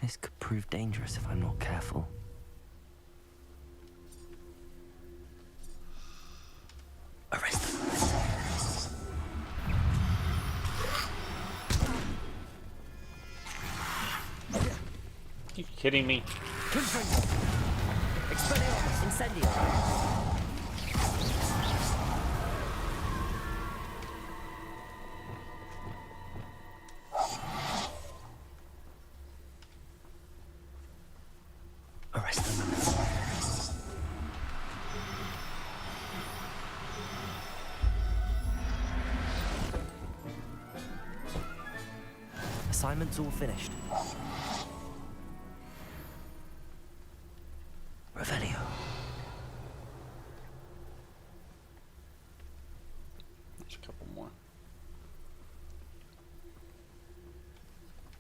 This could prove dangerous if I'm not careful. Arrest them. You kidding me? Expelliarmus, incendio. Arrest them. Assignment's all finished. Revelio. There's a couple more.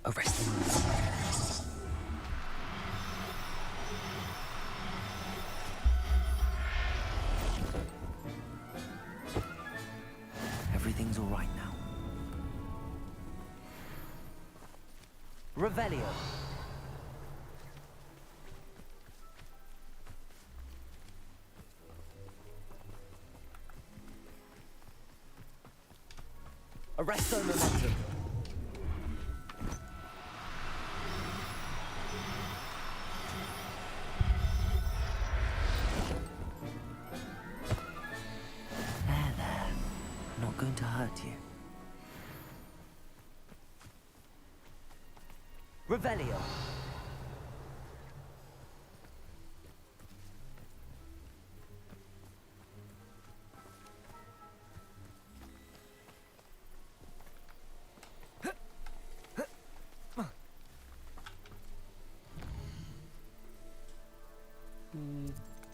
Arrest them. Everything's all right now. Revelio. Arresto momentum. There. Not going to hurt you. Revelio.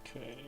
Okay.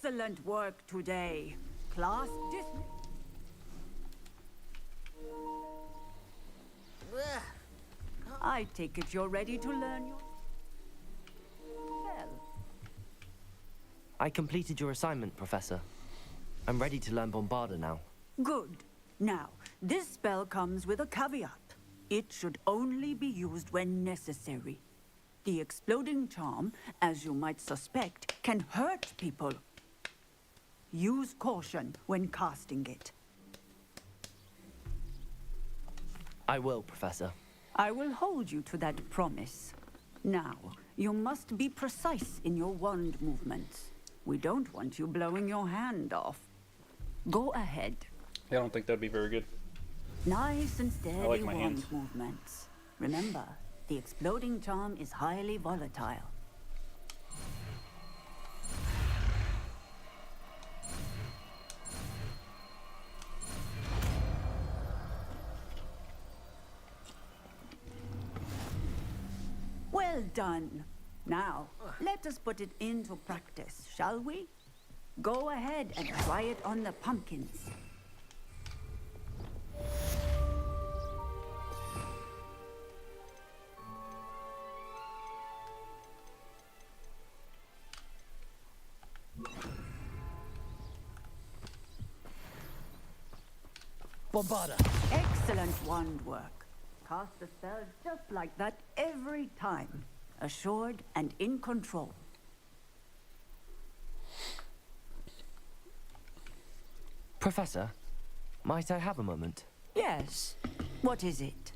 Excellent work today. Class dismissed. I take it you're ready to learn your... Well, I completed your assignment, Professor. I'm ready to learn Bombarda now. good. Now, this spell comes with a caveat. It should only be used when necessary. The exploding charm, as you might suspect, can hurt people. Use caution when casting it. I will, Professor. I will hold you to that promise. Now, you must be precise in your wand movements. We don't want you blowing your hand off. Go ahead. Yeah, I don't think that'd be very good. Nice and steady like my wand hands. movements. Remember, the exploding charm is highly volatile. Well done. Now, let us put it into practice, shall we? Go ahead and try it on the pumpkins. Bombarda. Excellent wand work. Cast the spell just like that every time. Assured and in control. Professor, might I have a moment? Yes. What is it?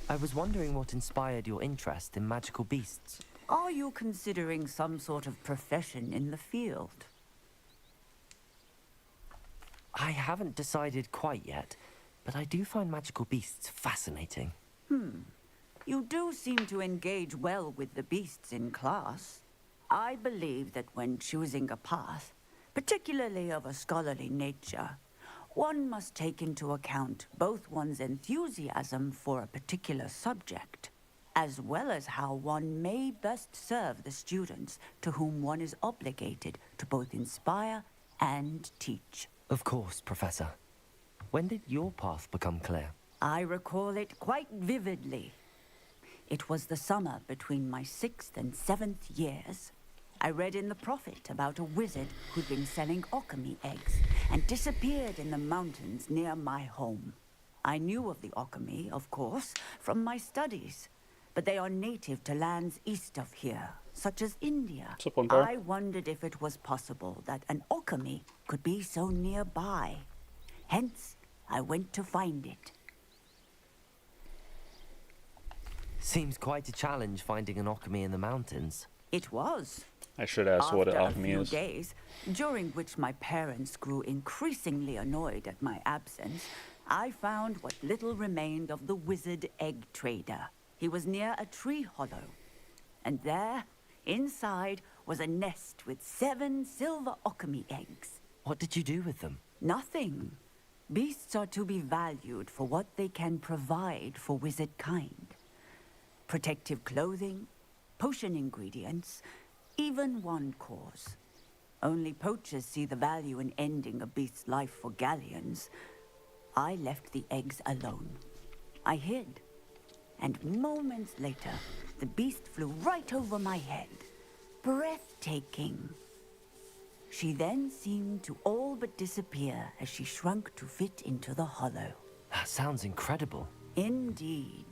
I was wondering what inspired your interest in magical beasts. Are you considering some sort of profession in the field? I haven't decided quite yet, but I do find magical beasts fascinating. You do seem to engage well with the beasts in class. I believe that when choosing a path, particularly of a scholarly nature, one must take into account both one's enthusiasm for a particular subject, as well as how one may best serve the students to whom one is obligated to both inspire and teach. Of course, Professor. When did your path become clear? I recall it quite vividly. It was the summer between my 6th and 7th years. I read in the Prophet about a wizard who'd been selling alchemy eggs and disappeared in the mountains near my home. I knew of the alchemy, of course, from my studies, but they are native to lands east of here, such as India. What's up, Umpire? I wondered if it was possible that an alchemy could be so nearby. Hence, I went to find it. Seems quite a challenge finding an alchemy in the mountains. It was. I should ask what After alchemy a few is. days, during which my parents grew increasingly annoyed at my absence, I found what little remained of the wizard egg trader. He was near a tree hollow, and there, inside, was a nest with 7 silver alchemy eggs. What did you do with them? Nothing. Beasts are to be valued for what they can provide for wizard kind. Protective clothing, potion ingredients, even wand cores. Only poachers see the value in ending a beast's life for galleons. I left the eggs alone. I hid. And moments later, the beast flew right over my head. Breathtaking. She then seemed to all but disappear as she shrunk to fit into the hollow. That sounds incredible. Indeed.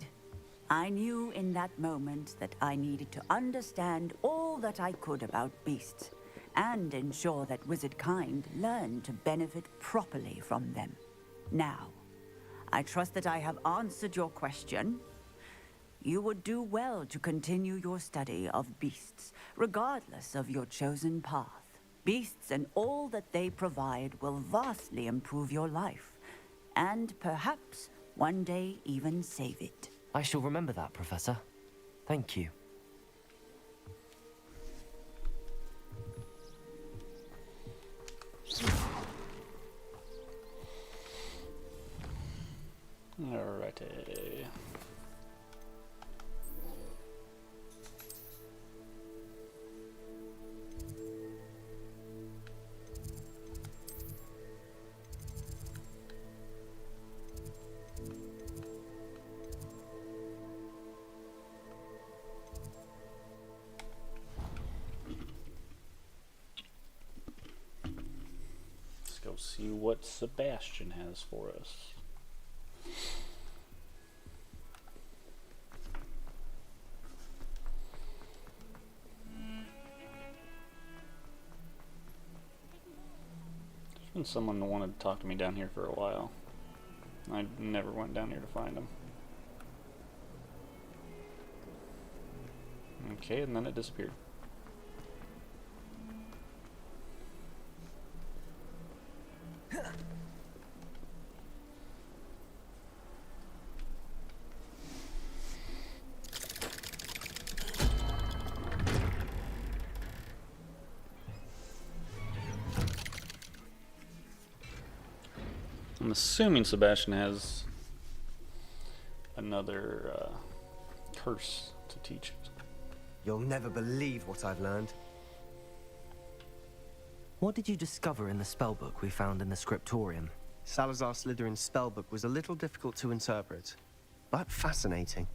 I knew in that moment that I needed to understand all that I could about beasts and ensure that wizard kind learned to benefit properly from them. Now, I trust that I have answered your question. You would do well to continue your study of beasts, regardless of your chosen path. Beasts and all that they provide will vastly improve your life, and perhaps one day even save it. I shall remember that, Professor. Thank you. Alrighty. Let's go see what Sebastian has for us. There's been someone that wanted to talk to me down here for a while. I never went down here to find him. Okay, and then it disappeared. I'm assuming Sebastian has another curse to teach us. You'll never believe what I've learned. What did you discover in the spellbook we found in the scriptorium? Salazar Slytherin's spellbook was a little difficult to interpret, but fascinating.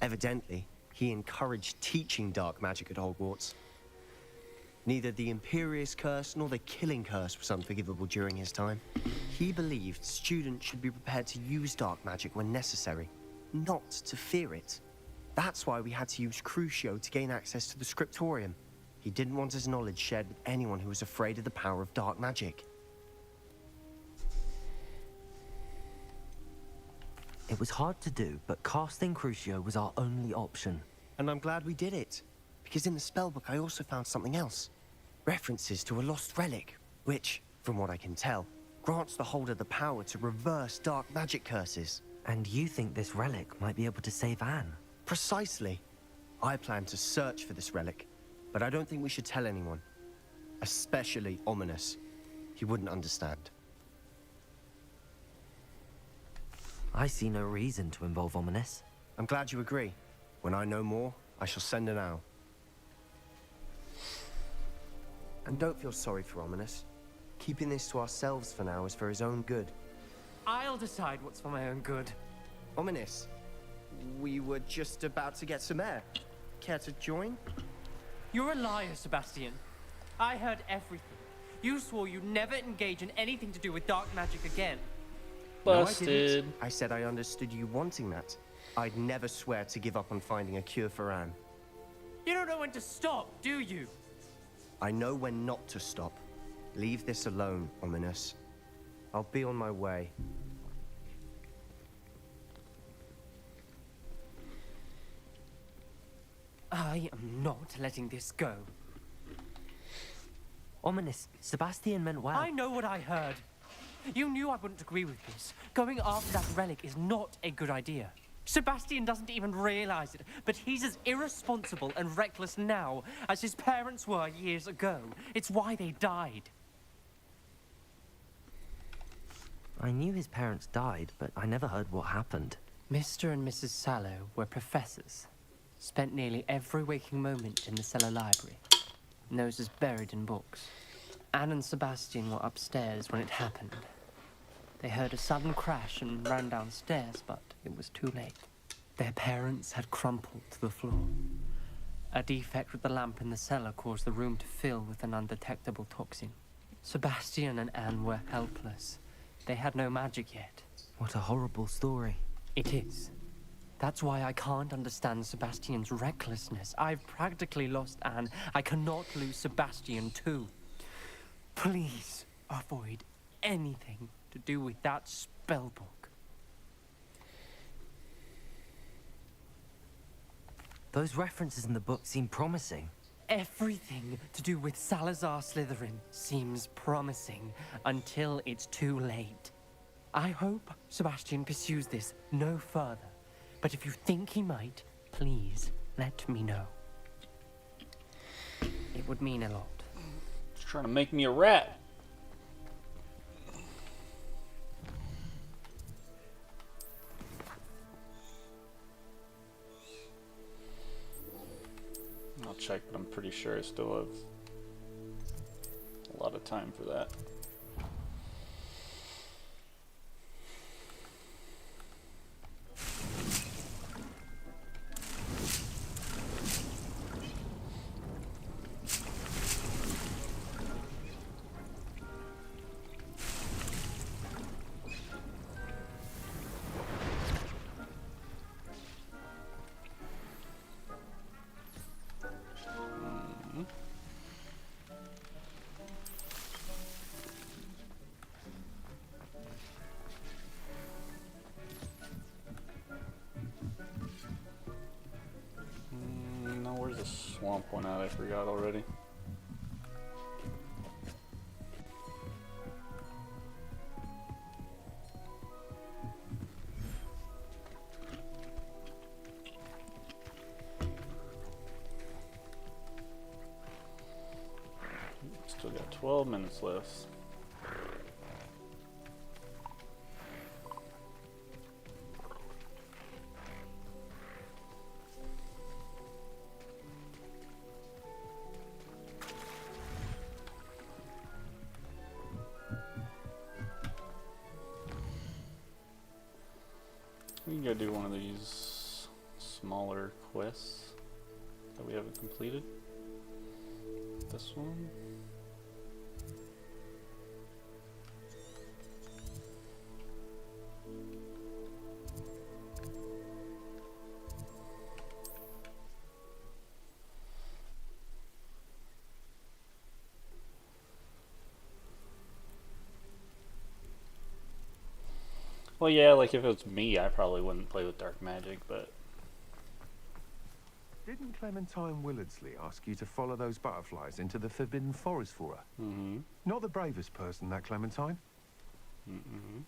Evidently, he encouraged teaching dark magic at Hogwarts. Neither the Imperious Curse nor the Killing Curse was unforgivable during his time. He believed students should be prepared to use dark magic when necessary, not to fear it. That's why we had to use Crucio to gain access to the scriptorium. He didn't want his knowledge shared with anyone who was afraid of the power of dark magic. It was hard to do, but casting Crucio was our only option. And I'm glad we did it, because in the spellbook I also found something else. References to a lost relic, which, from what I can tell, grants the holder the power to reverse dark magic curses. And you think this relic might be able to save Anne? Precisely. I plan to search for this relic, but I don't think we should tell anyone. Especially Ominous. He wouldn't understand. I see no reason to involve Ominous. I'm glad you agree. When I know more, I shall send an owl. And don't feel sorry for Ominous. Keeping this to ourselves for now is for his own good. I'll decide what's for my own good. Ominous, we were just about to get some air. Care to join? You're a liar, Sebastian. I heard everything. You swore you'd never engage in anything to do with dark magic again. Busted. No, I didn't. I said I understood you wanting that. I'd never swear to give up on finding a cure for Anne. You don't know when to stop, do you? I know when not to stop. Leave this alone, Ominous. I'll be on my way. I am not letting this go. Ominous, Sebastian meant well. I know what I heard. You knew I wouldn't agree with this. Going after that relic is not a good idea. Sebastian doesn't even realize it, but he's as irresponsible and reckless now as his parents were years ago. It's why they died. I knew his parents died, but I never heard what happened. Mr. and Mrs. Sallow were professors. Spent nearly every waking moment in the cellar library. Noses buried in books. Anne and Sebastian were upstairs when it happened. They heard a sudden crash and ran downstairs, but it was too late. Their parents had crumpled to the floor. A defect with the lamp in the cellar caused the room to fill with an undetectable toxin. Sebastian and Anne were helpless. They had no magic yet. What a horrible story. It is. That's why I can't understand Sebastian's recklessness. I've practically lost Anne. I cannot lose Sebastian too. Please avoid anything to do with that spellbook. Those references in the book seem promising. Everything to do with Salazar Slytherin seems promising until it's too late. I hope Sebastian pursues this no further. But if you think he might, please let me know. It would mean a lot. He's trying to make me a rat. I'll check, but I'm pretty sure I still have a lot of time for that. Where's the swamp one at? I forgot already. Still got 12 minutes left. We can go do one of these smaller quests that we haven't completed. this one. Well, yeah, like if it was me, I probably wouldn't play with dark magic, but... Didn't Clementine Willardsley ask you to follow those butterflies into the Forbidden Forest for her? Mm-hmm. Not the bravest person, that Clementine. Mm-hmm.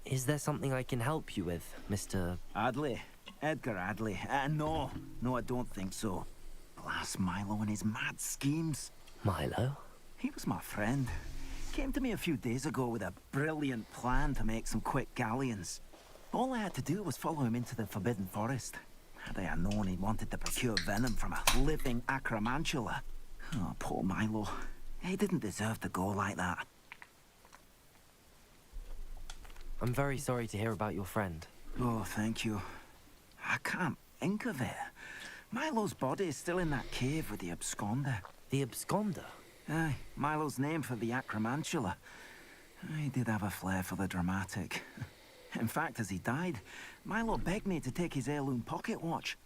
Is there something I can help you with, Mr. Adley? Edgar Adley? No, I don't think so. Blast Milo and his mad schemes. Milo? He was my friend. Came to me a few days ago with a brilliant plan to make some quick galleons. All I had to do was follow him into the Forbidden Forest. Had I known he wanted to procure venom from a living acromantula. Oh, poor Milo. He didn't deserve to go like that. I'm very sorry to hear about your friend. Oh, thank you. I can't think of it. Milo's body is still in that cave with the absconder. The absconder? Aye, Milo's name for the acromantula. He did have a flair for the dramatic. In fact, as he died, Milo begged me to take his heirloom pocket watch,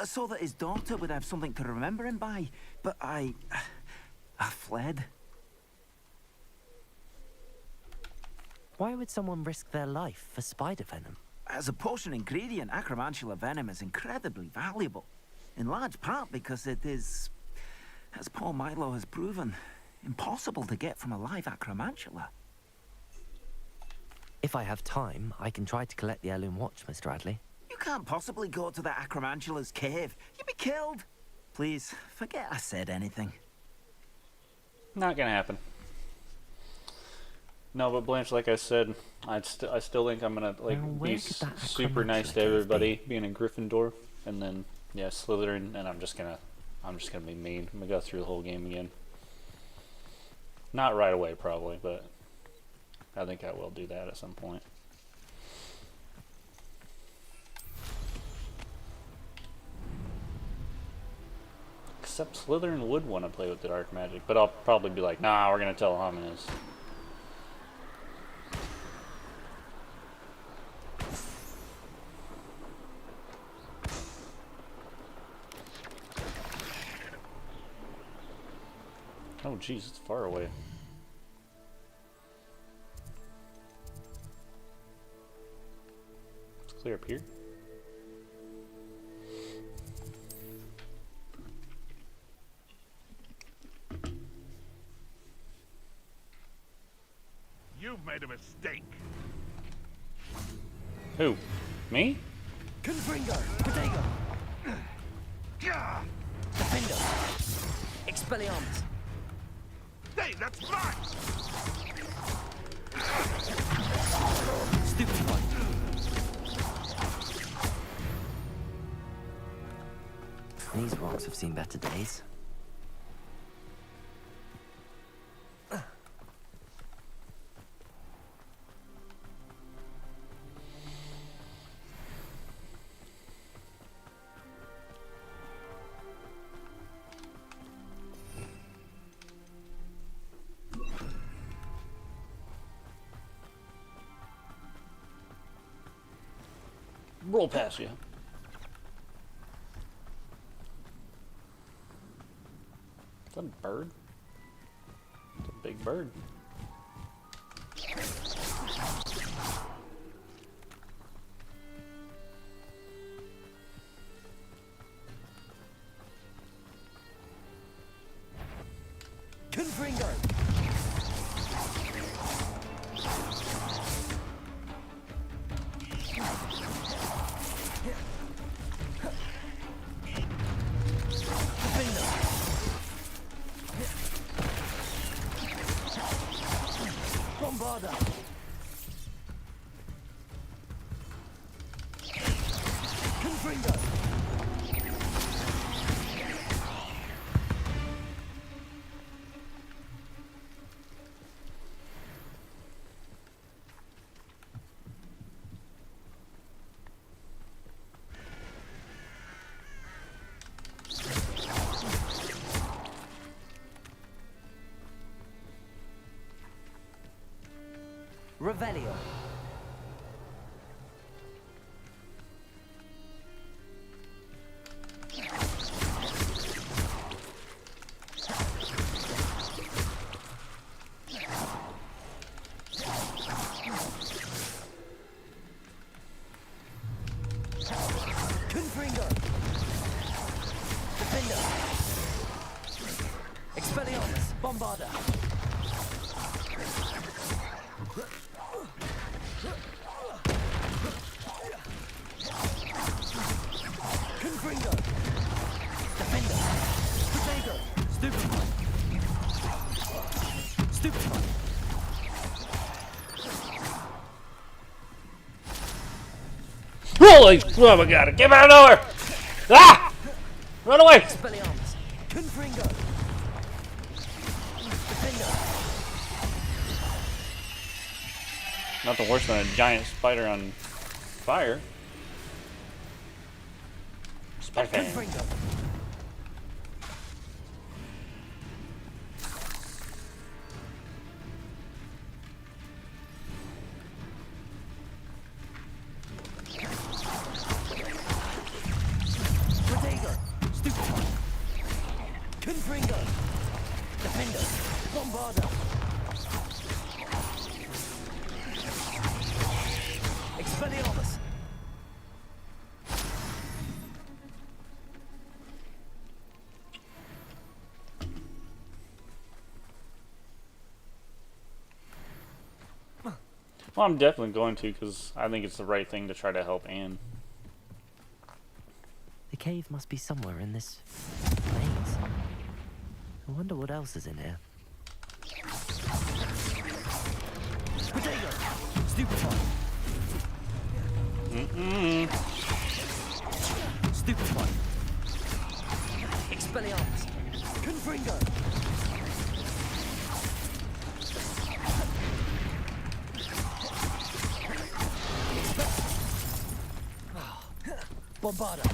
so that his daughter would have something to remember him by. But I fled. Why would someone risk their life for spider venom? As a potion ingredient, acromantula venom is incredibly valuable. In large part because it is, as poor Milo has proven, impossible to get from a live acromantula. If I have time, I can try to collect the heirloom watch, Mr. Adley. You can't possibly go to the acromantula's cave. You'd be killed. Please, forget I said anything. Not gonna happen. No, but Blanche, like I said, I still think I'm gonna like Now, where be could that super nice to acromantula everybody, being a Gryffindor, and then yeah, Slytherin, and I'm just gonna be mean. I'm gonna go through the whole game again. Not right away, probably, but I think I will do that at some point. Except Slytherin would want to play with the dark magic, but I'll probably be like, nah, we're gonna tell Hominus. Oh jeez, it's far away. It's clear up here. You've made a mistake. Who? Me? Confringo! Protego! Defendo! Expelliarmus! Hey, that's mine! Stupefy! These rocks have seen better days. Roll past you. Is that a bird? It's a big bird. Confringo! Bombarda! Confringo! Revelio. Confringo. Defender. Expelliarmus. Bombarda. Confringo. Defender. Protego. Stupefy. Stupefy. Holy! Oh my god! Get out of nowhere! Ah! Run away! Expelliarmus. Confringo. Defender. Nothing worse than a giant spider on fire. Spider fan. Confringo. Protego. Stupefy. Confringo. Defender. Bombarda. Expelliarmus. Well, I'm definitely going to because I think it's the right thing to try to help Anne. The cave must be somewhere in this maze. I wonder what else is in here. Protego. Stupefy. Stupefy. Expelliarmus. Confringo. Bombarda.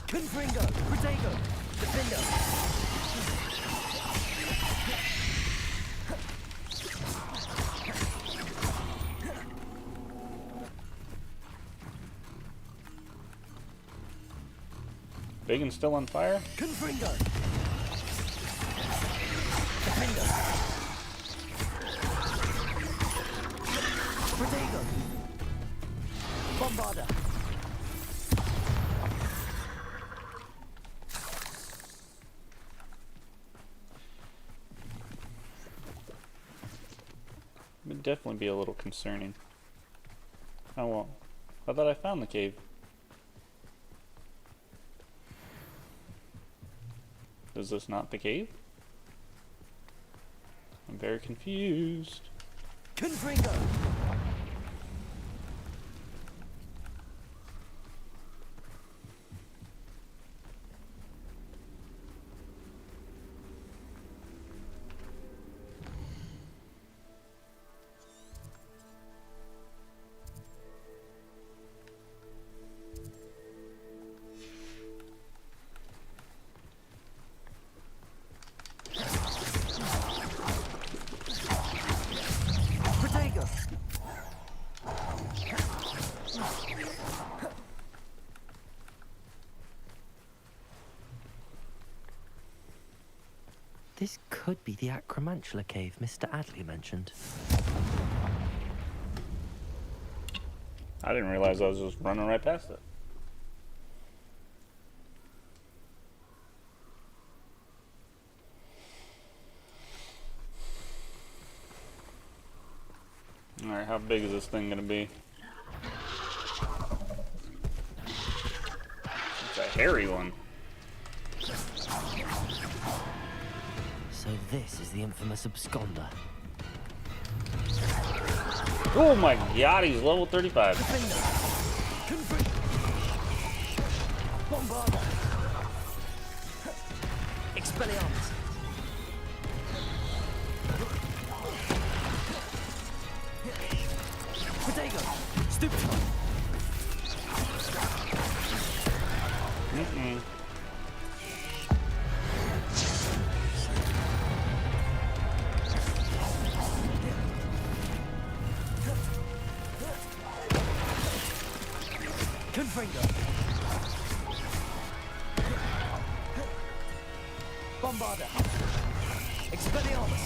Confringo. Protego. Defender. Big and still on fire? Confringo. Defender. Protego. Bombarda. Would definitely be a little concerning. Oh well. I thought I found the cave. Is this not the cave? I'm very confused. Confringo. Protego. This could be the Acromantula cave Mr. Adley mentioned. I didn't realize I was just running right past it. Alright, how big is this thing gonna be? It's a hairy one. So this is the infamous absconder. Oh my god, he's level 35. Defender. Confringo. Bombarda. Expelliarmus. Protego. Stupefy. Confringo. Bombarda. Expelliarmus.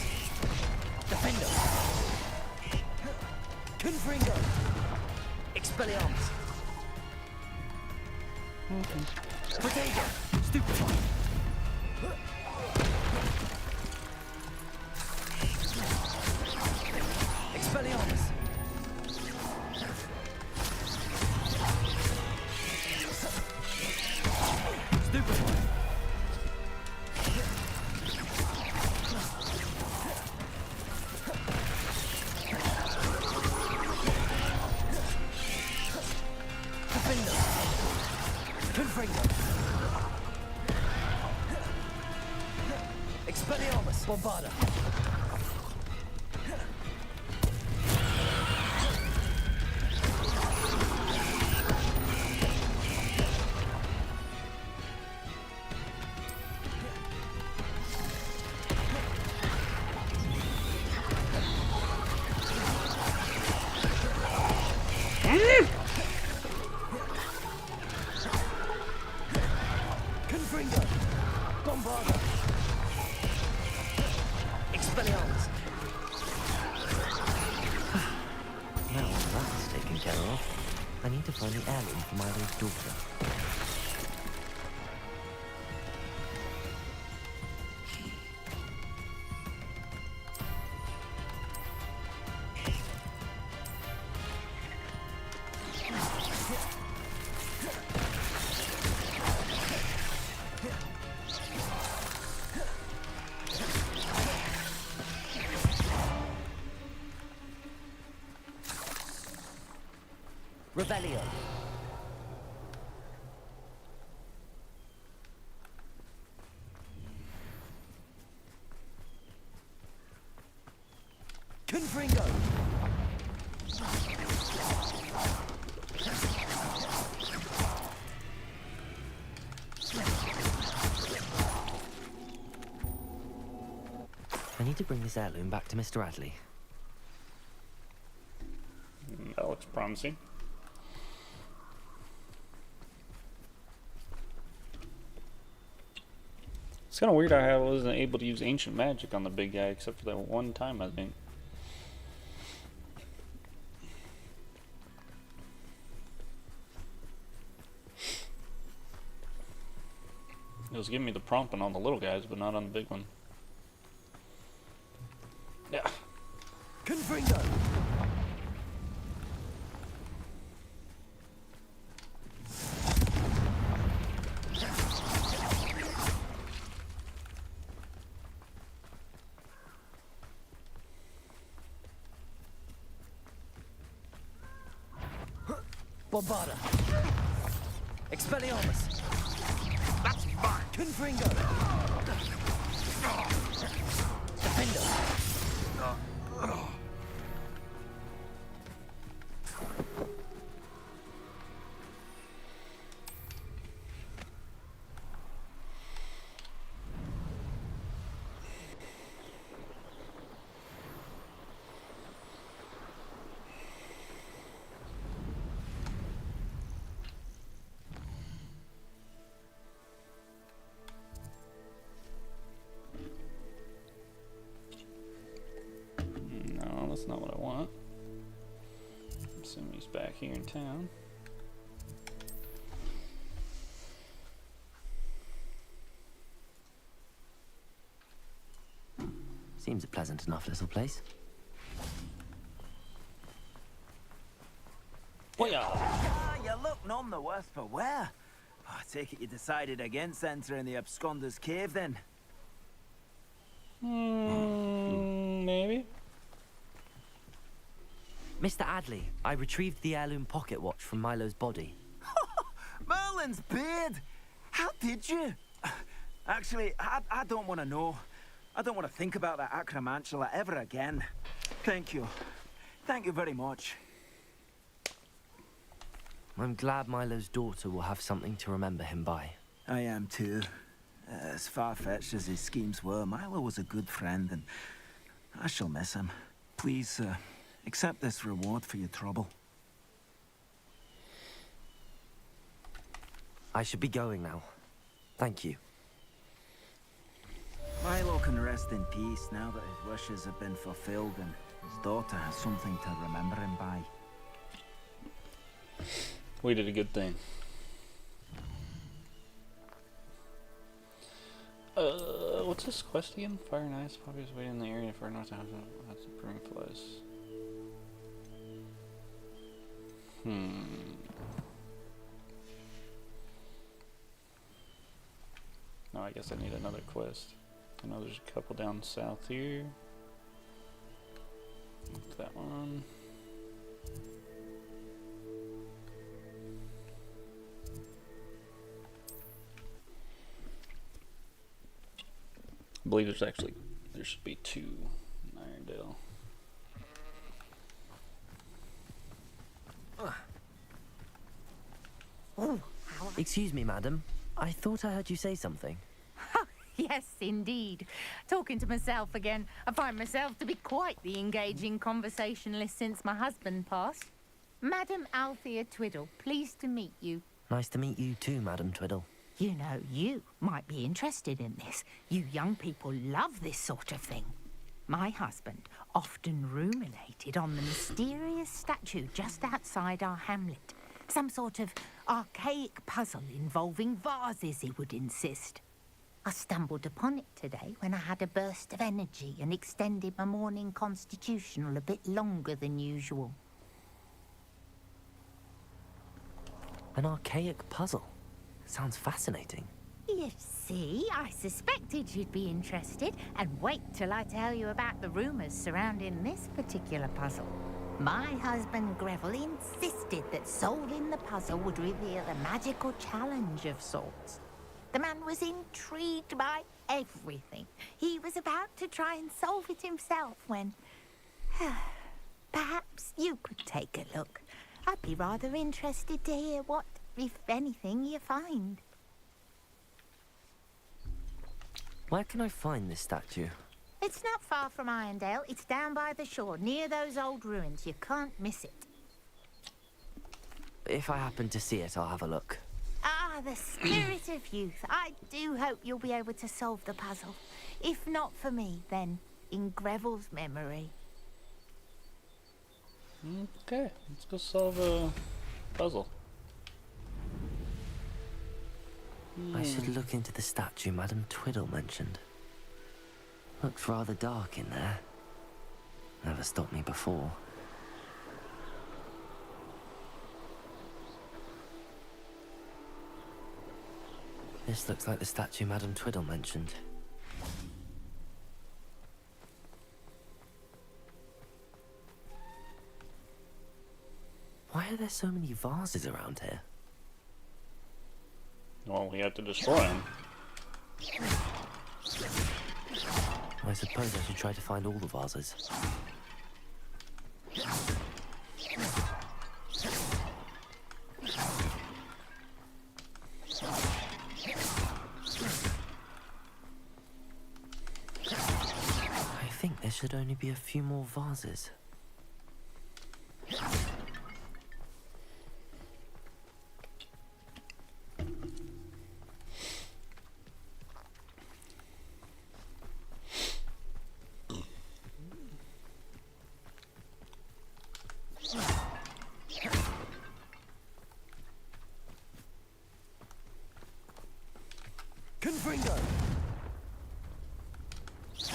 Defender. Confringo. Expelliarmus. Protego. Stupefy. Expelliarmus. Stupefy. Defender. Confringo. Expelliarmus. Bombarda. Confringo. Bombarda. Expelliarmus. Now that's taken care of, I need to find the heirloom for Milo's daughter. Rebellion. Confringo. I need to bring this heirloom back to Mr. Adley. That looks promising. It's kind of weird how I wasn't able to use ancient magic on the big guy except for that one time, I think. It was giving me the prompt on all the little guys, but not on the big one. Yeah. Confringo. Bombarda. Expelliarmus. That's mine. Confringo. Defender. No, that's not what I want. I'm assuming he's back here in town. Seems a pleasant enough little place. Ah, you look none the worse for wear. Oh, I take it you decided against entering the absconder's cave then? Maybe. Mr. Adley, I retrieved the heirloom pocket watch from Milo's body. Merlin's beard! How did you? Actually, I don't want to know. I don't want to think about that acromantula ever again. Thank you. Thank you very much. I'm glad Milo's daughter will have something to remember him by. I am too. As far-fetched as his schemes were, Milo was a good friend, and I shall miss him. Please, accept this reward for your trouble. I should be going now. Thank you. Milo can rest in peace now that his wishes have been fulfilled and his daughter has something to remember him by. We did a good thing. What's this quest again? Fire and ice poppies waiting in the area for not to have to bring flies. No, I guess I need another quest. I know there's a couple down south here. That one. I believe there should be 2 in Irondale. Excuse me, madam. I thought I heard you say something. Yes, indeed. Talking to myself again. I find myself to be quite the engaging conversationalist since my husband passed. Madam Althea Twiddle, pleased to meet you. Nice to meet you too, Madam Twiddle. You know, you might be interested in this. You young people love this sort of thing. My husband often ruminated on the mysterious statue just outside our hamlet. Some sort of archaic puzzle involving vases, he would insist. I stumbled upon it today when I had a burst of energy and extended my morning constitutional a bit longer than usual. An archaic puzzle. Sounds fascinating. You see, I suspected you'd be interested, and wait till I tell you about the rumours surrounding this particular puzzle. My husband Greville insisted that solving the puzzle would reveal a magical challenge of sorts. The man was intrigued by everything. He was about to try and solve it himself when... Perhaps you could take a look. I'd be rather interested to hear what, if anything, you find. Where can I find this statue? It's not far from Irondale. It's down by the shore, near those old ruins. You can't miss it. If I happen to see it, I'll have a look. Ah, the spirit of youth. I do hope you'll be able to solve the puzzle. If not for me, then in Greville's memory. Okay, let's go solve a puzzle. I should look into the statue Madam Twiddle mentioned. Looks rather dark in there. Never stopped me before. This looks like the statue Madam Twiddle mentioned. Why are there so many vases around here? Well, we have to destroy them. I suppose I should try to find all the vases. I think there should only be a few more vases.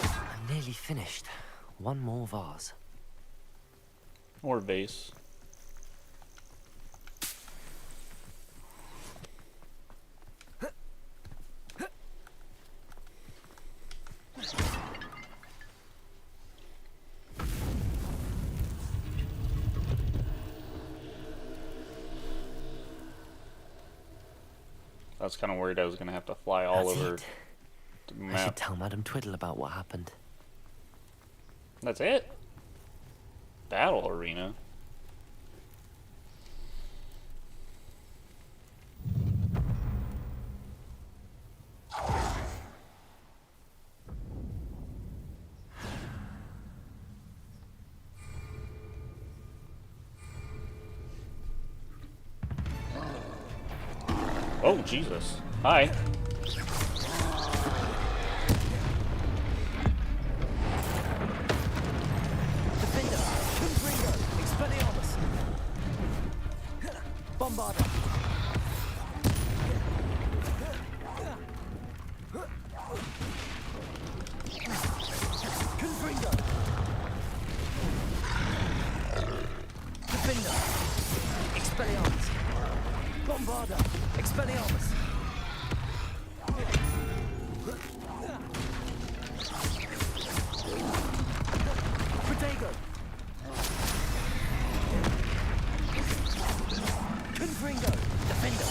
I'm nearly finished. One more vase. Or vase. I was kind of worried I was going to have to fly all That's over it. the I should map. tell Madam Twiddle about what happened. That's it? Battle arena? Oh, Jesus. Hi. Defender, Confringo, Expelliarmus. Bombarder. Confringo. Defender, Expelliarmus. Bombarder, Expelliarmus. Protego. Confringo. Defender.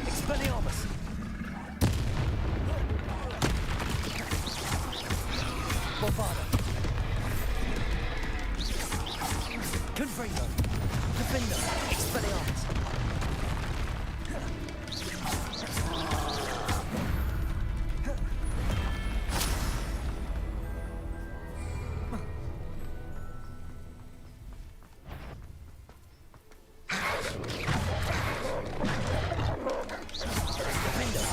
Expelliarmus. Bombarder. Confringo. Defender. Expelliarmus. Defender.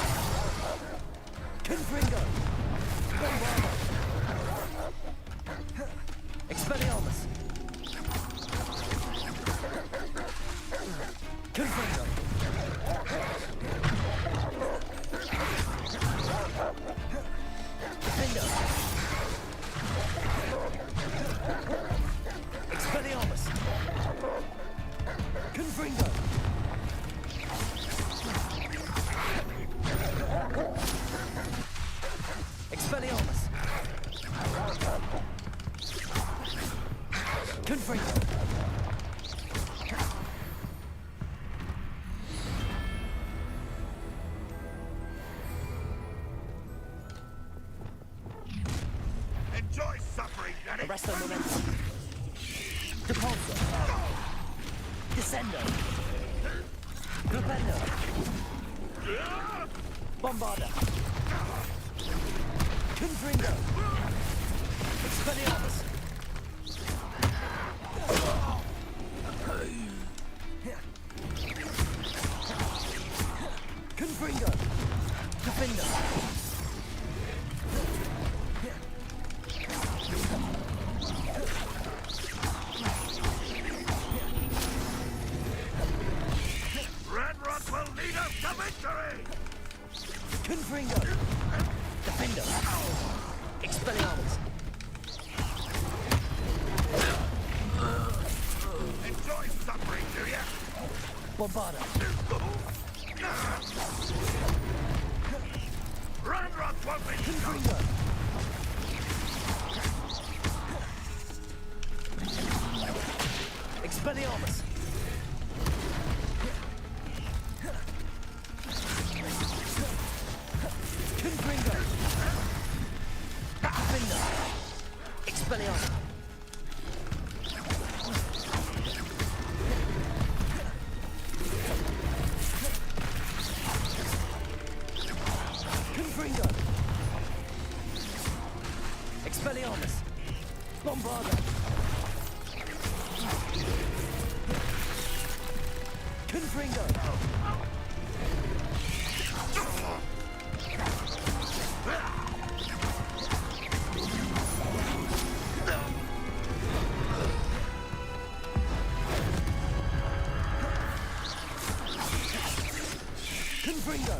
Confringo. Bombarder. Expelliarmus. Confringo. Defender. Expelliarmus. Confringo. Expelliarmus. Confringo. Enjoy suffering, Daddy. Arresto momentum. Depulso. Descendo. Glupendo. Bombarder. Confringo. Expelliarmus. Confringo. Defender. Ranrock will lead us to victory. Confringo. Defender. Expelliarmus. Enjoy suffering, do ya? Bombarder. Ranrock won't be Confringo. Expelliarmus. Confringo. Defender. Expelliarmus. Confringo. Expelliarmus. Bombarder. Confringo. Confringo.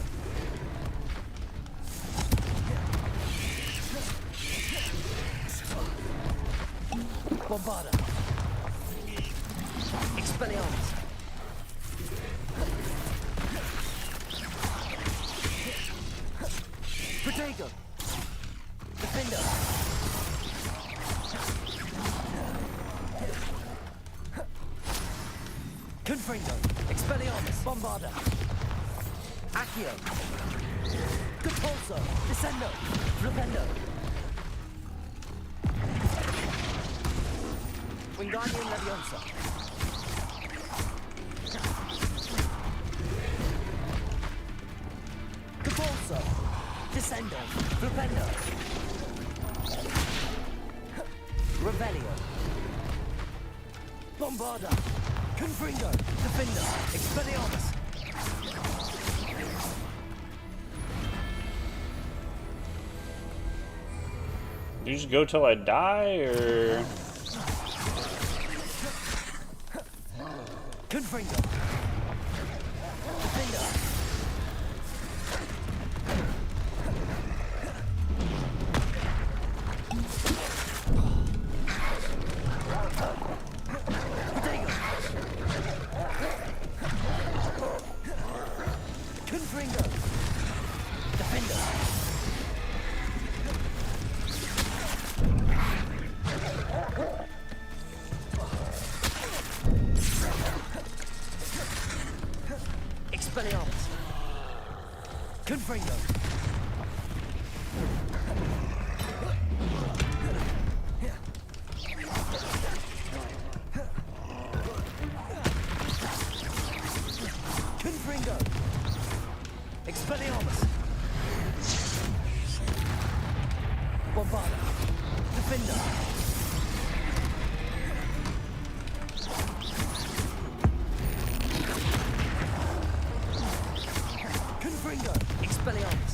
Bombarder. Expelliarmus. Protego. Defender. Confringo. Expelliarmus. Bombarder. Accio. Depulso. Descendo. Flipendo. Wingardium Leviosa. Depulso. Descendo. Flipendo. Revelio. Bombarder. Confringo. Defender. Expelliarmus. You just go till I die, or? Confringo. Defender. Protego. Confringo. Defender. Expelliarmus. Confringo. Confringo. Expelliarmus. Bombarda. Defender. Confringo. Expelliarmus.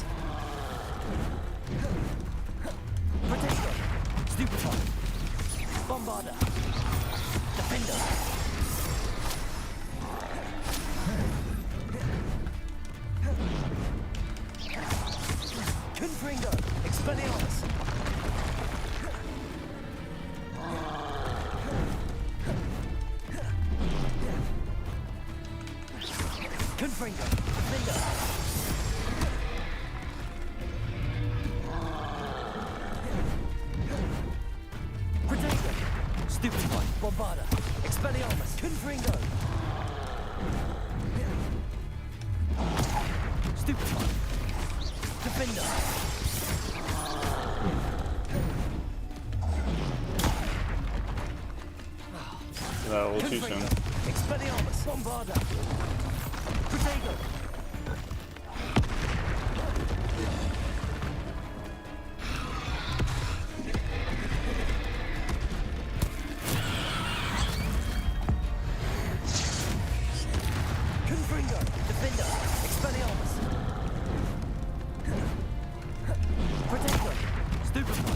Protego. Stupefy. Bombarda. Defender. Confringo. Expelliarmus. Confringo. Defender. Protego. Stupefy. Bombarda. Expelliarmus. Confringo. Stupefy. Defender. That a little too soon. Expelliarmus. Bombarda. Protego. Confringo. Defender. Expelliarmus. Protego. Stupefy.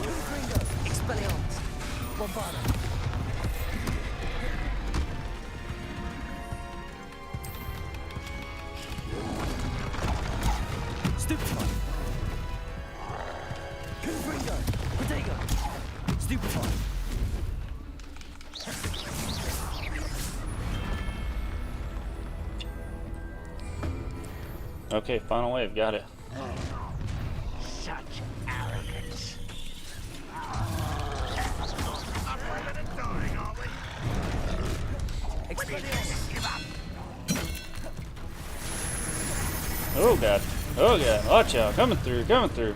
Confringo. Expelliarmus. Bombarda. Stupefy. Confringo. Protego. Stupefy. Okay, final wave, got it. Such arrogance. Expelliarmus. Give up. Oh god. Oh god. Watch out. Coming through. Coming through.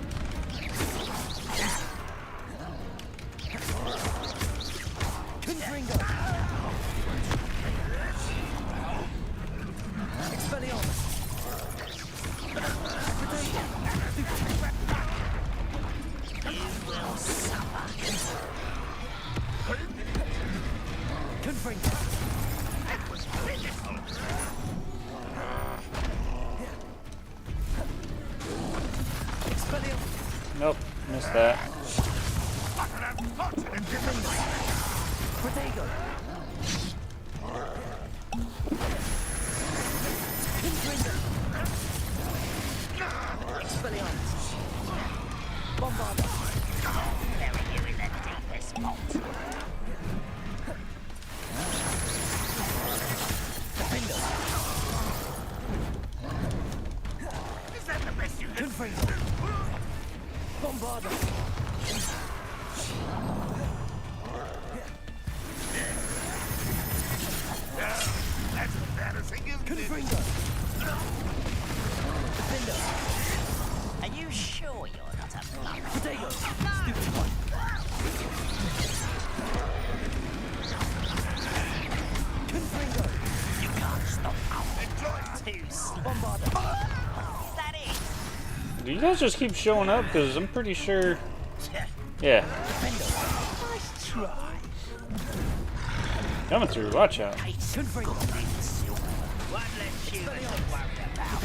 Confringo. Expelliarmus. Protego. You will suffer. Confringo. That was pitiful. Expelliarmus. Nope. Missed that. Protego. Confringo. Expelliarmus. Bombarda. Bury you in the deepest vault. Defender. Is that the best you can do? Confringo. Bombarda. That's embarrassing, isn't it? Confringo. Defender. Are you sure you're not a bluff? Protego. Stupid one. Confringo. You can't stop our too slow. Bombarda. Is that it? Do you guys just keep showing up? Because I'm pretty sure. Yeah. Defender. Nice try. Coming through. Watch out. Confringo. One less human to worry about.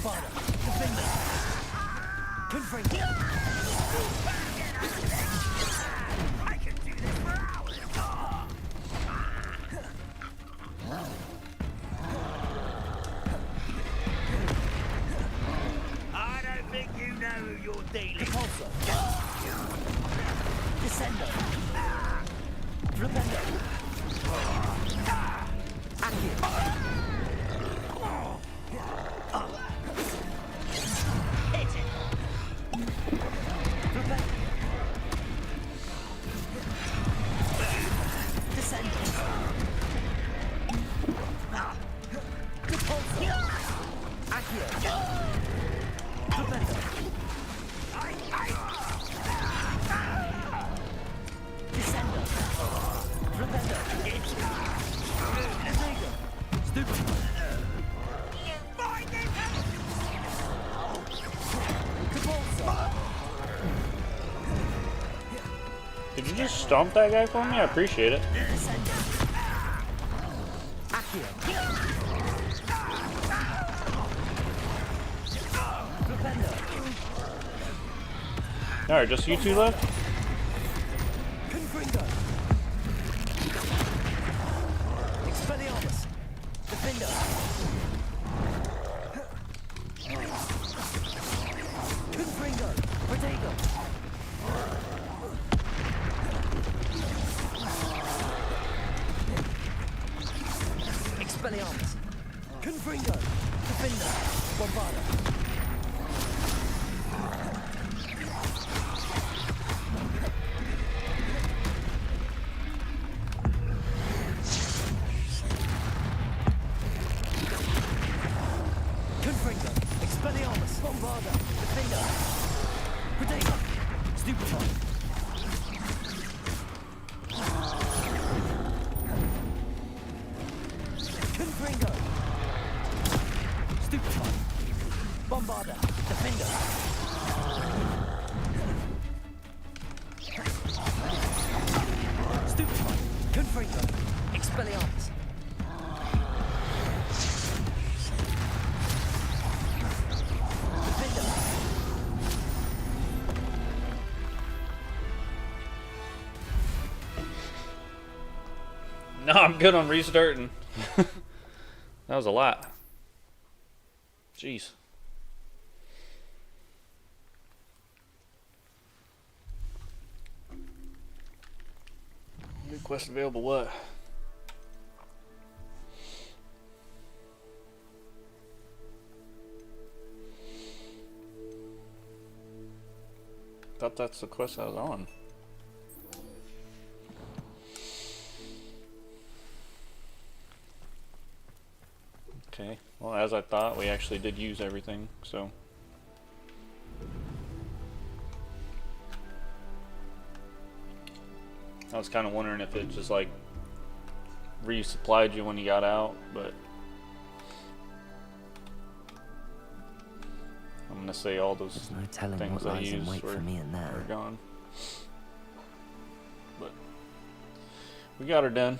Bombarda. Defender. Confringo. I can do this for hours. I don't think you know who you're dealing with. Repulsor. Descendo. Flipendo. Accio. Hit it. Flipendo. Descendo. Repulsor. Accio. Flipendo. Descendo. Flipendo. Desego. Stupid. Did you just stomp that guy for me? I appreciate it. Alright, just you two left? Confringo. Expelliarmus. Defender. Confringo. Protego. Expelliarmus. Confringo. Defender. Bombarda. Confringo. Expelliarmus. Bombarda. Defender. Protego. Stupefy. Confringo. Stupefy. Bombarda. Defender. Stupefy. Confringo. Expelliarmus. Defender. No, I'm good on restarting. That was a lot. Jeez. New quest available what? Thought that's the quest I was on. Okay, well, as I thought, we actually did use everything, so. I was kind of wondering if it just like resupplied you when you got out, but I'm gonna say all those There's no telling things what I lies in used wait for me in are there. gone. But we got her done.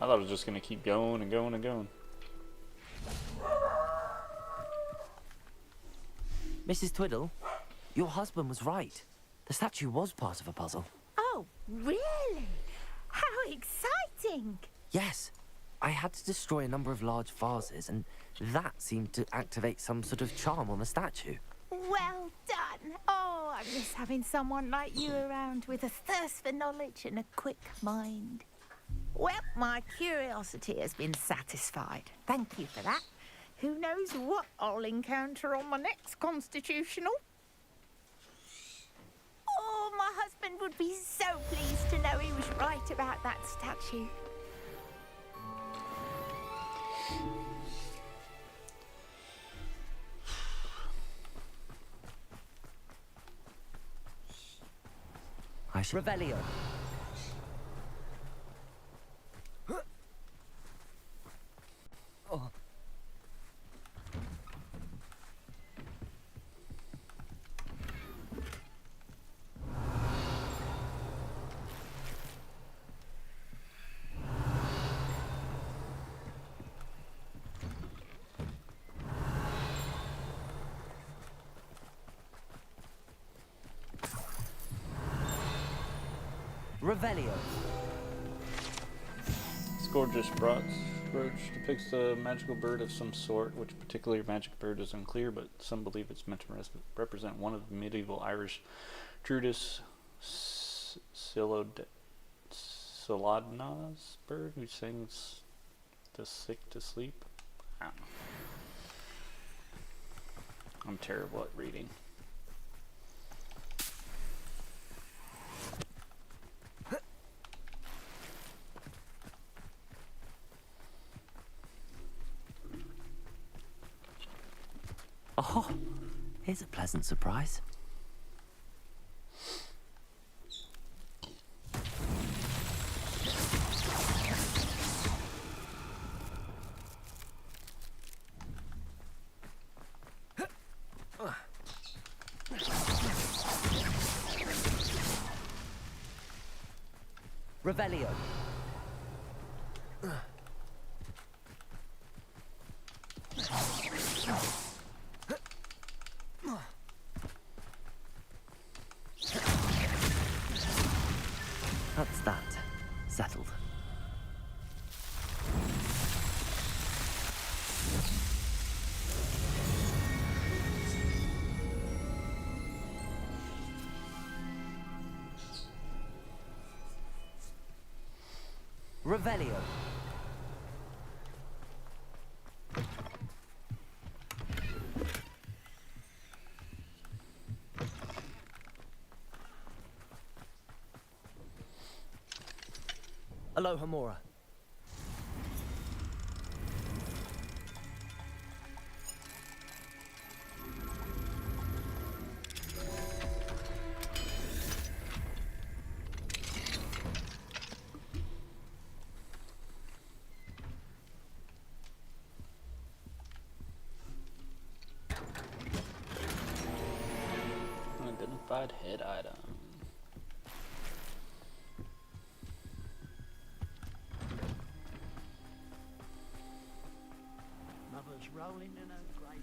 I thought it was just gonna keep going and going and going. Mrs. Twiddle, your husband was right. The statue was part of a puzzle. Oh, really? How exciting! Yes. I had to destroy a number of large vases, and that seemed to activate some sort of charm on the statue. Well done. Oh, I miss having someone like you around with a thirst for knowledge and a quick mind. Well, my curiosity has been satisfied. Thank you for that. Who knows what I'll encounter on my next constitutional? Oh, my husband would be so pleased to know he was right about that statue. I should... Revelio. Oh. Revelio. This gorgeous brooch depicts a magical bird of some sort, which particular magic bird is unclear, but some believe it's meant to represent one of the medieval Irish Druidess Soladna's bird who sings the sick to sleep. I don't know. I'm terrible at reading. Oh, here's a pleasant surprise. Revelio. That's that. Settled. Revelio. Aloha Mora. Unidentified head item. Mother's rolling in her grave.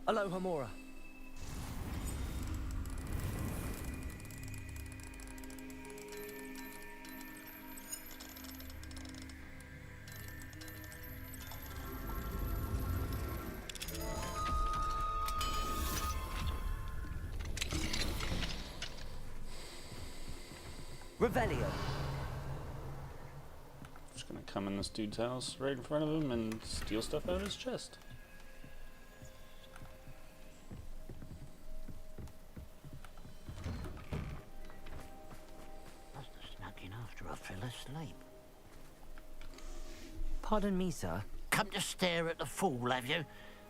Aloha Mora. Revelio. Just gonna come in this dude's house right in front of him and steal stuff out of his chest. Must have snuck in after I fell asleep. Pardon me, sir. Come to stare at the fool, have you?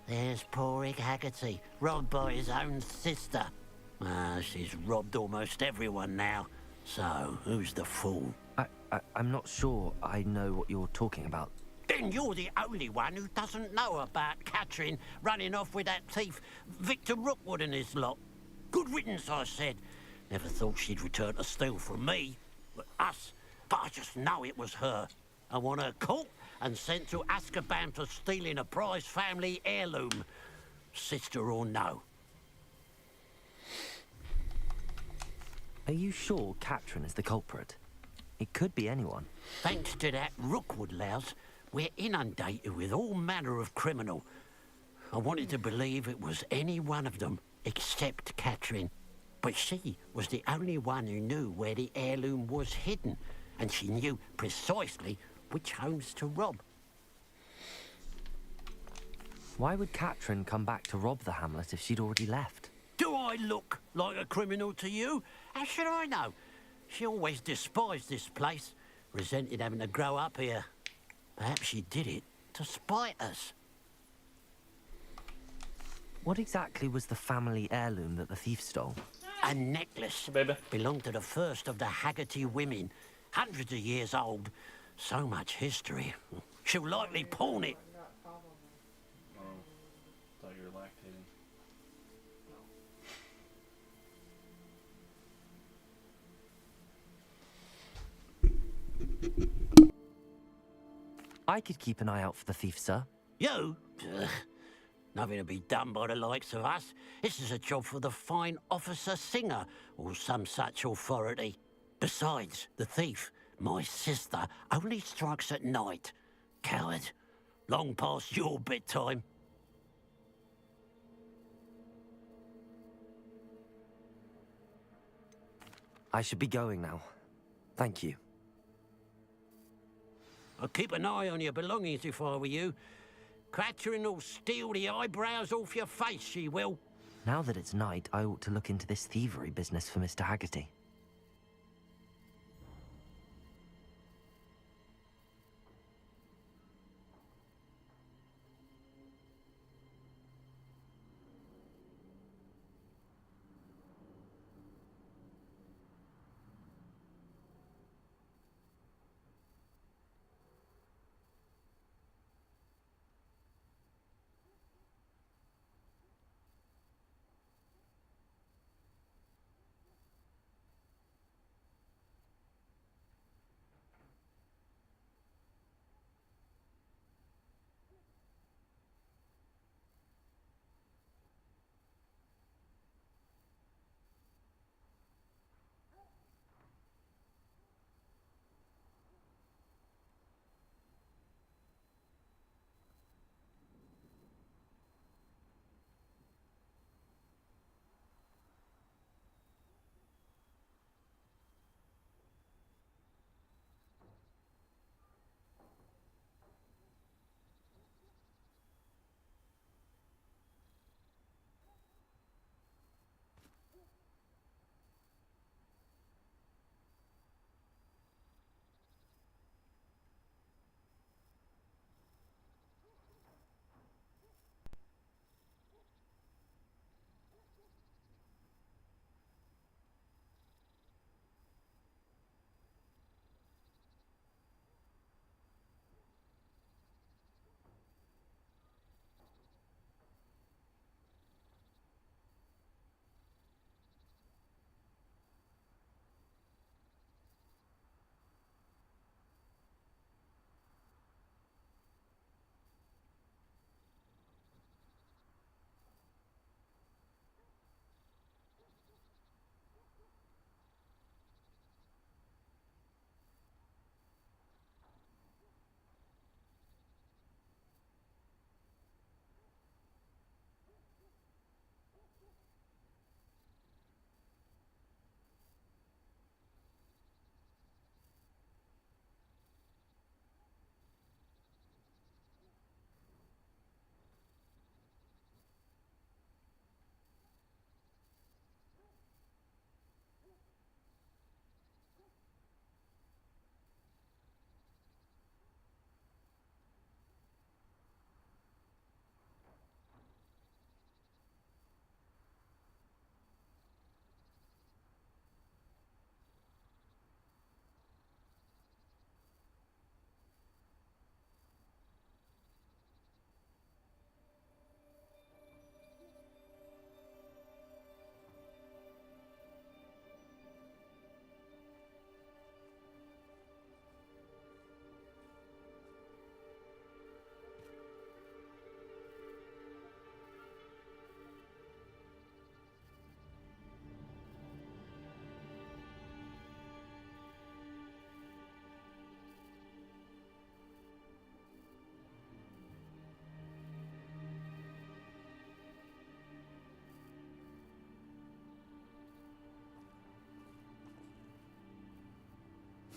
There's poor Ig Haggerty, robbed by his own sister. Ah, she's robbed almost everyone now. So, who's the fool? I'm not sure I know what you're talking about. Then you're the only one who doesn't know about Catherine running off with that thief, Victor Rookwood and his lot. Good riddance, I said. Never thought she'd return to steal from me, but us. But I just know it was her. I want her caught and sent to Azkaban for stealing a prize family heirloom. Sister or no. Are you sure Catherine is the culprit? It could be anyone. Thanks to that Rookwood louse, we're inundated with all manner of criminal. I wanted to believe it was any one of them, except Catherine. But she was the only one who knew where the heirloom was hidden, and she knew precisely which homes to rob. Why would Catherine come back to rob the hamlet if she'd already left? Do I look like a criminal to you? How should I know? She always despised this place, resented having to grow up here. Perhaps she did it to spite us. What exactly was the family heirloom that the thief stole? A necklace. Baby. Belonged to the first of the Haggerty women. Hundreds of years old. So much history. She'll likely pawn it. Thought you were lactating. I could keep an eye out for the thief, sir. You? Ugh. Nothing to be done by the likes of us. This is a job for the fine officer Singer, or some such authority. Besides, the thief, my sister, only strikes at night. Coward. Long past your bedtime. I should be going now. Thank you. I'd keep an eye on your belongings if I were you. Catherine will steal the eyebrows off your face, she will. Now that it's night, I ought to look into this thievery business for Mr. Haggerty.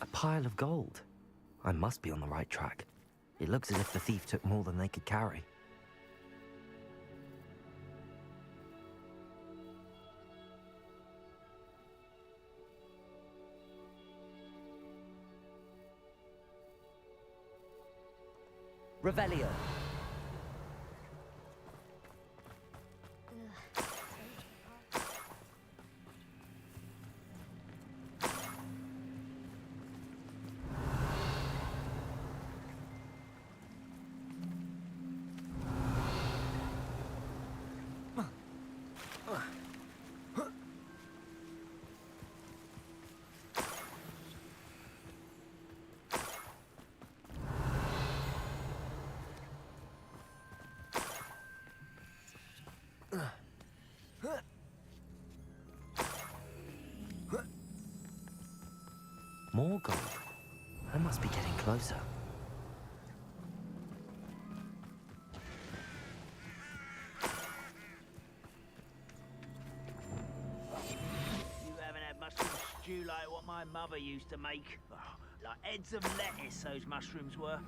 A pile of gold. I must be on the right track. It looks as if the thief took more than they could carry. Revelio. More gold. I must be getting closer. You haven't had mushroom stew like what my mother used to make. Oh, like heads of lettuce, those mushrooms were.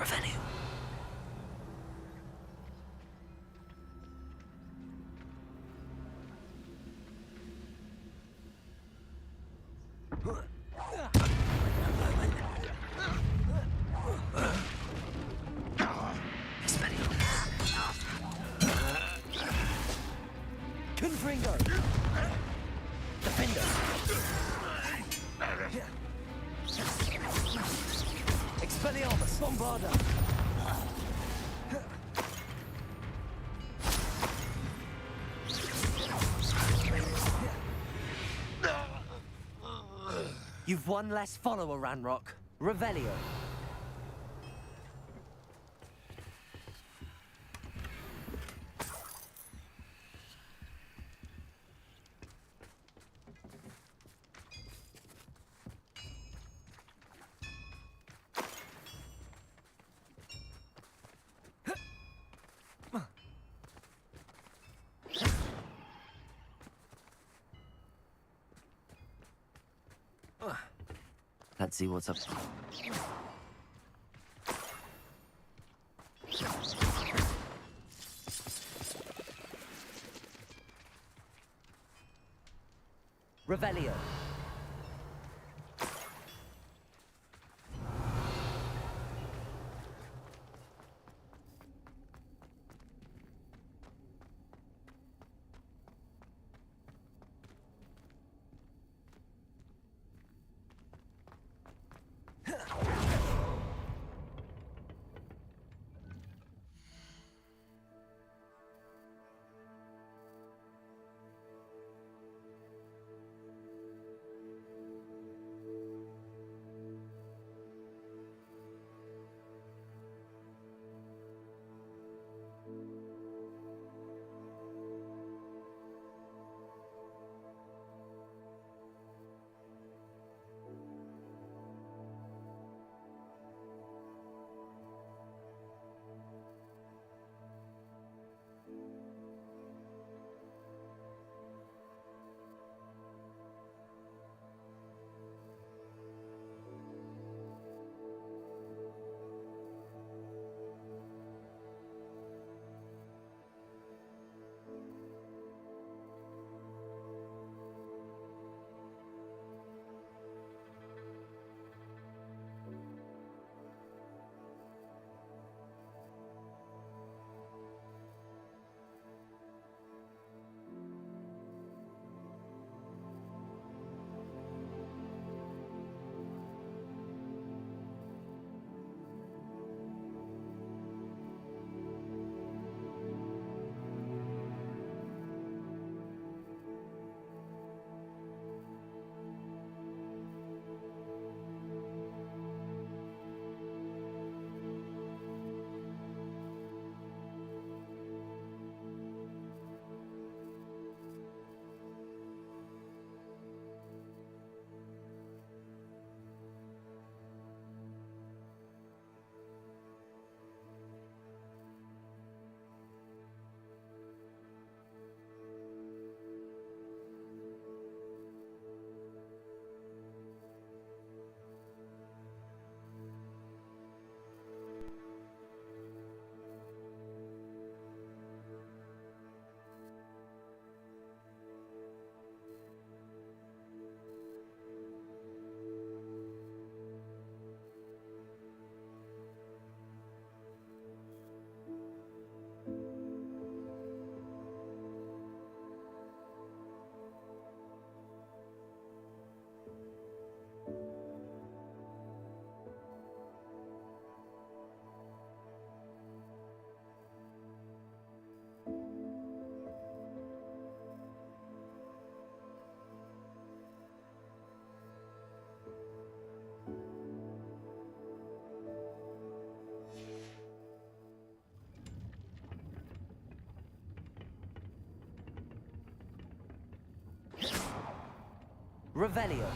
Revelio. Confringo! Defender! Expelliarmus! Bombarda! You've one less follower, Ranrock. Revelio. Let's see what's up. Revelio. Revelio.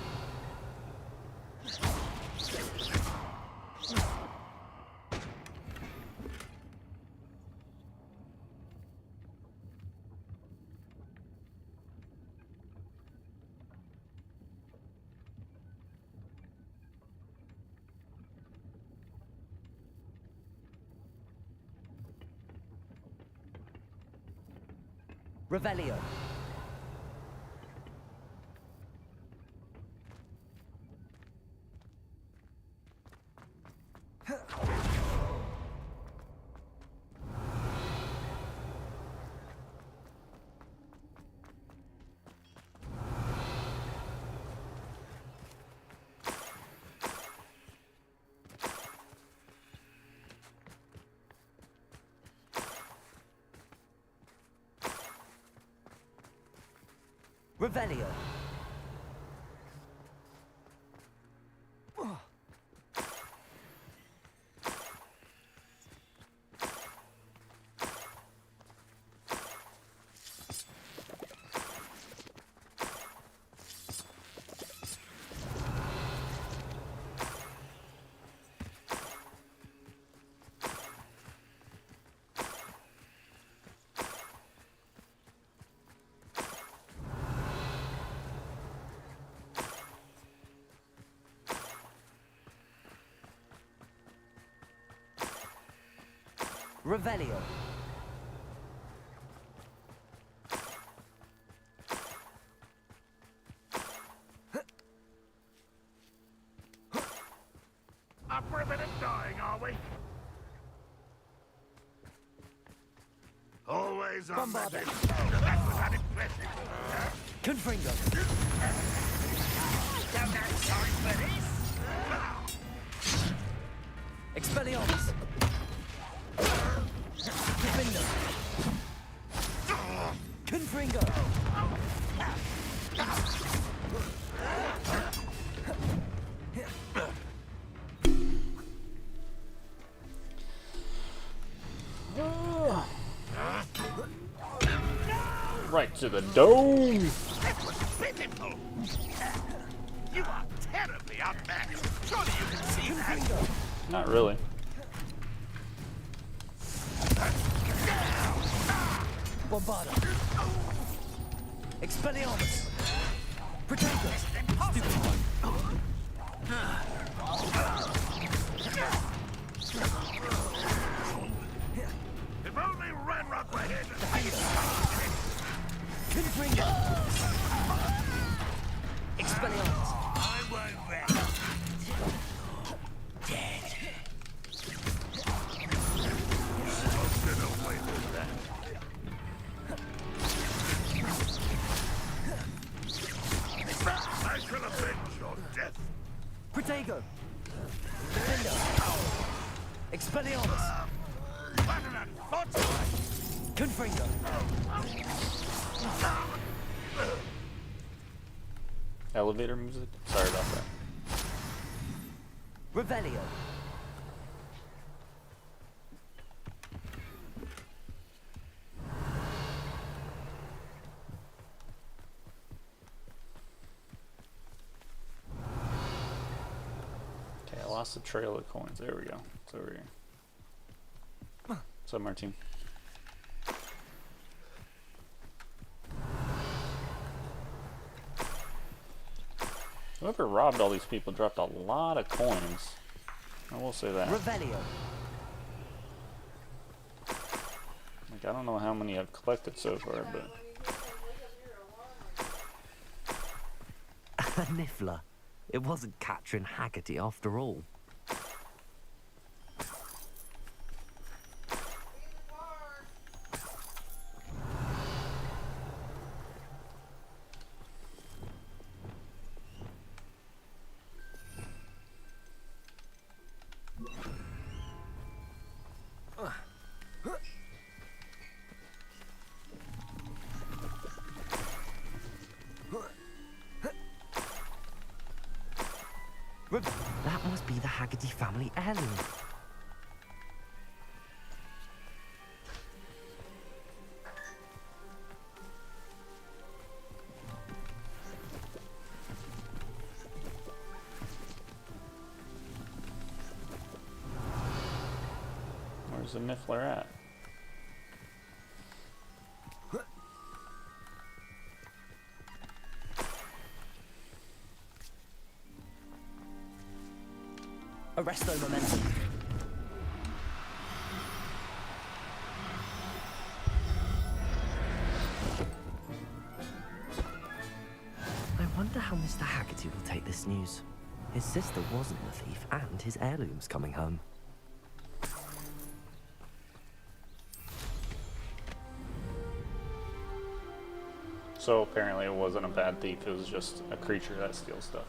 Revelio. Revelio. Revelio. Up for a bit of dying, are we? Always on the Bombarda. That was unimpressive. Confringo. Don't have time for this. Expelliarmus. Defender. Confringo. Right to the dome. That was pitiful. You are terribly unmatched. Surely you can see that. Not really. Bombarda. Expelliarmus. Protego. Stupid one. If only Ranrock were here to see it. Confringo. Expelliarmus. I won't rest. Dead. Get away with that. I shall avenge your death. Protego. Defender. Expelliarmus. What an unfortunate. Confringo. Elevator music. Sorry about that. Revelio. Okay, I lost the trail of coins. There we go. It's over here. What's up, Martine? Whoever robbed all these people dropped a lot of coins. I will say that. Revelio. Like, I don't know how many I've collected so far, but A Niffler. It wasn't Catherine Haggerty after all. That must be the Haggerty family heirloom. Where's the Niffler at? Arresto momentum. I wonder how Mr. Haggerty will take this news. His sister wasn't the thief, and his heirloom's coming home. So apparently it wasn't a bad thief, it was just a creature that steals stuff.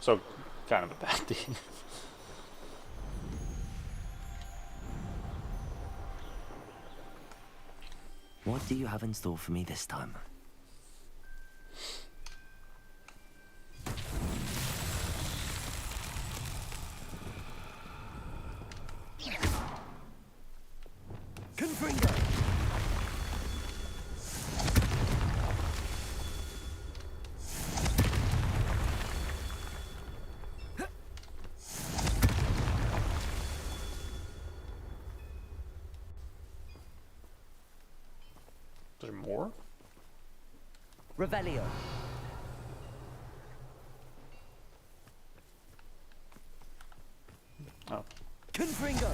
So, kind of a bad thief. What do you have in store for me this time? Confringo! Is there more? Revelio. Oh. Confringo!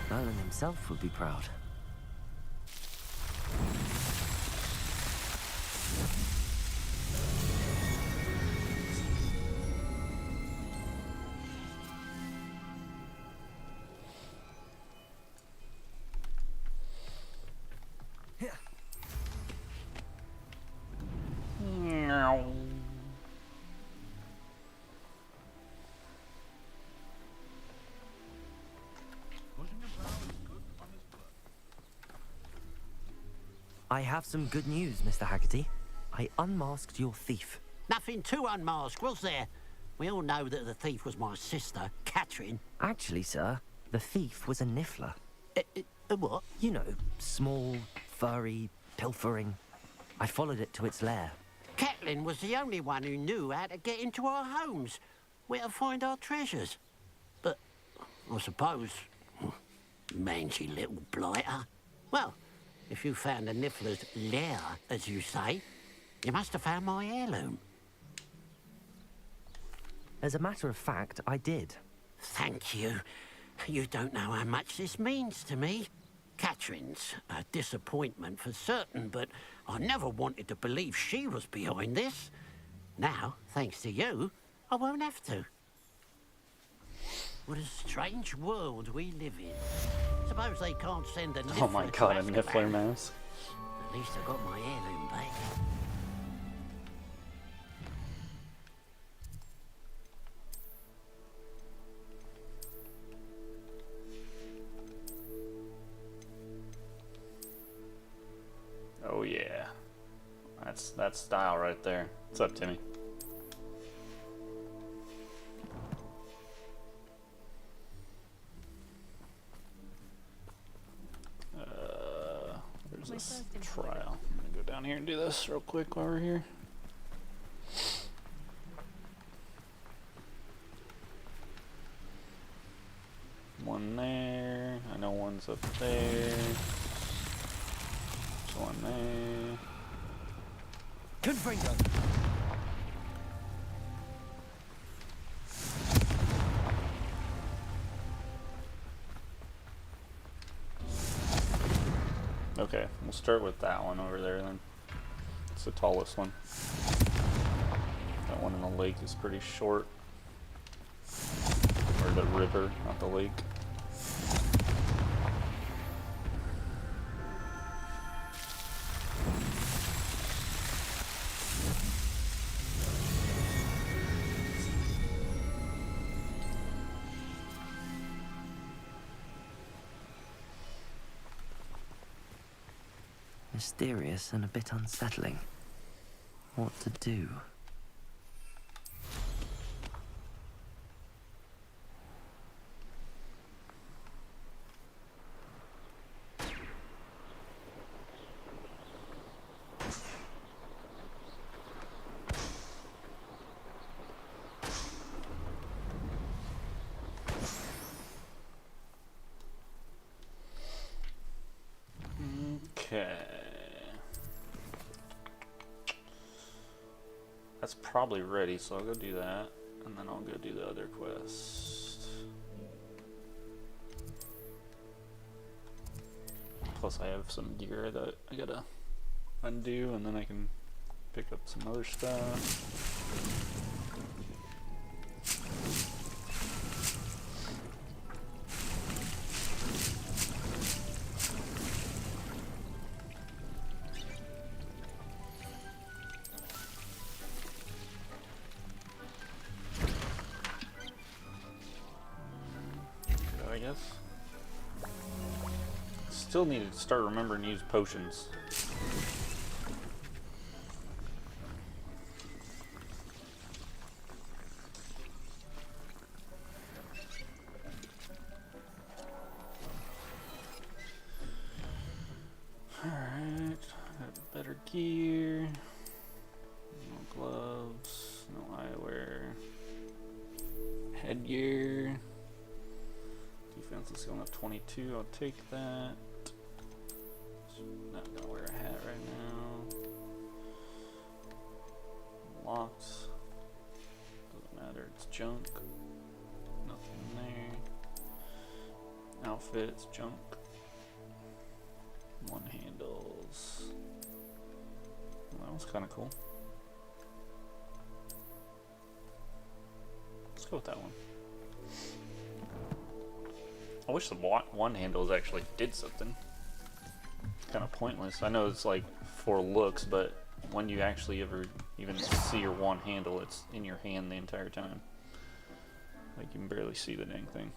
Merlin himself would be proud. I have some good news, Mr. Haggerty. I unmasked your thief. Nothing to unmask, was there? We all know that the thief was my sister, Catherine. Actually, sir, the thief was a Niffler. A what? You know, small, furry, pilfering. I followed it to its lair. Catelyn was the only one who knew how to get into our homes, where to find our treasures. But, I suppose, mangy little blighter. Well, if you found the Niffler's lair, as you say, you must have found my heirloom. As a matter of fact, I did. Thank you. You don't know how much this means to me. Catherine's a disappointment for certain, but I never wanted to believe she was behind this. Now, thanks to you, I won't have to. What a strange world we live in. Suppose they can't send a Niffler. Oh my god, a Niffler mouse. At least I got my heirloom back. Oh yeah. That's style right there. What's up, Timmy? There's this trial. I'm gonna go down here and do this real quick while we're here. One there. I know one's up there. There's one there. Confringo! Okay, we'll start with that one over there then. It's the tallest one. That one in the lake is pretty short. Or the river, not the lake. Mysterious and a bit unsettling. What to do? That's probably ready, so I'll go do that, and then I'll go do the other quest. Plus I have some gear that I gotta undo, and then I can pick up some other stuff. I guess. Still need to start remembering to use potions. Alright, better gear. No gloves, no eyewear. Headgear. Defense is going up 22, I'll take that. Not gonna wear a hat right now. Locked. Doesn't matter, it's junk. Nothing there. Outfits, junk. One handles. Well, that was kind of cool. Let's go with that one. I wish the one handles actually did something. Kind of pointless. I know it's like for looks, but when you actually ever even see your one handle, it's in your hand the entire time. Like you can barely see the dang thing.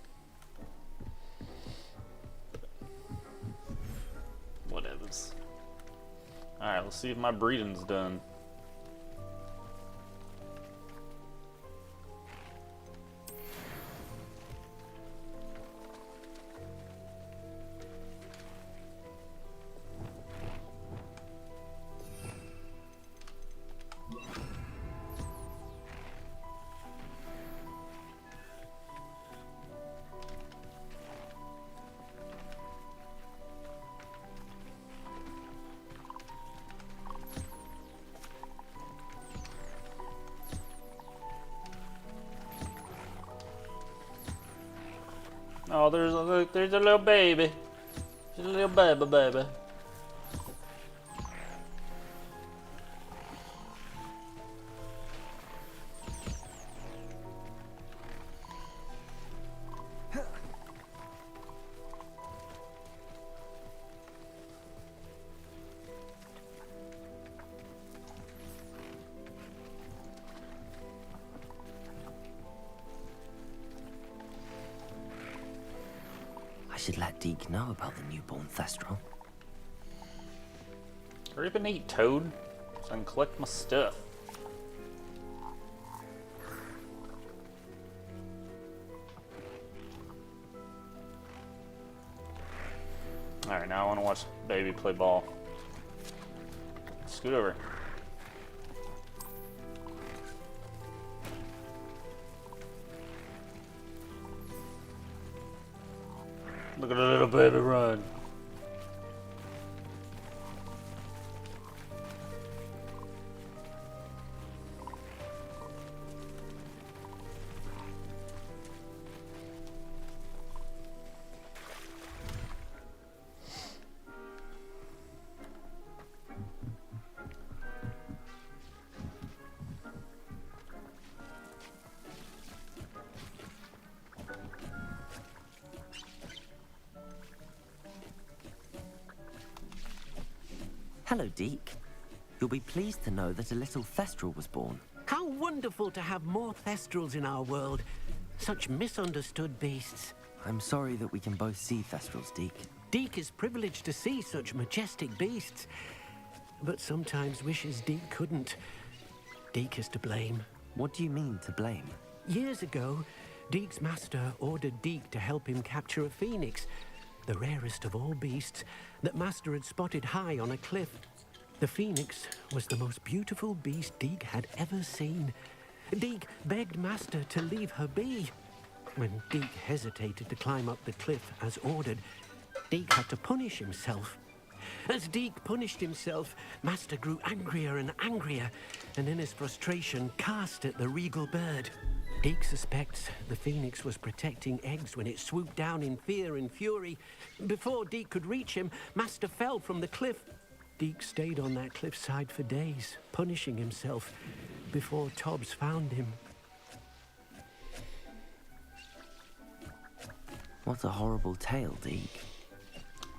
Whatevers. Alright, let's see if my breeding's done. Oh, there's a little baby. There's a little baby. I should let Deke know about the newborn Thestral. Hurry up and eat, Toad, so I can collect my stuff. Alright, now I want to watch baby play ball. Scoot over. Look at the little baby run. Hello, Deke. You'll be pleased to know that a little Thestral was born. How wonderful to have more Thestrals in our world. Such misunderstood beasts. I'm sorry that we can both see Thestrals, Deke. Deke is privileged to see such majestic beasts, but sometimes wishes Deke couldn't. Deke is to blame. What do you mean, to blame? Years ago, Deke's master ordered Deke to help him capture a phoenix, the rarest of all beasts, that Master had spotted high on a cliff. The phoenix was the most beautiful beast Deke had ever seen. Deke begged Master to leave her be. When Deke hesitated to climb up the cliff as ordered, Deke had to punish himself. As Deke punished himself, Master grew angrier and angrier, and in his frustration cast at the regal bird. Deke suspects the phoenix was protecting eggs when it swooped down in fear and fury. Before Deke could reach him, Master fell from the cliff. Deke stayed on that cliffside for days, punishing himself, before Tobbs found him. What a horrible tale, Deke.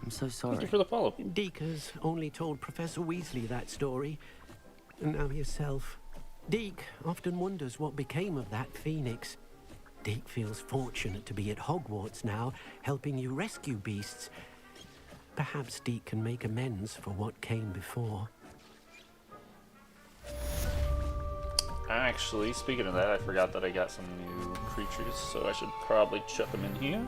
I'm so sorry. Thank you for the follow. Deke has only told Professor Weasley that story, and now yourself. Deke often wonders what became of that phoenix. Deke feels fortunate to be at Hogwarts now, helping you rescue beasts. Perhaps Deke can make amends for what came before. Actually, speaking of that, I forgot that I got some new creatures, so I should probably chuck them in here.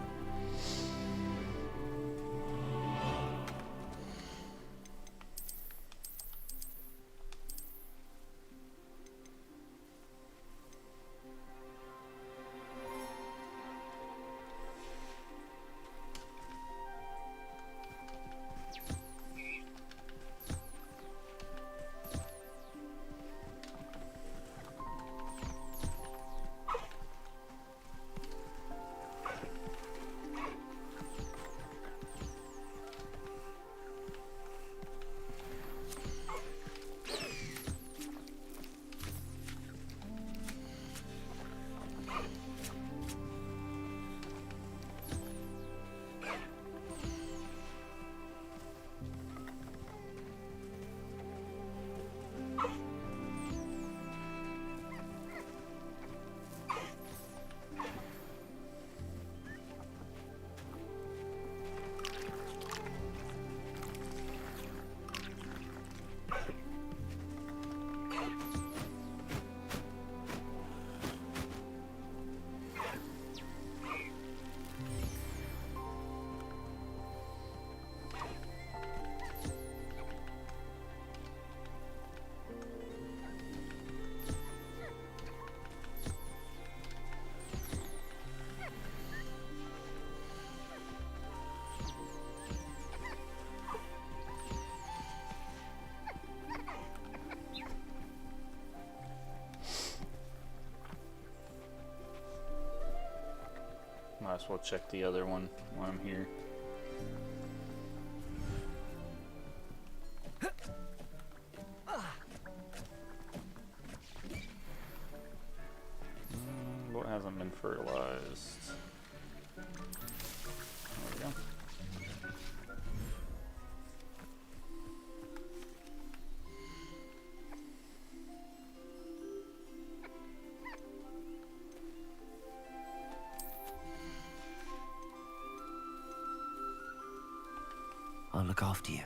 Might as well check the other one while I'm here. What hasn't been fertilized? There we go. I'll look after you.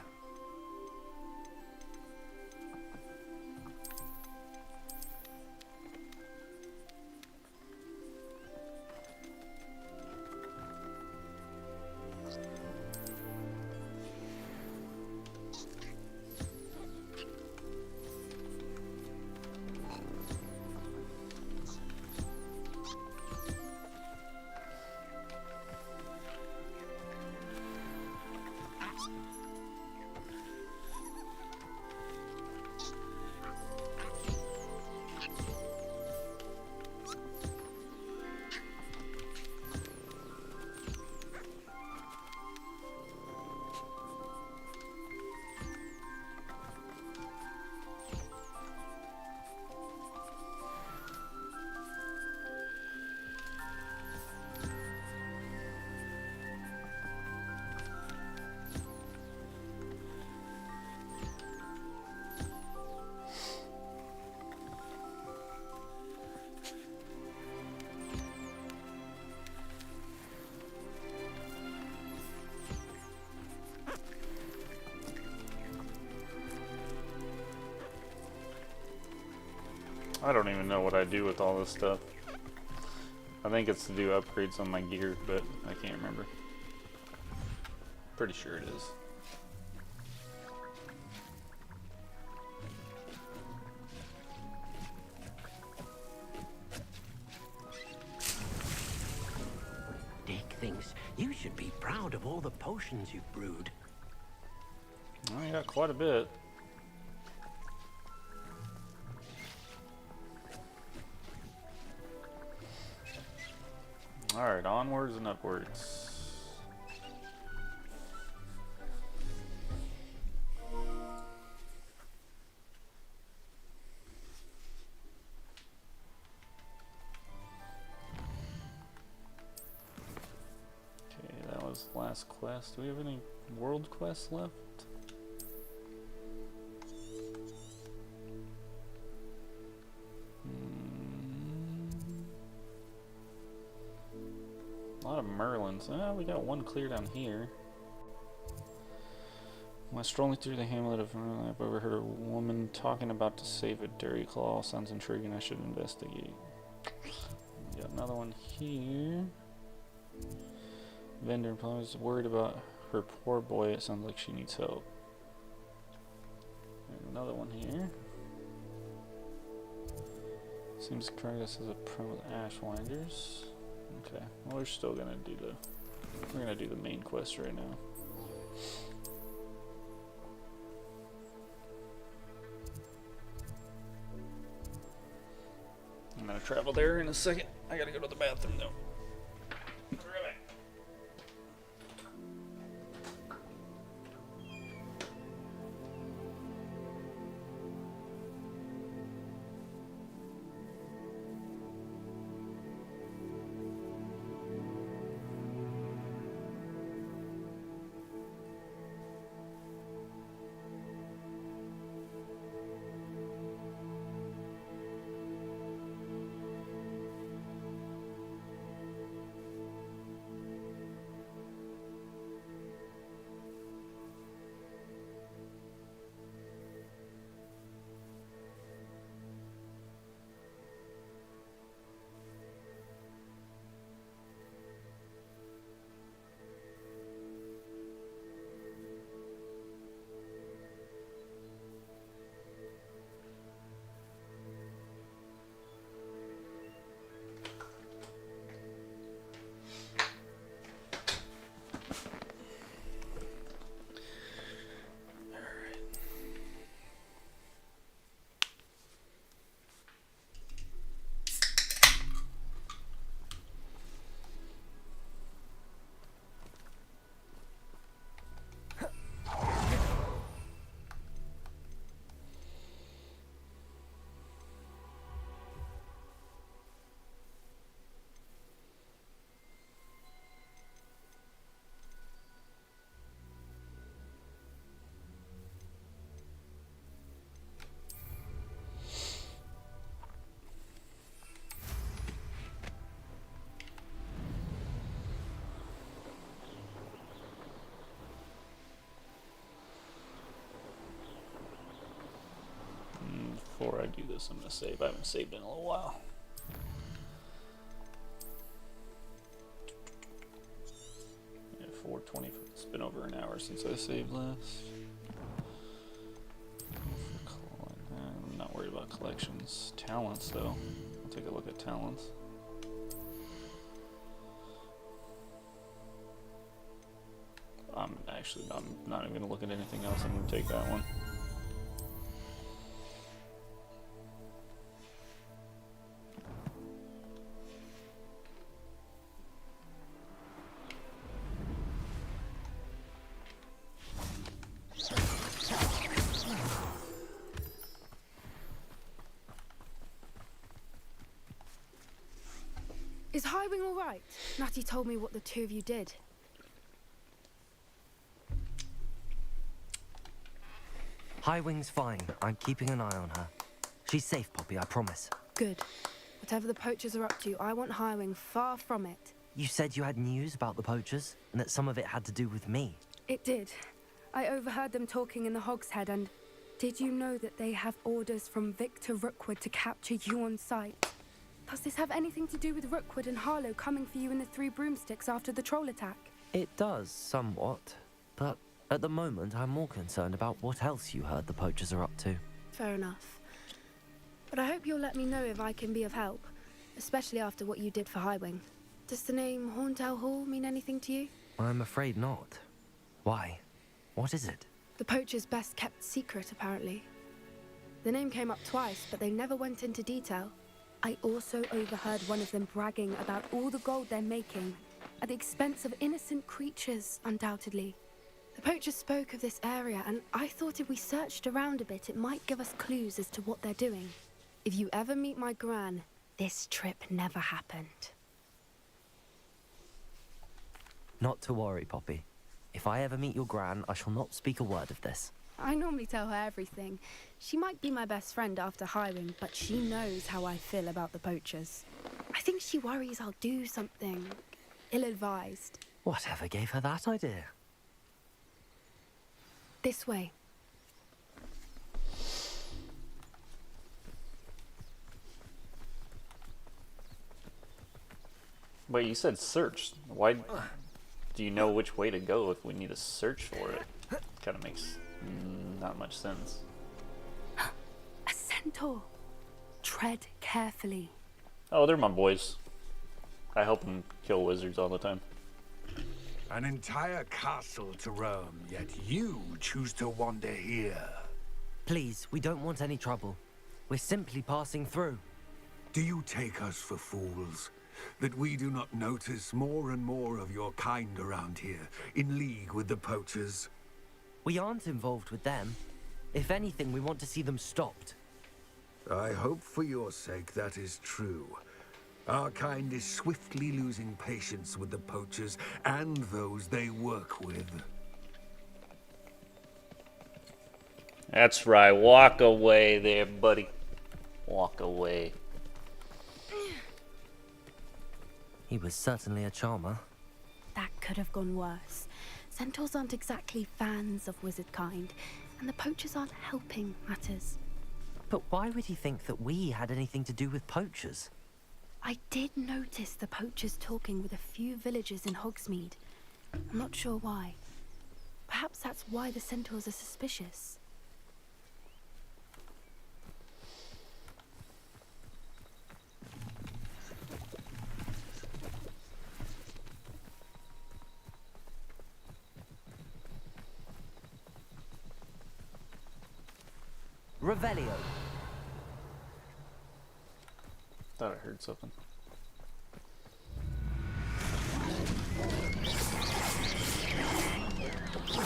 I don't even know what I do with all this stuff. I think it's to do upgrades on my gear, but I can't remember. Pretty sure it is. Deke thinks you should be proud of all the potions you've brewed. Well, you got quite a bit. Alright, onwards and upwards. Okay, that was the last quest. Do we have any world quests left? A lot of Merlins. We got one clear down here. While strolling through the hamlet of Merlin, I've overheard a woman talking about to save a dairy claw. Sounds intriguing. I should investigate. We got another one here. Vendor is worried about her poor boy. It sounds like she needs help. And another one here. Seems Curtis has a problem with Ashwinders. Okay, well, we're still gonna do the main quest right now. I'm gonna travel there in a second. I gotta go to the bathroom though. Be right back. Before I do this, I'm gonna save. I haven't saved in a little while. Yeah, 4:20. It's been over an hour since I saved last. I'm not worried about collections. Talents, though. I'll take a look at talents. I'm not even gonna look at anything else. I'm gonna take that one. Is Highwing all right? Natty told me what the two of you did. Highwing's fine. I'm keeping an eye on her. She's safe, Poppy, I promise. Good. Whatever the poachers are up to, I want Highwing far from it. You said you had news about the poachers, and that some of it had to do with me. It did. I overheard them talking in the Hogshead, and did you know that they have orders from Victor Rookwood to capture you on sight? Does this have anything to do with Rookwood and Harlow coming for you in the Three Broomsticks after the troll attack? It does, somewhat. But at the moment, I'm more concerned about what else you heard the poachers are up to. Fair enough. But I hope you'll let me know if I can be of help, especially after what you did for Highwing. Does the name Horndale Hall mean anything to you? I'm afraid not. Why? What is it? The poacher's best kept secret, apparently. The name came up twice, but they never went into detail. I also overheard one of them bragging about all the gold they're making, at the expense of innocent creatures, undoubtedly. The poacher spoke of this area, and I thought if we searched around a bit, it might give us clues as to what they're doing. If you ever meet my gran, this trip never happened. Not to worry, Poppy. If I ever meet your gran, I shall not speak a word of this. I normally tell her everything. She might be my best friend after hiring, but she knows how I feel about the poachers. I think she worries I'll do something ill-advised. Whatever gave her that idea? This way. Wait, you said search. Why do you know which way to go if we need to search for it? Kind of makes not much sense. A centaur. Tread carefully. Oh, they're my boys. I help them kill wizards all the time. An entire castle to roam, yet you choose to wander here. Please, we don't want any trouble. We're simply passing through. Do you take us for fools? That we do not notice more and more of your kind around here, in league with the poachers? We aren't involved with them. If anything, we want to see them stopped. I hope for your sake that is true. Our kind is swiftly losing patience with the poachers and those they work with. That's right. Walk away there, buddy. Walk away. He was certainly a charmer. That could have gone worse. Centaurs aren't exactly fans of wizard kind, and the poachers aren't helping matters. But why would he think that we had anything to do with poachers? I did notice the poachers talking with a few villagers in Hogsmeade. I'm not sure why. Perhaps that's why the centaurs are suspicious. Revelio. Thought I heard something. The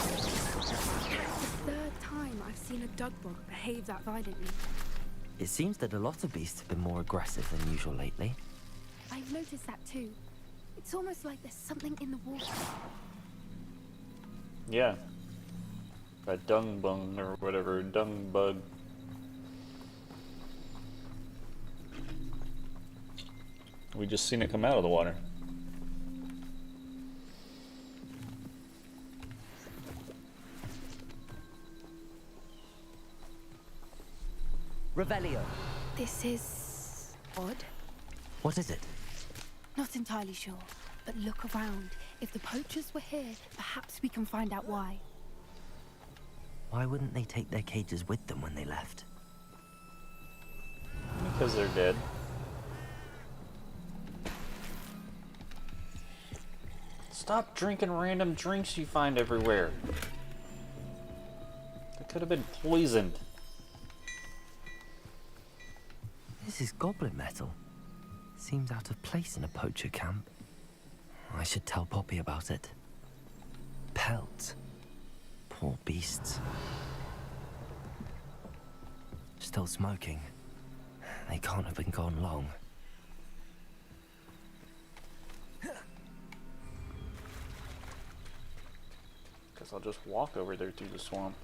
third time I've seen a dugbog behave that violently. It seems that a lot of beasts have been more aggressive than usual lately. I've noticed that too. It's almost like there's something in the water. Yeah. A dung bung or whatever, dung bug. We just seen it come out of the water. Revelio. This is odd. What is it? Not entirely sure, but look around. If the poachers were here, perhaps we can find out why. Why wouldn't they take their cages with them when they left? Because they're dead. Stop drinking random drinks you find everywhere. They could have been poisoned. This is goblin metal. Seems out of place in a poacher camp. I should tell Poppy about it. Pelts. Poor beasts. Still smoking. They can't have been gone long. Guess I'll just walk over there through the swamp.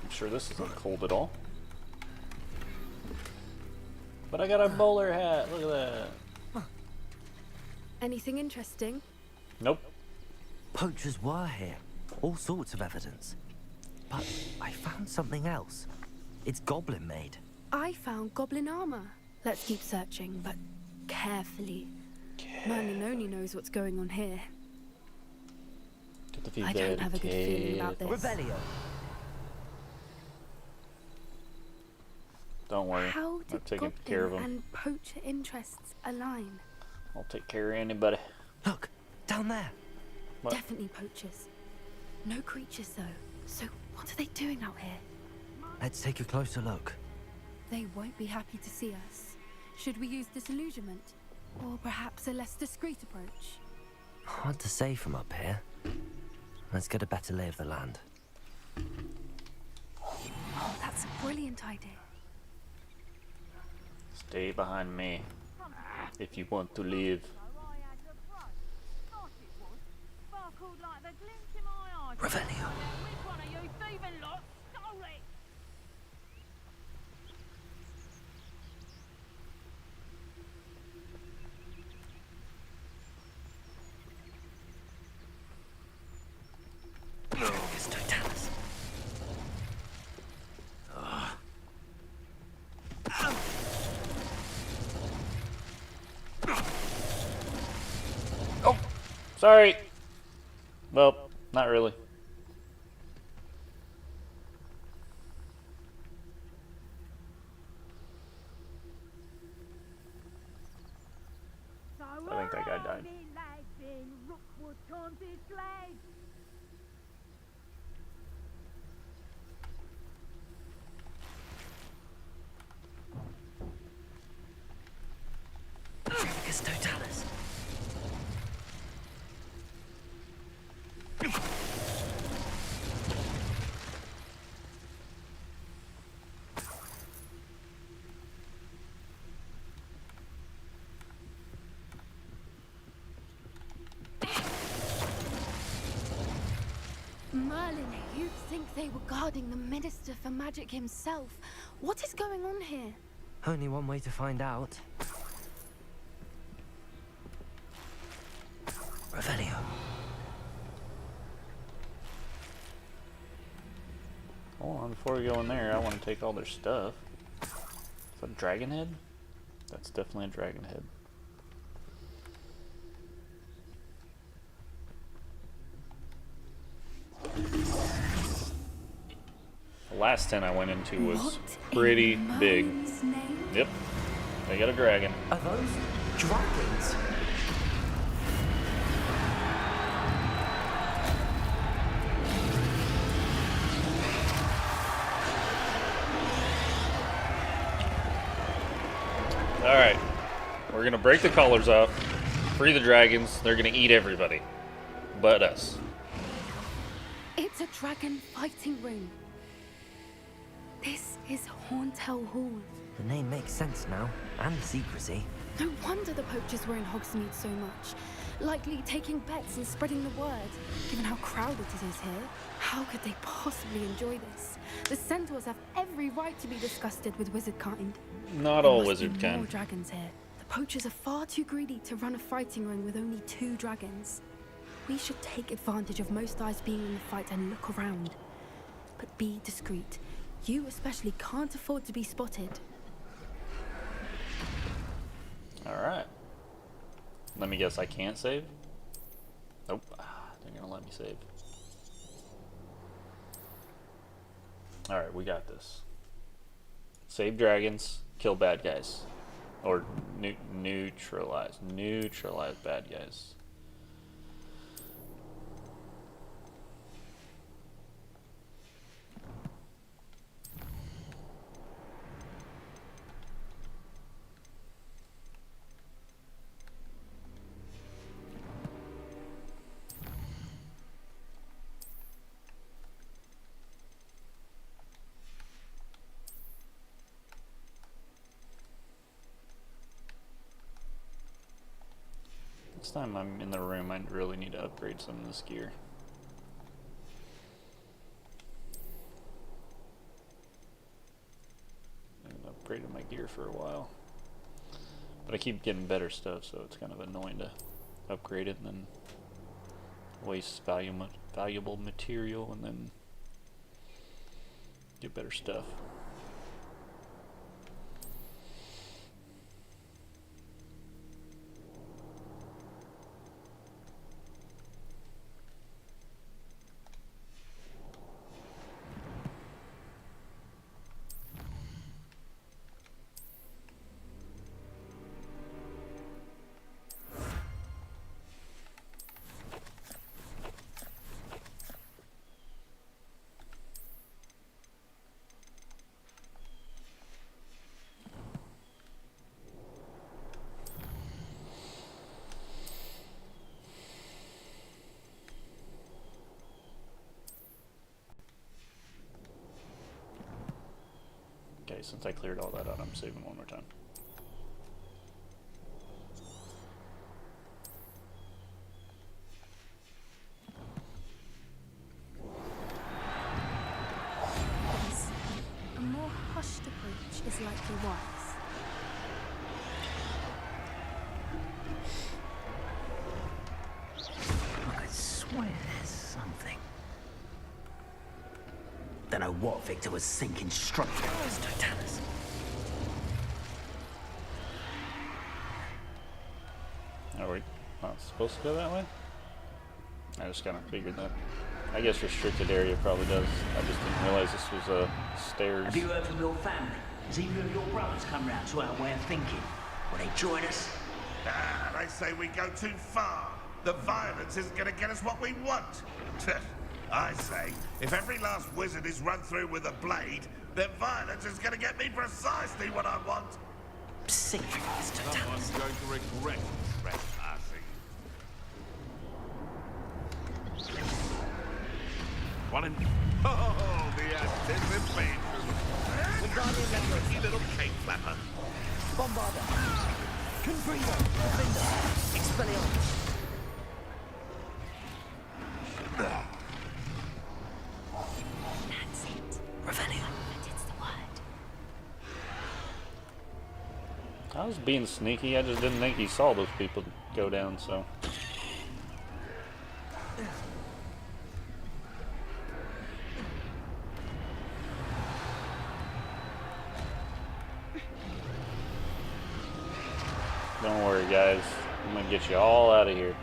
I'm sure this isn't cold at all. But I got a bowler hat. Look at that. Anything interesting? Nope. Poachers were here. All sorts of evidence. But I found something else. It's goblin made. I found goblin armor. Let's keep searching, but carefully. Mananoni knows what's going on here. I don't have a good feeling about this. Revelio. Don't worry. How I've did taken care of goblin them. and poacher interests align? I'll take care of anybody. Look, down there. What? Definitely poachers. No creatures, though. So what are they doing out here? Let's take a closer look. They won't be happy to see us. Should we use disillusionment? Or perhaps a less discreet approach? Hard to say from up here. Let's get a better lay of the land. Oh, that's a brilliant idea. Stay behind me if you want to live. Revelio. Oh, sorry. Well, not really. I think that guy died. Trifficus totalis. Merlin, you'd think they were guarding the Minister for Magic himself. What is going on here? Only one way to find out. Revelio. Hold on, before we go in there, I want to take all their stuff. Is that a dragon head? That's definitely a dragon head. The last tent I went into was pretty big. Yep, they got a dragon. Are those dragons? Alright, we're gonna break the collars off, free the dragons, they're gonna eat everybody. But us. It's a dragon fighting ring. This is Hauntel Hall. The name makes sense now, and the secrecy. No wonder the poachers were in Hogsmeade so much. Likely taking bets and spreading the word. Given how crowded it is here, how could they possibly enjoy this? The centaurs have every right to be disgusted with wizard kind. Not There all must wizard be more kind. dragons here. The poachers are far too greedy to run a fighting ring with only 2 dragons. We should take advantage of most eyes being in the fight and look around. But be discreet. You especially can't afford to be spotted. Alright. Let me guess, I can't save? Nope. They're gonna let me save. Alright, we got this. Save dragons, kill bad guys. Or neutralize bad guys. Next time I'm in the room, I really need to upgrade some of this gear. I haven't upgraded my gear for a while. But I keep getting better stuff, so it's kind of annoying to upgrade it and then waste valuable material and then get better stuff. Okay, since I cleared all that out, I'm saving one more time. A more hushed approach is likely wise. I swear there's something. Don't know what Victor was thinking straight at us, Totalis. Are we not supposed to go that way? I just kind of figured that. I guess restricted area probably does. I just didn't realize this was stairs. Have you heard from your family? Has either of your brothers come round to our way of thinking? Will they join us? Ah, they say we go too far. The violence isn't going to get us what we want. I say, if every last wizard is run through with a blade, then violence is going to get me precisely what I want. Serious, Totalis. Someone's going to regret trespassing. One in... Oh, the anticipation. Tricky little cake flapper. Bombarda. Confringo. Defender. Expelliarmus. That's it. Revelio. And it's the word. I was being sneaky. I just didn't think he saw those people go down, so. Don't worry, guys. I'm gonna get you all out of here.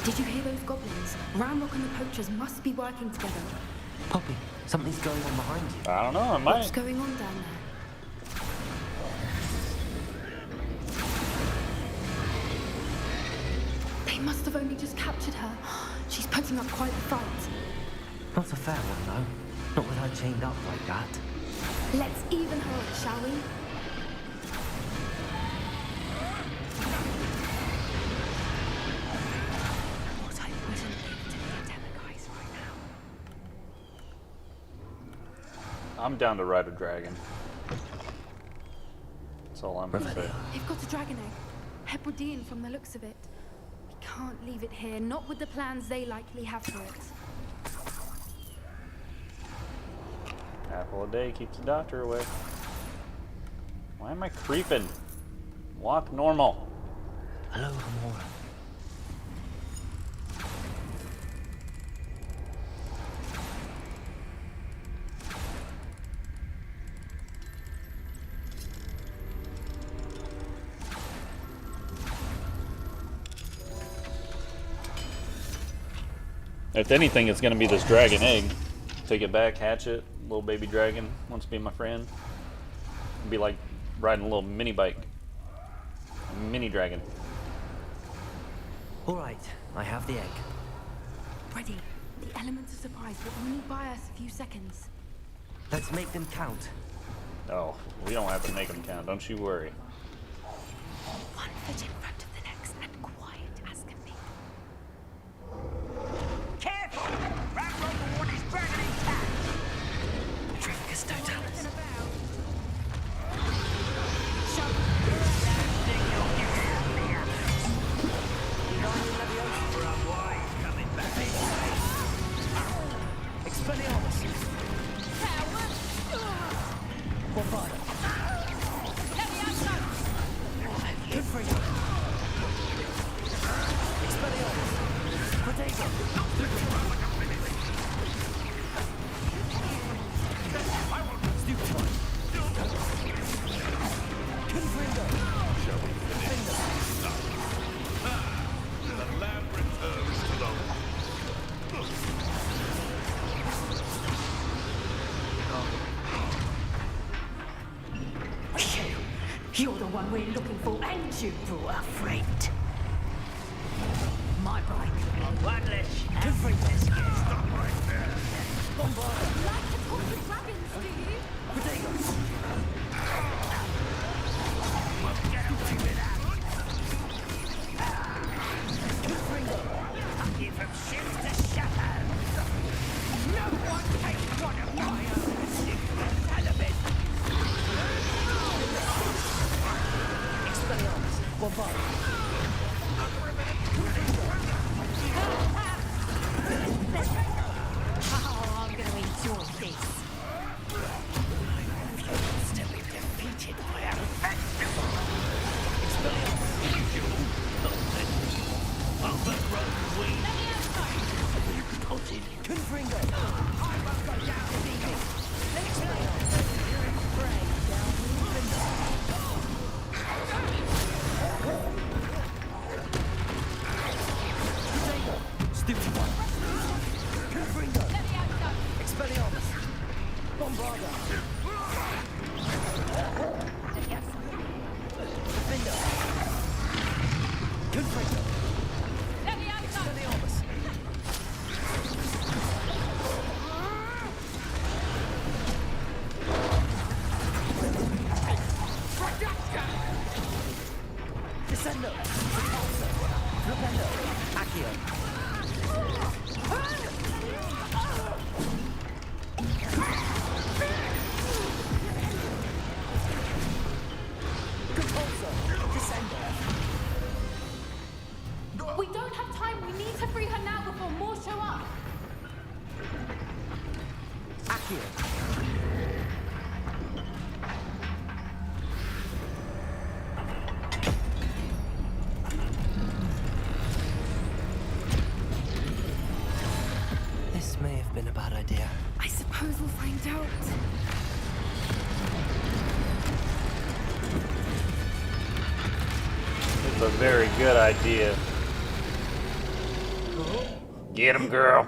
Did you hear those goblins? Ramrock and the poachers must be working together. Poppy, something's going on behind you. I don't know. I What's might. going on down there? They must have only just captured her. She's putting up quite the fight. Not a fair one, though. Not with her chained up like that. Let's even her, shall we? What I wouldn't give to the Demiguise right now. I'm down to ride a dragon. That's all I'm gonna say. They've got a dragon egg. Hebridean from the looks of it. We can't leave it here, not with the plans they likely have for it. Apple a day keeps the doctor away. Why am I creeping? Walk normal. Hello, Hamora. If anything, it's gonna be this dragon egg. Take it back, hatch it. Little baby dragon wants to be my friend. It'd be like riding a little mini bike. A mini dragon. All right, I have the egg. Ready. The elements of surprise will only buy us a few seconds. Let's make them count. Oh, we don't have to make them count. Don't you worry. One foot in front of the next and quiet as can be. Careful! Ramrock will want his dragon intact. Trifficus Totalis. Expelliarmus. Bombarda. Confringo. Expelliarmus. Protego. Stupefy. Confringo. The lamb returns to the... You're the one we're looking for, and you brought a friend. My bike. One less. Confringo. Stop right there. Bombarda. Like to talk to dragons, do you? Protego. Confringo. We don't have time. We need to free her now before more show up. This may have been a bad idea. I suppose we'll find out. It's a very good idea. Get him, girl.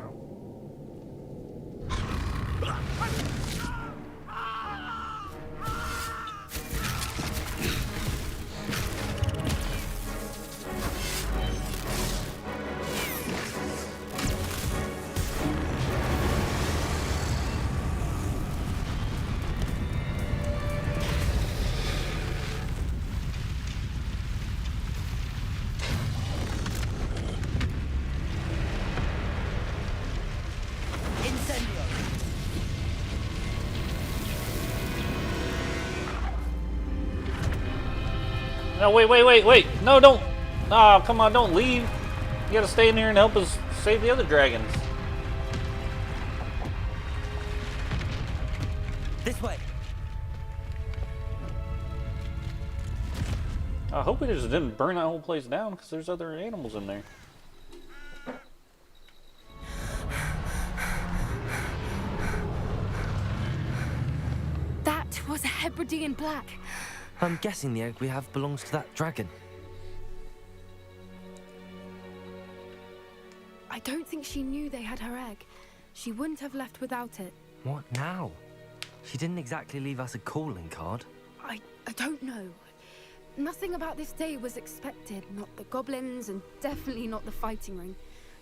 No, wait. No, don't. Oh, come on, don't leave. You gotta stay in here and help us save the other dragons. This way. I hope we just didn't burn that whole place down because there's other animals in there. That was a Hebridean black. I'm guessing the egg we have belongs to that dragon. I don't think she knew they had her egg. She wouldn't have left without it. What now? She didn't exactly leave us a calling card. I don't know. Nothing about this day was expected. Not the goblins, and definitely not the fighting ring.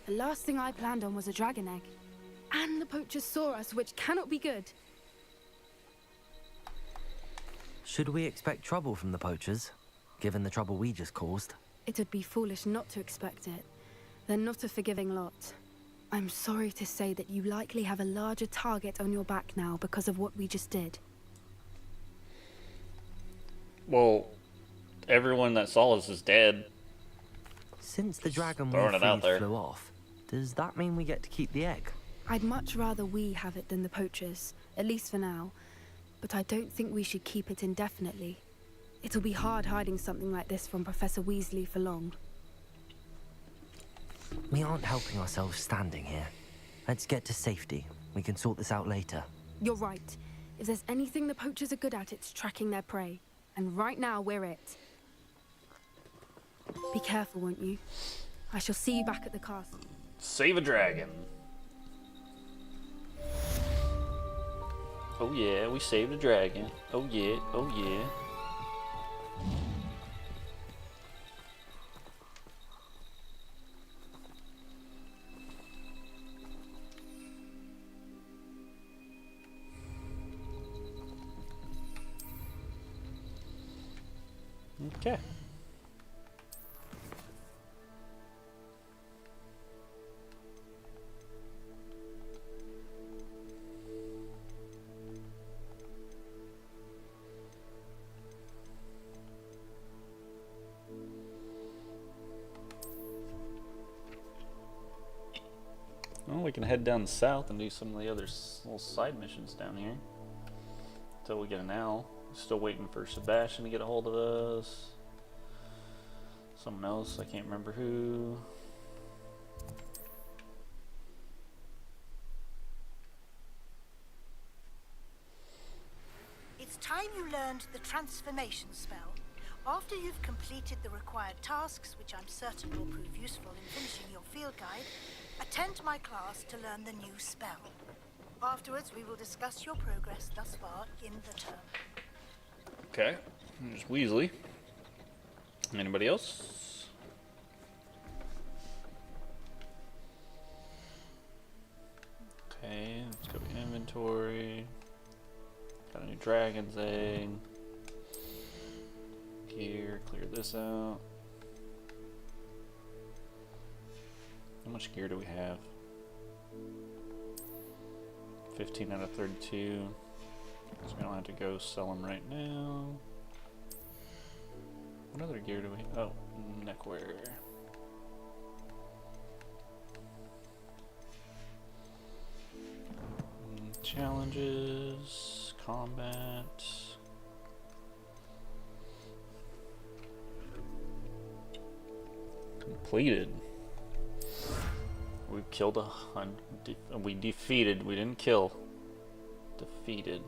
The last thing I planned on was a dragon egg. And the poachers saw us, which cannot be good. Should we expect trouble from the poachers, given the trouble we just caused? It would be foolish not to expect it. They're not a forgiving lot. I'm sorry to say that you likely have a larger target on your back now because of what we just did. Well, everyone that saw us is dead. Since the dragon we throwing it out freed there. flew off, does that mean we get to keep the egg? I'd much rather we have it than the poachers, at least for now. But I don't think we should keep it indefinitely. It'll be hard hiding something like this from Professor Weasley for long. We aren't helping ourselves standing here. Let's get to safety. We can sort this out later. You're right. If there's anything the poachers are good at, it's tracking their prey. And right now, we're it. Be careful, won't you? I shall see you back at the castle. Save a dragon. Oh yeah, we saved a dragon. Oh yeah, oh yeah. Okay. Well, we can head down south and do some of the other little side missions down here until we get an owl. Still waiting for Sebastian to get a hold of us. Someone else, I can't remember who. It's time you learned the transformation spell. After you've completed the required tasks, which I'm certain will prove useful in finishing your field guide, attend my class to learn the new spell. Afterwards, we will discuss your progress thus far in the term. Okay. There's Weasley. Anybody else? Okay, let's go to inventory. Got a new dragon's egg. Gear, clear this out. How much gear do we have? 15 out of 32. So we don't have to go sell them right now. What other gear do we? Oh, neckwear. Challenges, combat. Completed. We killed we defeated. We didn't kill. Defeated.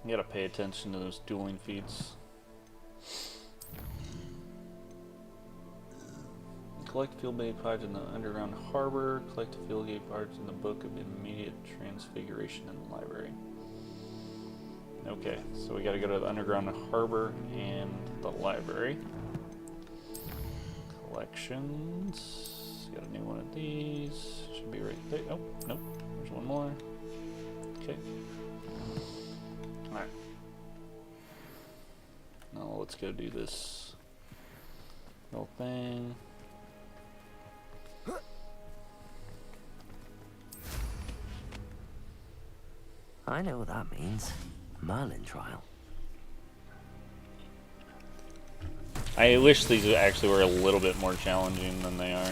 You gotta pay attention to those dueling feats. Collect field aid cards in the underground harbor. Collect field aid cards in the book of immediate transfiguration in the library. Okay, so we gotta go to the underground harbor and the library. Collections. Got a new one of these. Should be right there. Oh, nope. There's one more. Okay. Alright. Now let's go do this little thing. I know what that means. Merlin trial. I wish these actually were a little bit more challenging than they are.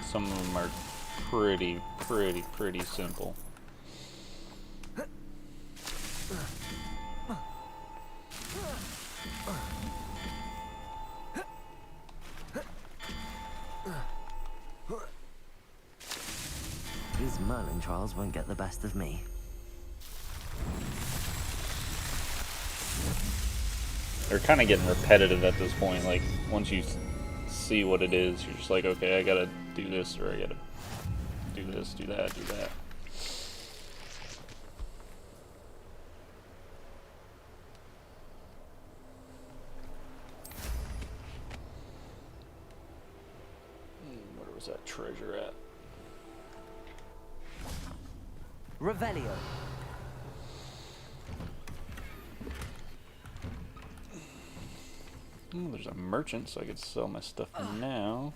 Some of them are pretty simple. These Merlin trials won't get the best of me. They're kind of getting repetitive at this point. Like, once you see what it is, you're just like, okay, I gotta do this, or I gotta do this, do that, do that. Where was that treasure at? Revelio. Ooh, there's a merchant, so I could sell my stuff now.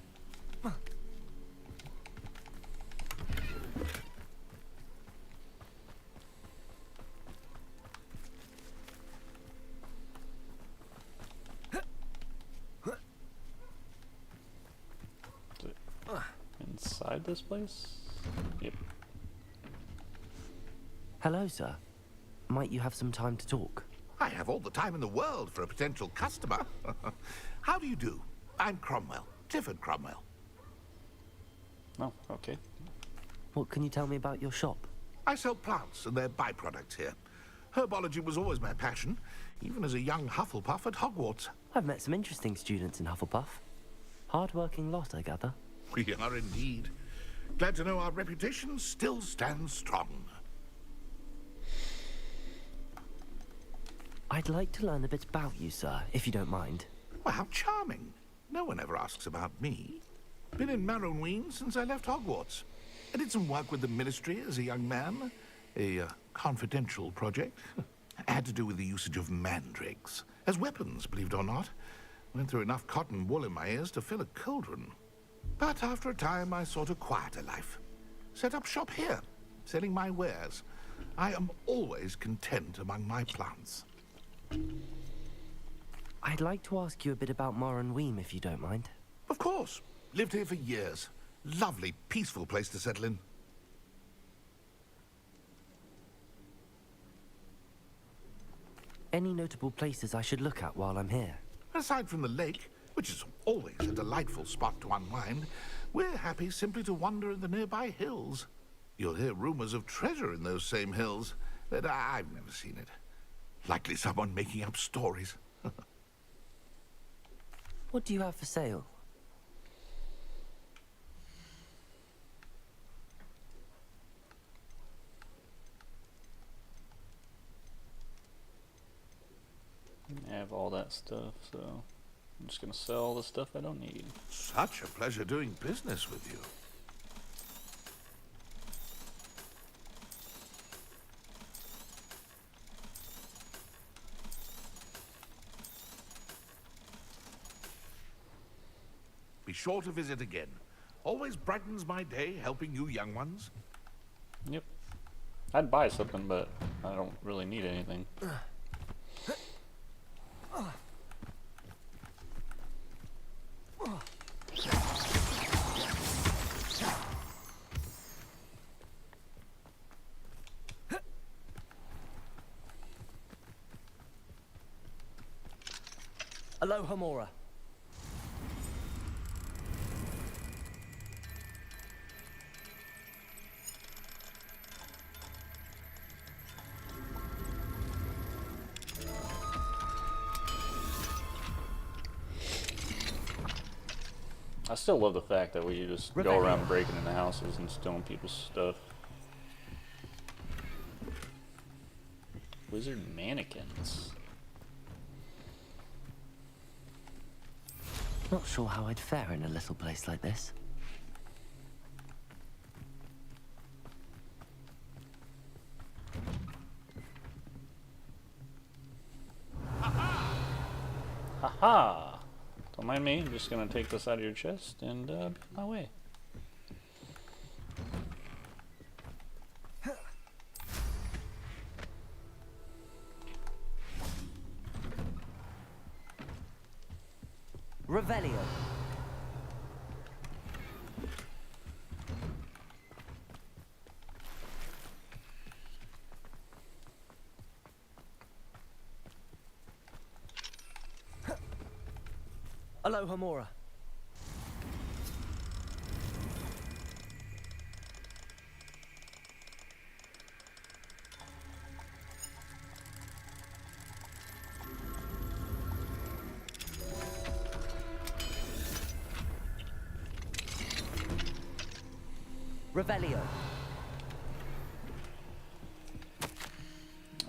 Is it inside this place? Yep. Hello, sir. Might you have some time to talk? I have all the time in the world for a potential customer. How do you do? I'm Cromwell, Clifford Cromwell. Oh, okay. What can you tell me about your shop? I sell plants and their byproducts here. Herbology was always my passion, even as a young Hufflepuff at Hogwarts. I've met some interesting students in Hufflepuff. Hard-working lot, I gather. We are indeed. Glad to know our reputation still stands strong. I'd like to learn a bit about you, sir, if you don't mind. Well, how charming. No one ever asks about me. Been in Marrowween since I left Hogwarts. I did some work with the Ministry as a young man. A confidential project. Had to do with the usage of mandrakes. As weapons, believe it or not. Went through enough cotton wool in my ears to fill a cauldron. But after a time, I sought a quieter life. Set up shop here, selling my wares. I am always content among my plants. I'd like to ask you a bit about Marrowween, if you don't mind. Of course. Lived here for years. Lovely, peaceful place to settle in. Any notable places I should look at while I'm here? Aside from the lake, which is always a delightful spot to unwind, we're happy simply to wander in the nearby hills. You'll hear rumors of treasure in those same hills, but I've never seen it. Likely someone making up stories. What do you have for sale? I have all that stuff, so I'm just gonna sell all the stuff I don't need. Such a pleasure doing business with you. Be sure to visit again. Always brightens my day helping you young ones. Yep. I'd buy something, but I don't really need anything. Aloha Mora. I still love the fact that we just go around breaking into houses and stealing people's stuff. Wizard mannequins. Not sure how I'd fare in a little place like this. Haha! Don't mind me, I'm just gonna take this out of your chest and be on my way. Revelio. Aloha Mora. Revelio.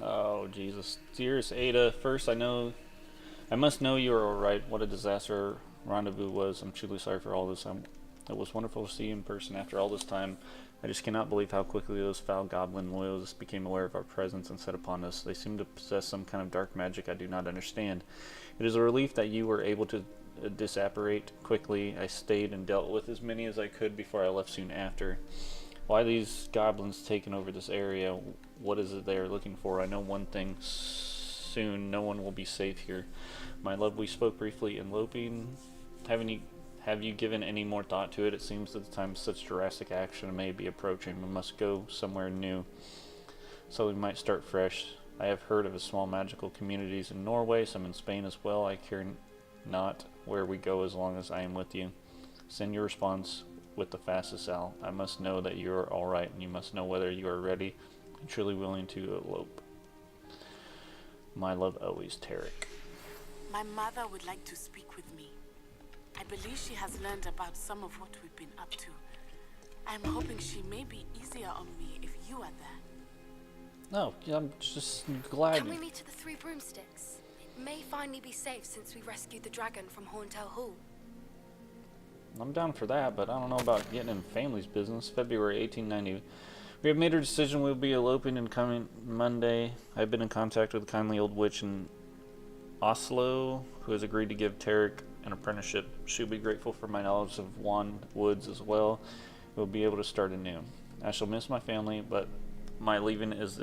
Oh Jesus, dearest Ada, first I must know you are alright. What a disaster rendezvous was. I'm truly sorry for all this. It was wonderful to see you in person after all this time. I just cannot believe how quickly those foul goblin loyalists became aware of our presence and set upon us. They seem to possess some kind of dark magic I do not understand. It is a relief that you were able to disapparate quickly. I stayed and dealt with as many as I could before I left soon after. Why these goblins taking over this area? What is it they are looking for? I know one thing. Soon no one will be safe here. My love, we spoke briefly eloping. Have you given any more thought to it? It seems that the time of such drastic action may be approaching. We must go somewhere new, so we might start fresh. I have heard of small magical communities in Norway, some in Spain as well. I care not where we go as long as I am with you. Send your response with the fastest Al. I must know that you are alright, and you must know whether you are ready and truly willing to elope. My love always, Tarek. My mother would like to speak with me. I believe she has learned about some of what we've been up to. I'm hoping she may be easier on me if you are there. No, I'm just glad. Can we meet at the Three Broomsticks? It may finally be safe since we rescued the dragon from Horntail Hall. I'm down for that, but I don't know about getting in family's business. February 1890. We have made our decision. We'll be eloping and coming Monday. I've been in contact with a kindly old witch in Oslo who has agreed to give Tarek an apprenticeship. She'll be grateful for my knowledge of wand woods as well. We'll be able to start anew. I shall miss my family, but my leaving is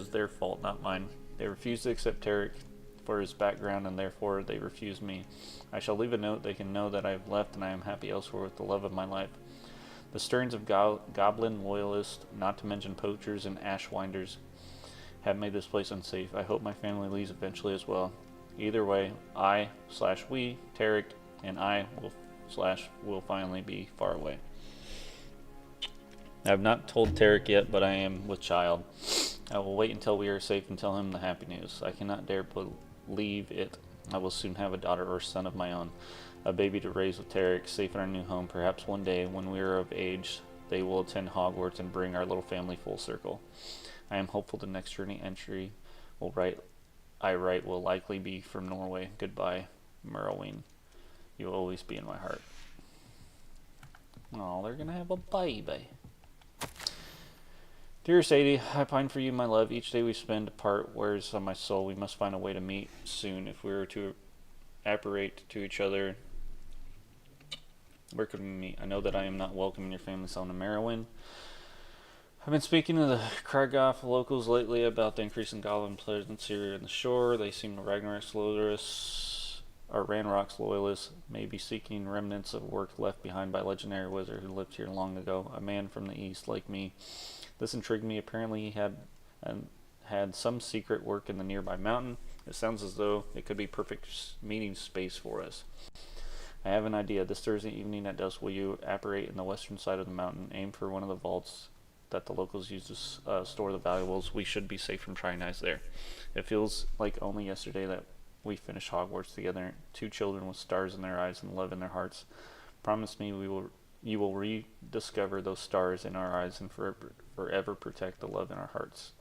their fault, not mine. They refuse to accept Tarek for his background, and therefore they refuse me. I shall leave a note. They can know that I have left and I am happy elsewhere with the love of my life. The stirrings of goblin loyalists, not to mention poachers and ashwinders, have made this place unsafe. I hope my family leaves eventually as well. Either way, we, Tarek, and will finally be far away. I have not told Tarek yet, but I am with child. I will wait until we are safe and tell him the happy news. I cannot dare believe it. I will soon have a daughter or son of my own, a baby to raise with Tarek, safe in our new home. Perhaps one day, when we are of age, they will attend Hogwarts and bring our little family full circle. I am hopeful the next journey entry will likely be from Norway. Goodbye, Merwin. You'll always be in my heart. Oh, they're gonna have a baby. Dear Sadie, I pine for you, my love. Each day we spend apart wears on my soul. We must find a way to meet soon. If we were to apparate to each other, where could we meet? I know that I am not welcome in your family's home in Merwin. I've been speaking to the Kragoff locals lately about the increase in goblin presence here in the shore. They seem Ranrock's loyalists may be seeking remnants of work left behind by a legendary wizard who lived here long ago, a man from the east like me. This intrigued me. Apparently he had some secret work in the nearby mountain. It sounds as though it could be perfect meeting space for us. I have an idea. This Thursday evening at dusk, will you apparate in the western side of the mountain, aim for one of the vaults that the locals use to store the valuables? We should be safe from trying eyes there. It feels like only yesterday that we finished Hogwarts together, two children with stars in their eyes and love in their hearts. Promise me you will rediscover those stars in our eyes and forever protect the love in our hearts.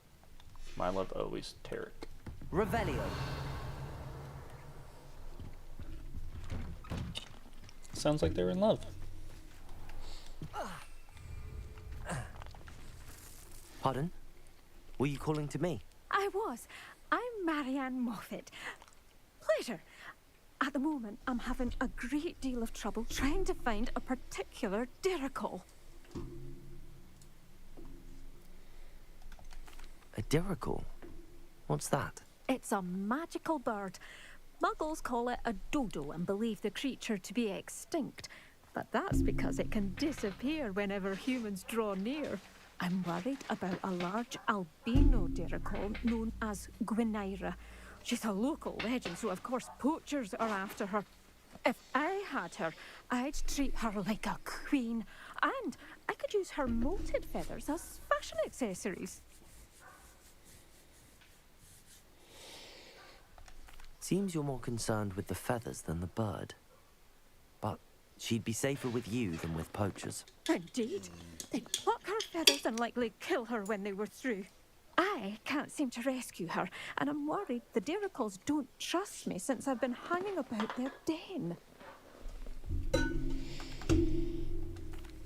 My love always, Tarek. Revelio. Sounds like they're in love. Pardon? Were you calling to me? I was. I'm Marianne Moffat. Pleasure. At the moment, I'm having a great deal of trouble trying to find a particular diricle. A diricle? What's that? It's a magical bird. Muggles call it a dodo and believe the creature to be extinct. But that's because it can disappear whenever humans draw near. I'm worried about a large albino diricle known as Gwynaira. She's a local legend, so of course poachers are after her. If I had her, I'd treat her like a queen. And I could use her molted feathers as fashion accessories. Seems you're more concerned with the feathers than the bird. But she'd be safer with you than with poachers. Indeed. They'd pluck her feathers and likely kill her when they were through. I can't seem to rescue her, and I'm worried the diricles don't trust me since I've been hanging about their den.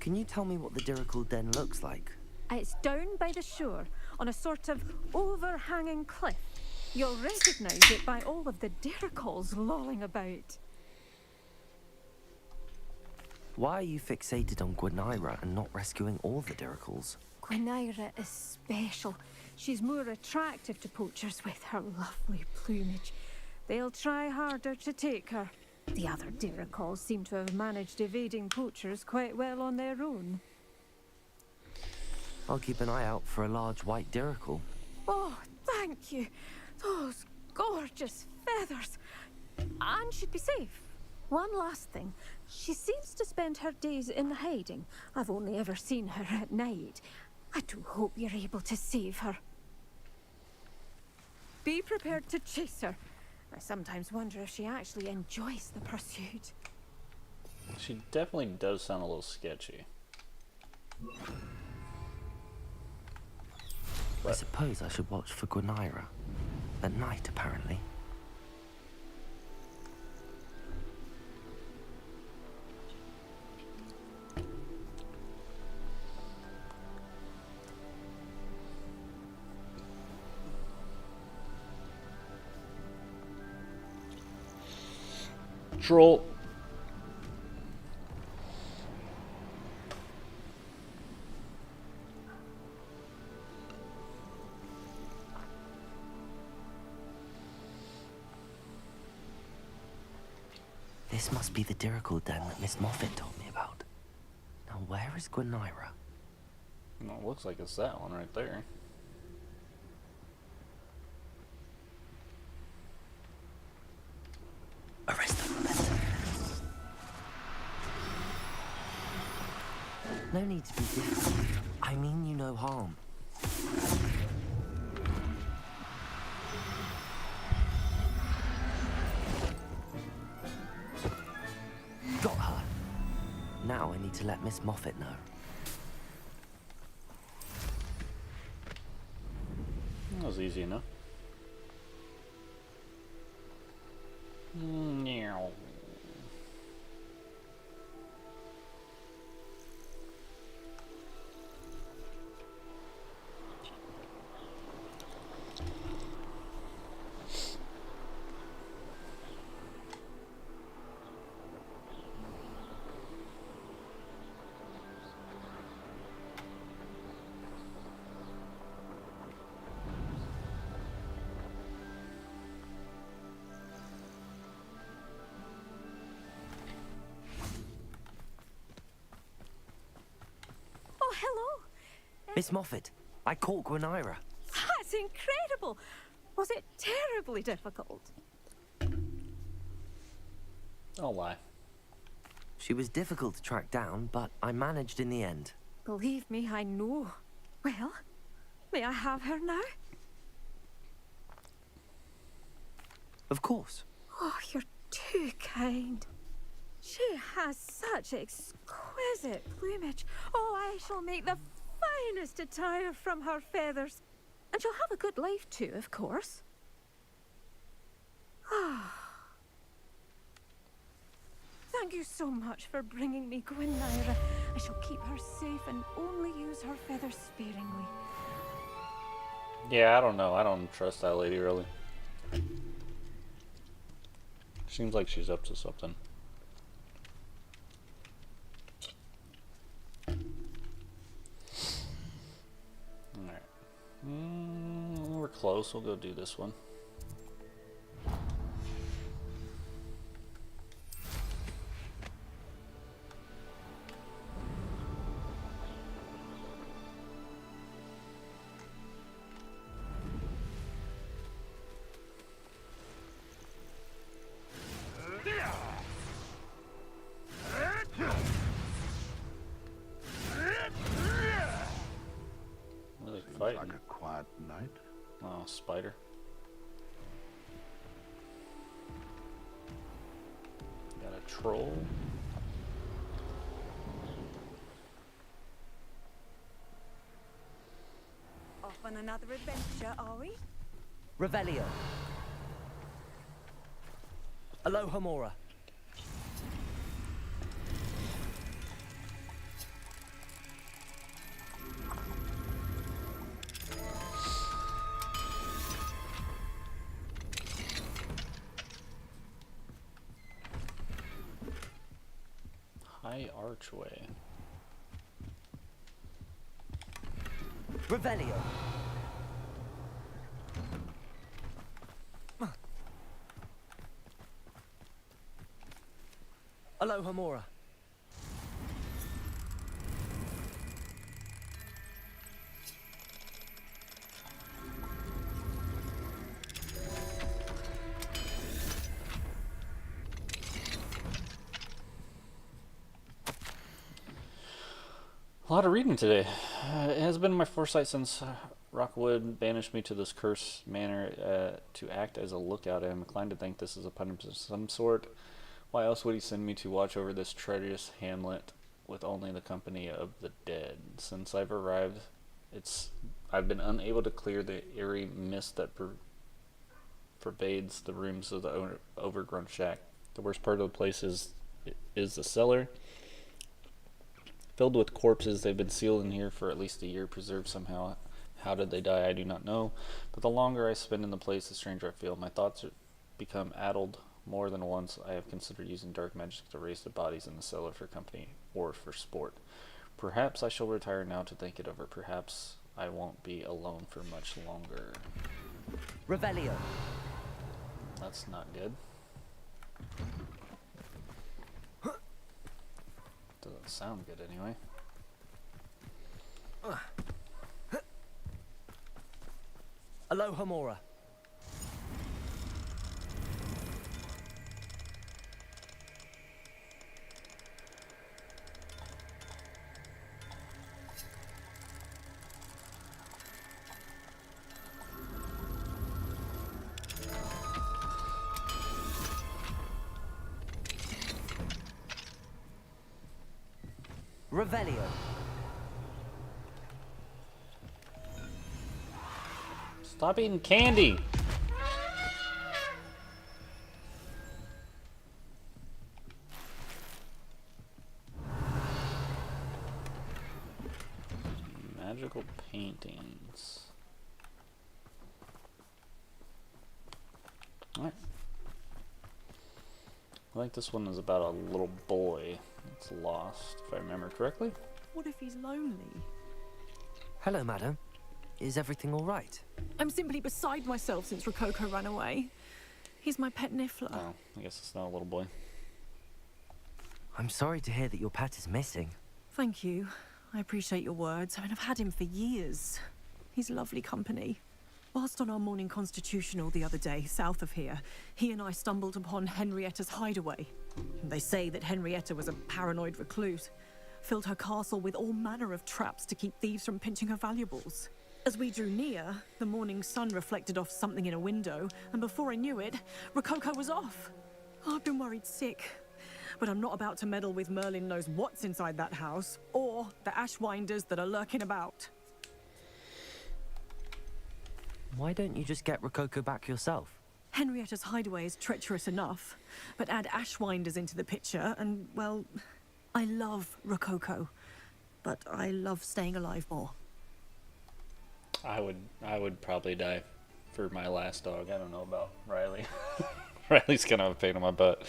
Can you tell me what the diricle den looks like? It's down by the shore, on a sort of overhanging cliff. You'll recognise it by all of the diricles lolling about. Why are you fixated on Gwynaira and not rescuing all the diricles? Gwynaira is special. She's more attractive to poachers with her lovely plumage. They'll try harder to take her. The other diricles seem to have managed evading poachers quite well on their own. I'll keep an eye out for a large white diricle. Oh, thank you. Those gorgeous feathers. And she'd be safe. One last thing. She seems to spend her days in hiding. I've only ever seen her at night. I do hope you're able to save her. Be prepared to chase her. I sometimes wonder if she actually enjoys the pursuit. She definitely does sound a little sketchy. I suppose I should watch for Gwynaira. At night, apparently. Troll. This must be the diricle den that Miss Moffat told me about. Now, where is Gwynaira? Well, it looks like it's that one right there. Arrest them, no need to be difficult. I mean you no harm. to let Miss Moffat know. That was easy enough. Meow. Oh, hello. Miss Moffat, I caught Gwenira. That's incredible. Was it terribly difficult? Don't lie. She was difficult to track down, but I managed in the end. Believe me, I know. Well, may I have her now? Of course. Oh, you're too kind. She has such exquisite plumage. Oh, I shall make the finest attire from her feathers. And she'll have a good life too, of course. Ah. Thank you so much for bringing me Gwenira. I shall keep her safe and only use her feathers sparingly. Yeah, I don't know. I don't trust that lady, really. Seems like she's up to something. Alright. We're close. We'll go do this one. Fighting. Like a quiet night. Oh, spider. Got a troll. Off on another adventure, are we? Revelio. Aloha Mora. High archway. Revelio. Aloha Mora. A lot of reading today. It has been my foresight since Rockwood banished me to this cursed manor to act as a lookout. I am inclined to think this is a punishment of some sort. Why else would he send me to watch over this treacherous hamlet with only the company of the dead? Since I've arrived, I've been unable to clear the eerie mist that pervades the rooms of the overgrown shack. The worst part of the place is the cellar. Filled with corpses, they've been sealed in here for at least a year, preserved somehow. How did they die, I do not know. But the longer I spend in the place, the stranger I feel. My thoughts become addled. More than once, I have considered using dark magic to raise the bodies in the cellar for company or for sport. Perhaps I shall retire now to think it over. Perhaps I won't be alone for much longer. Revelio. That's not good. Doesn't sound good anyway. Aloha Mora. Revelio. Stop eating candy. Magical paintings. Alright. I think this one is about a little boy that's lost, if I remember correctly. What if he's lonely? Hello, madam. Is everything all right? I'm simply beside myself since Rococo ran away. He's my pet niffler. Oh, I guess it's not a little boy. I'm sorry to hear that your pet is missing. Thank you. I appreciate your words. I mean, I've had him for years. He's lovely company. Whilst on our morning constitutional the other day, south of here, he and I stumbled upon Henrietta's hideaway. They say that Henrietta was a paranoid recluse, filled her castle with all manner of traps to keep thieves from pinching her valuables. As we drew near, the morning sun reflected off something in a window, and before I knew it, Rococo was off. Oh, I've been worried sick. But I'm not about to meddle with Merlin knows what's inside that house, or the ashwinders that are lurking about. Why don't you just get Rococo back yourself? Henrietta's hideaway is treacherous enough, but add ashwinders into the picture, and, well, I love Rococo, but I love staying alive more. I would probably die for my last dog. I don't know about Riley. Riley's kind of a pain in my butt.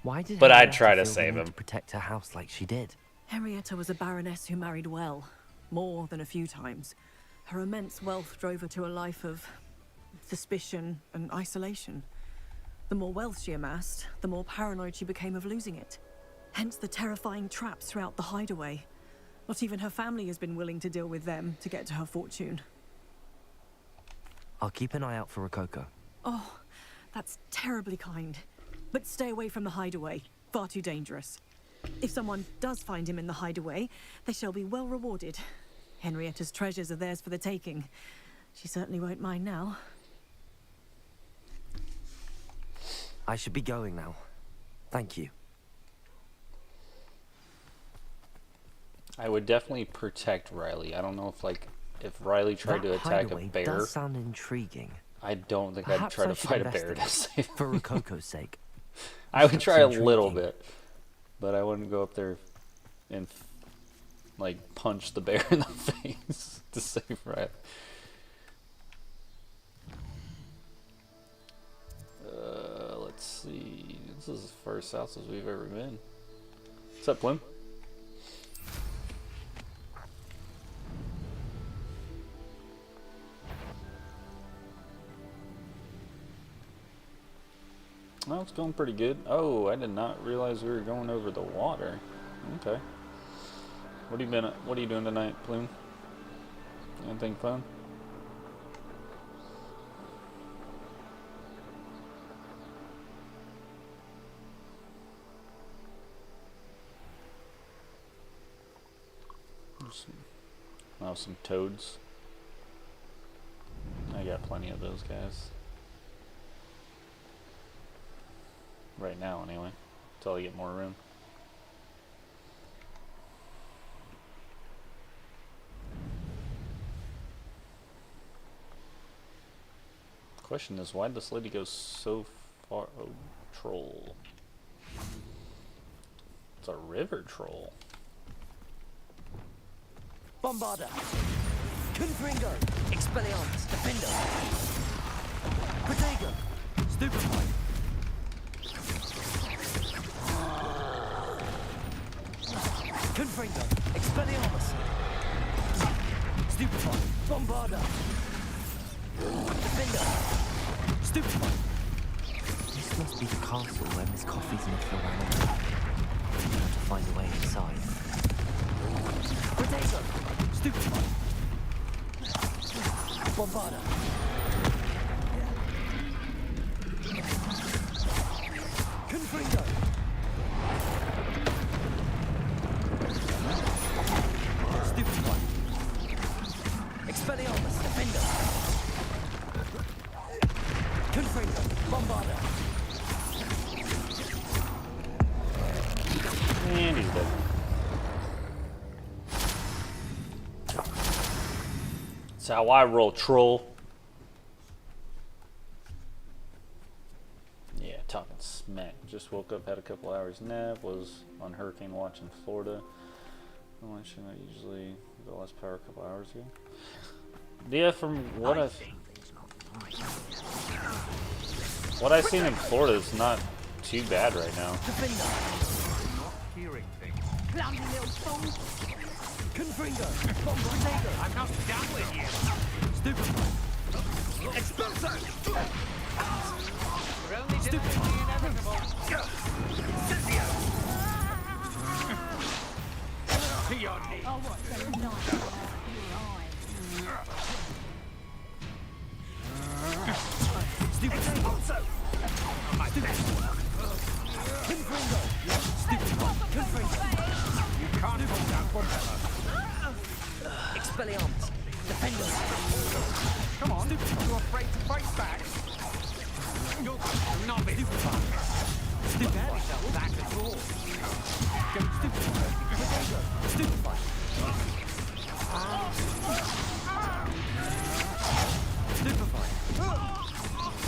Why did but I'd Henrietta try to feel the save need him. to protect her house like she did? Henrietta was a baroness who married well, more than a few times. Her immense wealth drove her to a life of suspicion and isolation. The more wealth she amassed, the more paranoid she became of losing it. Hence the terrifying traps throughout the hideaway. Not even her family has been willing to deal with them to get to her fortune. I'll keep an eye out for Rococo. Oh, that's terribly kind. But stay away from the hideaway. Far too dangerous. If someone does find him in the hideaway, they shall be well rewarded. Henrietta's treasures are theirs for the taking. She certainly won't mind now. I should be going now. Thank you. I would definitely protect Riley. I don't know if Riley tried to attack a bear. Does sound intriguing. I don't think Perhaps I'd try I to should fight a bear to investigate, save for Rococo's sake. I would try a That's little intriguing. bit, but I wouldn't go up there and like punch the bear in the face to save Riley. Let's see. This is as far south as we've ever been. What's up, Bloom? Well, it's going pretty good. Oh, I did not realize we were going over the water. Okay. What are you doing tonight, Plume? Anything fun? Some toads. I got plenty of those guys. Right now, anyway. Until I get more room. Question is, why did this lady go so far? Oh, troll. It's a river troll. Bombarda! Confringo! Expelliarmus! Defender! Protego! Stupefy! Confringo! Expelliarmus! Stupefy! Bombarda! Defender! Stupefy! This must be the castle where Miss Coffee's niffler ran away. We have to find a way inside. Protego! Stupefy! Bombarda! Confringo! Stupefy! Expelliarmus! Defender! Confringo! Bombarda! And he's dead. how I roll, troll. Yeah, talking smack. Just woke up, had a couple hours nap, was on hurricane watch in Florida. I usually the last power a couple hours ago. Yeah, from what I've seen in Florida is not too bad right now. Hearing things. Clumsy little fool. Confringo. I'm not done with you. Stupid. Expulso. We're only delaying the inevitable. Cynthia. To your knee. Oh, what's so nice Stupid. Expulso. My best work. Confringo. Stupid. Confringo. You can't hold down Bombella. Expelliarmus. Defenders. Come on. Stupid. You're afraid to fight back? You're not being fun. Stupid. Barely felt back at all. Go stupid. Stupid. Stupefy.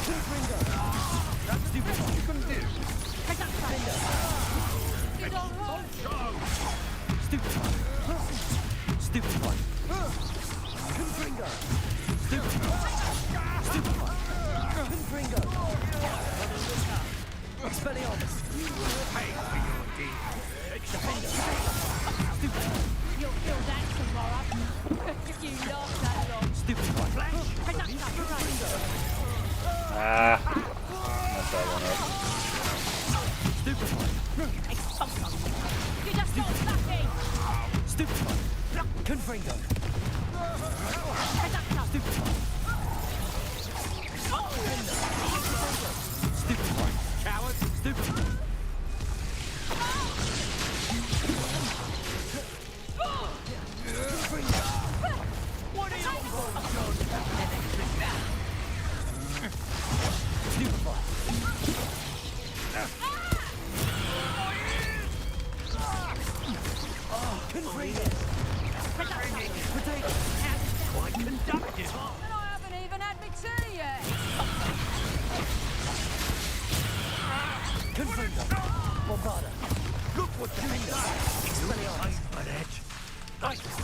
Confringo. That's stupid. You couldn't do. Get on roll. Stupefy. Stupefy. Confringo. Stupefy. Stupefy. Confringo. Expelliarmus. You will pay for your deed. Defender. Stupefy. You'll feel that tomorrow. If you last that long. Stupefy. Confringo. Ah, messed that one up. Stupefy. You just got lucky. Stupefy. Confringo. Stupefy. Stupefy. Coward. Stupefy. What are you on? Stupefy. Confringo. Potato. Quite conductive. And I haven't even had my tea yet. Confringo. Bombarda. Look what the thing does. Expelliarmus. An edge.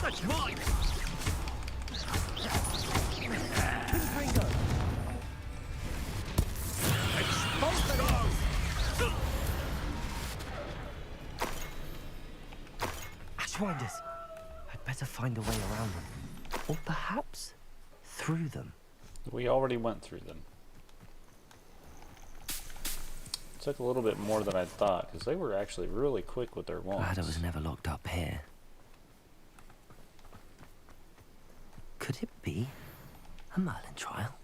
That's mine. Confringo. Expulso. Ashwinders. I'd better find a way around them. Or perhaps through them. We already went through them. Took a little bit more than I thought, because they were actually really quick with their wands. Glad I was never locked up here. Could it be a Merlin trial?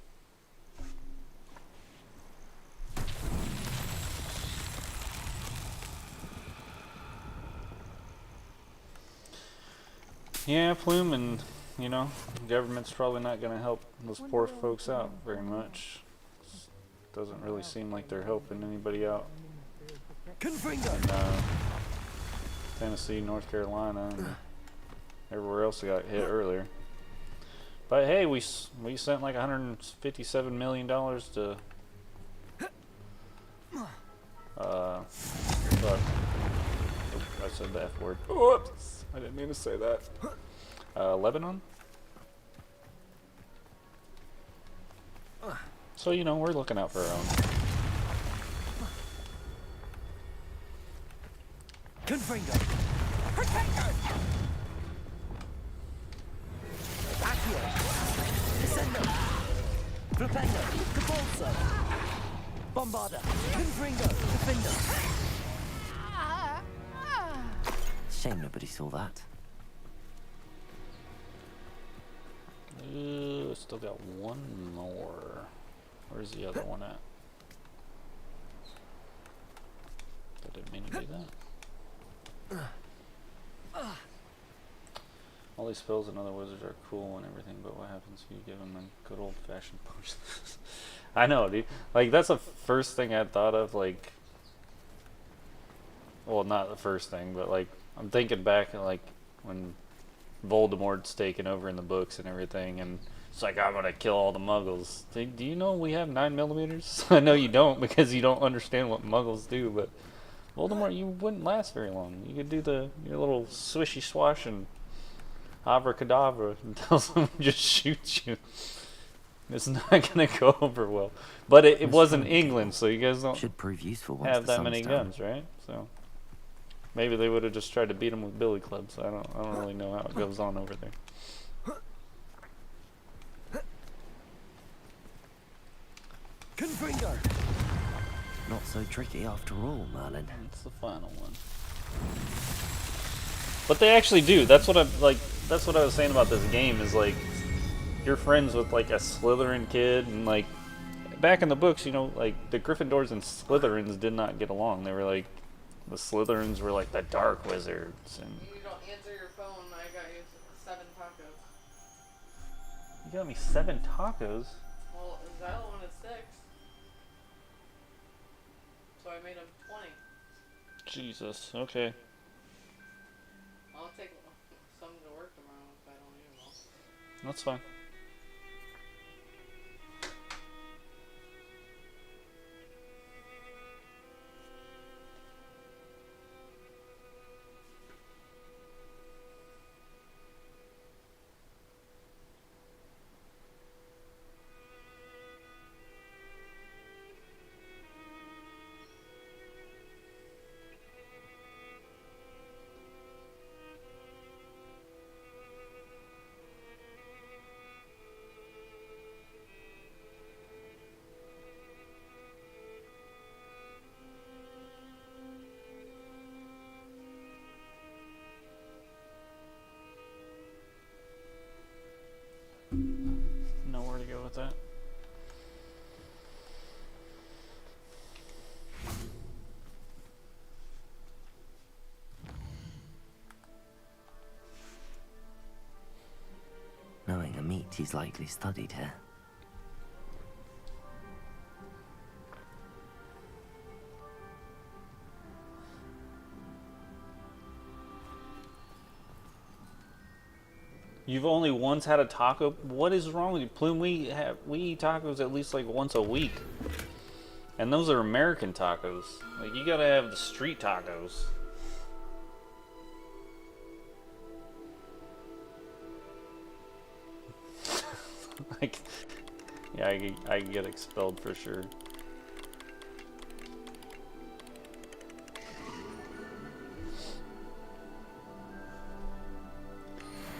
Yeah, Plume, and, you know, the government's probably not going to help those poor folks out very much. Doesn't really seem like they're helping anybody out. Confringo. In Tennessee, North Carolina, and everywhere else that got hit earlier. But hey, we sent like $157 million to fuck. I said the F word. Whoops. I didn't mean to say that. Lebanon? So, you know, we're looking out for our own. Confringo. Protector. Accio. Descendo. Flipendo. Capolso. Bombarda. Confringo. Defender. Shame nobody saw that. Still got one more. Where's the other one at? I didn't mean to do that. All these spells and other wizards are cool and everything, but what happens if you give them a good old-fashioned potion? I know, dude. Like, that's the first thing I thought of, like... Well, not the first thing, but, like, I'm thinking back, like, when Voldemort's taken over in the books and everything, and It's like, I'm gonna kill all the muggles. Do you know we have 9mm? I know you don't because you don't understand what muggles do, but Voldemort, you wouldn't last very long. You could do your little swishy swash and abracadabra until someone just shoots you. It's not gonna go over well. But it was in England, so you guys don't Should prove useful once have the that many sun's down. guns, right? So maybe they would have just tried to beat them with billy clubs. I don't really know how it goes on over there. Confringo. Not so tricky after all, Merlin. It's the final one. But they actually do. That's what that's what I was saying about this game is like you're friends with like a Slytherin kid and like back in the books, you know, like the Gryffindors and Slytherins did not get along. They were like the Slytherins were like the dark wizards and You don't answer your phone, I got you 7 tacos. you got me 7 tacos. Well, Zyla wanted 6. So I made him 20. Jesus, okay. I'll take some to work tomorrow if I don't eat them all. That's fine. Know where to go with that. Knowing a meat, he's likely studied here. You've only once had a taco? What is wrong with you? Plume, we eat tacos at least like once a week. And those are American tacos. Like you gotta have the street tacos. Like, yeah, I get expelled for sure.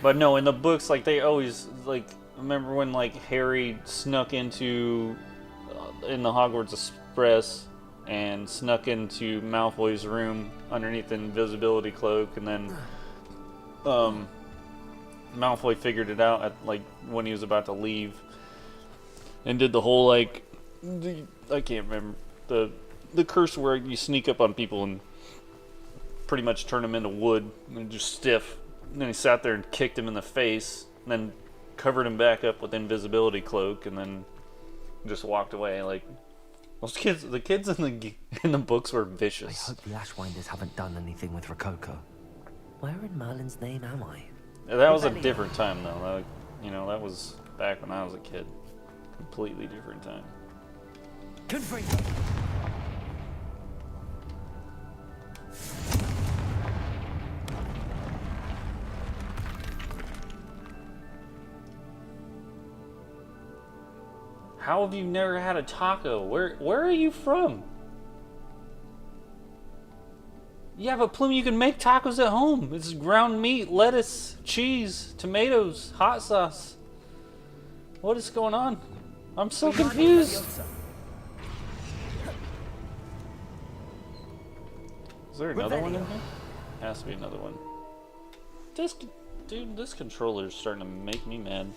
But no, in the books, like they always like. Remember when like Harry snuck into in the Hogwarts Express and snuck into Malfoy's room underneath the invisibility cloak, and then Malfoy figured it out at like when he was about to leave, and did the whole like I can't remember the curse where you sneak up on people and pretty much turn them into wood and just stiff. And then he sat there and kicked him in the face, and then covered him back up with invisibility cloak, and then just walked away. Like those kids, the kids in the books were vicious. I hope the Ashwinders haven't done anything with Rococo. Where in Merlin's name am I? That was a different time, though. That, you know, that was back when I was a kid. Completely different time. Confringo. How have you never had a taco? Where are you from? Yeah, but Plume, you can make tacos at home. It's ground meat, lettuce, cheese, tomatoes, hot sauce. What is going on? I'm so confused. Is there another one in here? Has to be another one. Dude, this controller is starting to make me mad.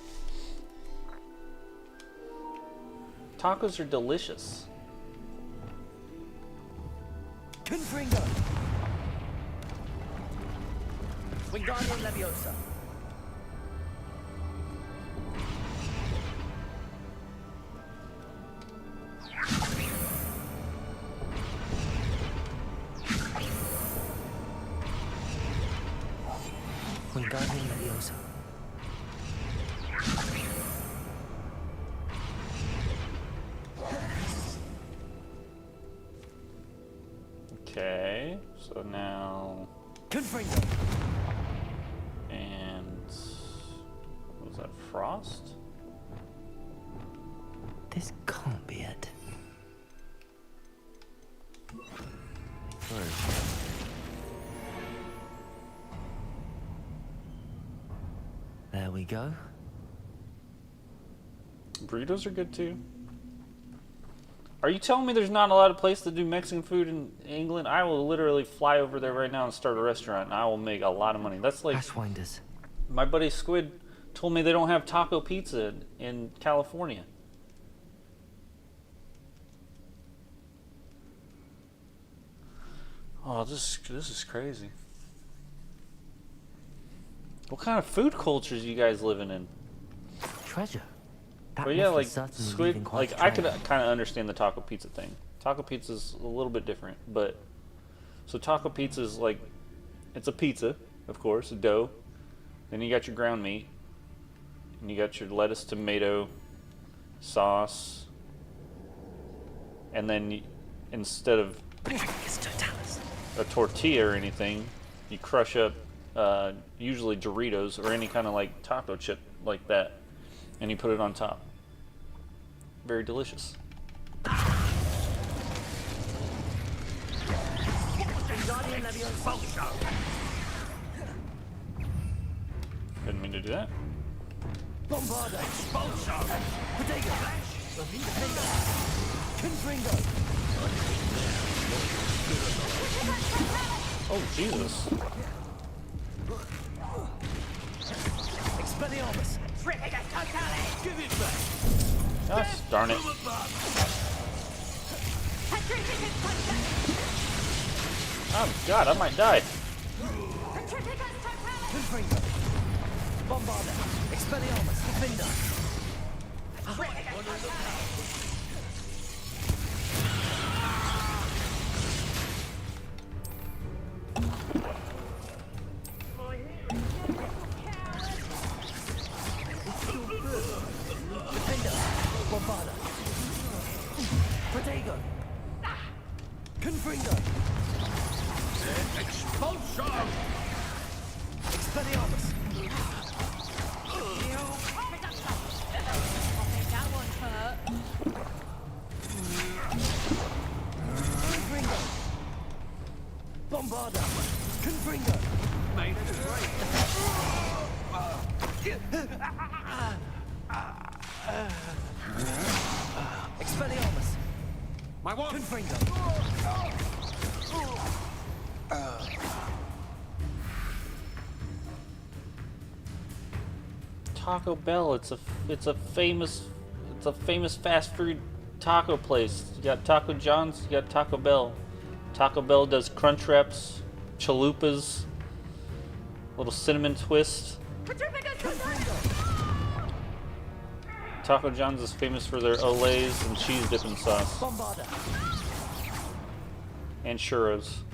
Tacos are delicious. Confringo. Wingardium Leviosa. Wingardium Leviosa. Okay, so now. Confringo. And what was that? Frost? This can't be it. There we go. Burritos are good too. Are you telling me there's not a lot of places to do Mexican food in England? I will literally fly over there right now and start a restaurant, and I will make a lot of money. That's like Ashwinders. my buddy Squid told me they don't have taco pizza in California. Oh, this is crazy. What kind of food cultures you guys living in? Treasure. That But yeah, myth like is certainly Squid, leaving quite like a I could trail. kind of understand the taco pizza thing. Taco pizza is a little bit different, but so taco pizza is like it's a pizza, of course, a dough. Then you got your ground meat, and you got your lettuce, tomato, sauce, and then instead of a tortilla or anything, you crush up usually Doritos or any kind of like taco chip like that, and you put it on top. Very delicious. Didn't mean to do that. Bombarda. Expulso. Protego. Confringo. Oh, Jesus. Expelliarmus. Give it back. Gosh, darn it. Oh, God, I might die. Confringo. Bombarda. Expelliarmus. Defender. Defender. Bombarda. Protego. Confringo. Expulso. Expelliarmus. Confringo. Bombarda. Confringo. Made it great. Expelliarmus. My one. Confringo. Taco Bell. It's a famous fast food taco place. You got Taco John's. You got Taco Bell. Taco Bell does crunch wraps, chalupas, little cinnamon twist. Taco John's is famous for their Olays and cheese dipping sauce. Bombarda. And churros.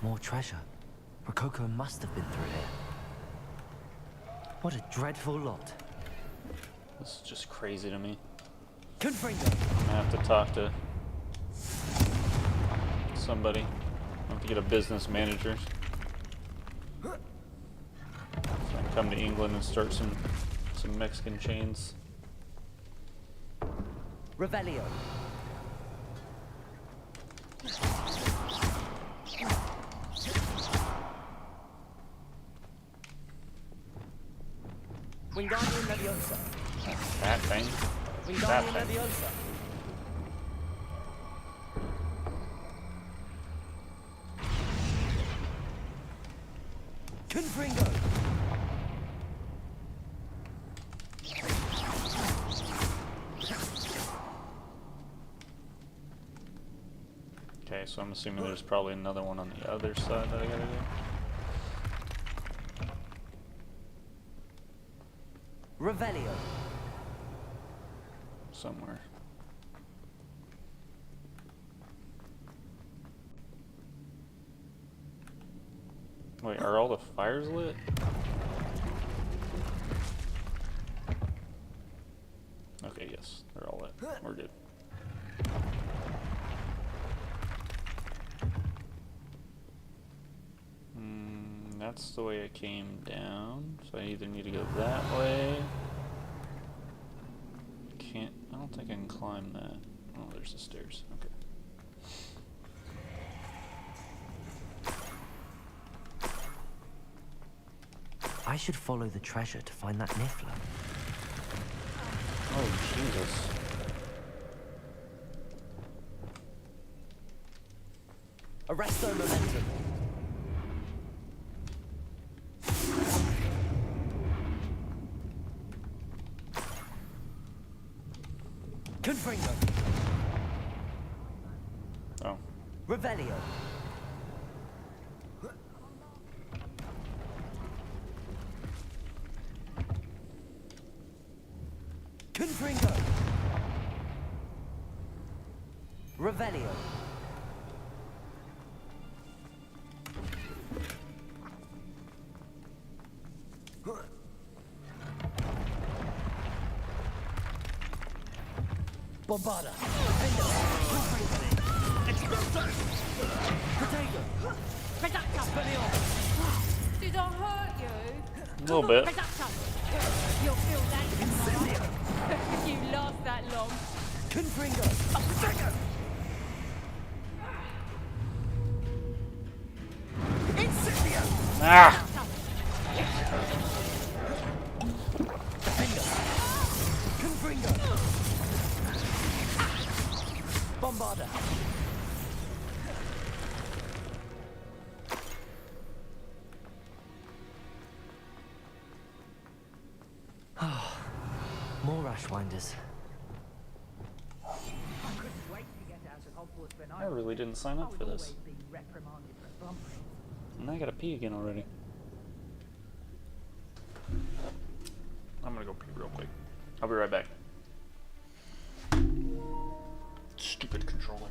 More treasure. Rococo must have been through here. What a dreadful lot. This is just crazy to me. Confringo. I'm gonna have to talk to somebody. I have to get a business manager. So I can come to England and start some Mexican chains. Revelio. Wingardium Leviosa. That thing. That Wingardium thing. Leviosa. Confringo. Okay, so I'm assuming there's probably another one on the other side that I gotta do. Revelio. Somewhere. Wait, are all the fires lit? Okay, yes, they're all lit. We're good. That's the way I came down, so I either need to go that way. I don't think I can climb that. Oh, there's the stairs. Okay. I should follow the treasure to find that Niffler. Oh, Jesus. Arresto momentum. Confringo. Oh. Revelio. Confringo. Revelio. Bombarda. Expulso. Protego. Reducto. Did I hurt you? A little bit. Reducto. You'll feel that if you last that long. Confringo. Protego. Incendio. Ah! Confringo. Bombarda. More Ashwinders. I really didn't sign up for this. And I gotta pee again already. I'm gonna go pee real quick. I'll be right back. Stupid controller.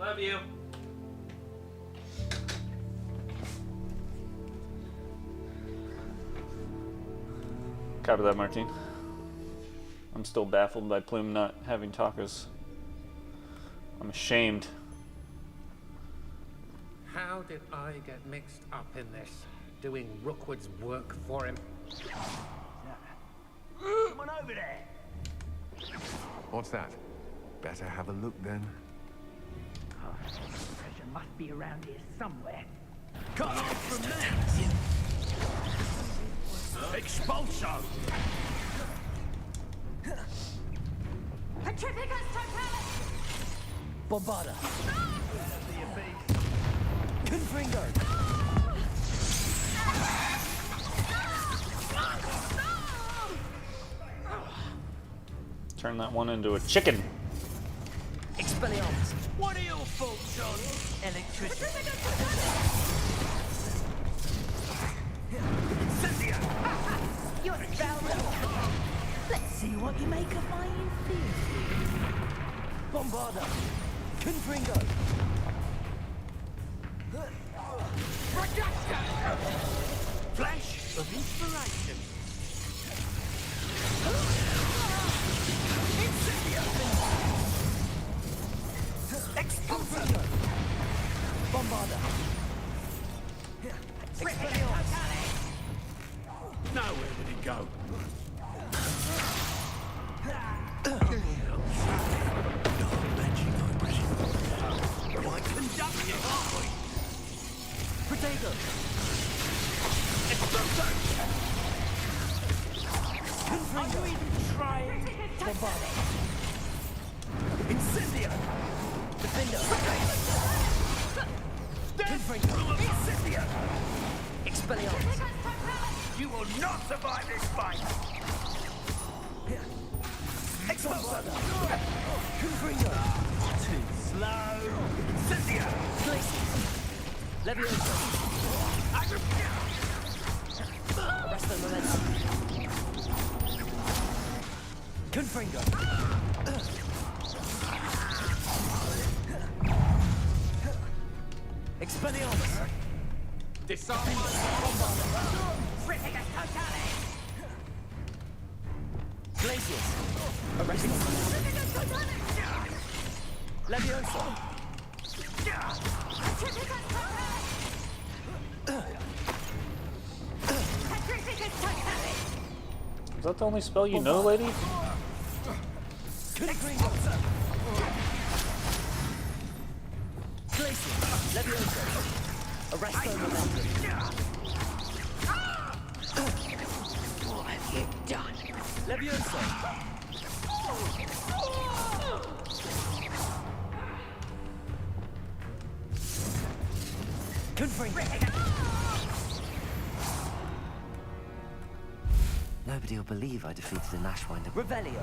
Love you. Copy that, Martine. I'm still baffled by Plume not having tacos. I'm ashamed. How did I get mixed up in this? Doing Rookwood's work for him? Come on over there. What's that? Better have a look then. Oh, treasure must be around here somewhere. Cut off from me! Expulso! Petrificus totalis! Bombarda. Confringo. Turn that one into a chicken. Expelliarmus. What are your faults on? Electricity. Cynthia! You're spelled. Let's see what you make of my inferior. Bombarda. Confringo. Flash of inspiration. Expulso. Bombarda. Expelliarmus. Now where would it go? Why conduct it, aren't we? Protego. Expulso! Confringo. Are you even trying? Bombarda. Incendio! Defender. Confringo! Incendio! Expelliarmus. You will not survive this fight! Expulso! Confringo. Too slow! Incendio! Glacius. Leviosa. Arresto momentum. Confringo. Expelliarmus. Disarm. Petrificus totalis! Glacius. Arresto momentum. Petrificus totalis! Leviosa. Petrificus totalis! Petrificus totalis! Is that the only spell you know, lady? Confringo. Glacius. Leviosa. Arresto momentum. What have you done? Leviosa. Confringo. Nobody will believe I defeated an Ashwinder. Revelio.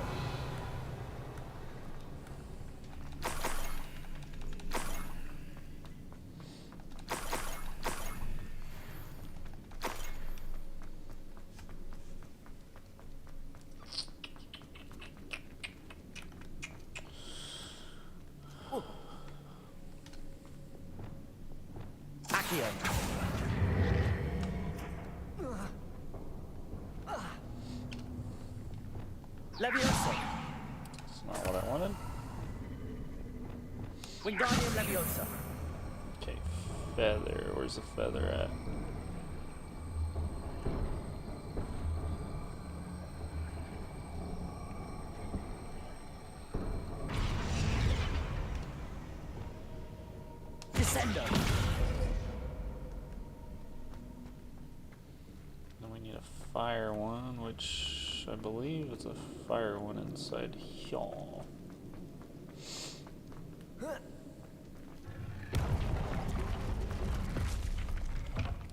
Accio. Leviosa. That's not what I wanted. Wingardium Leviosa. Okay, feather. Where's the feather at? Descendo. Then we need a fire one, which I believe is a fire one inside here. I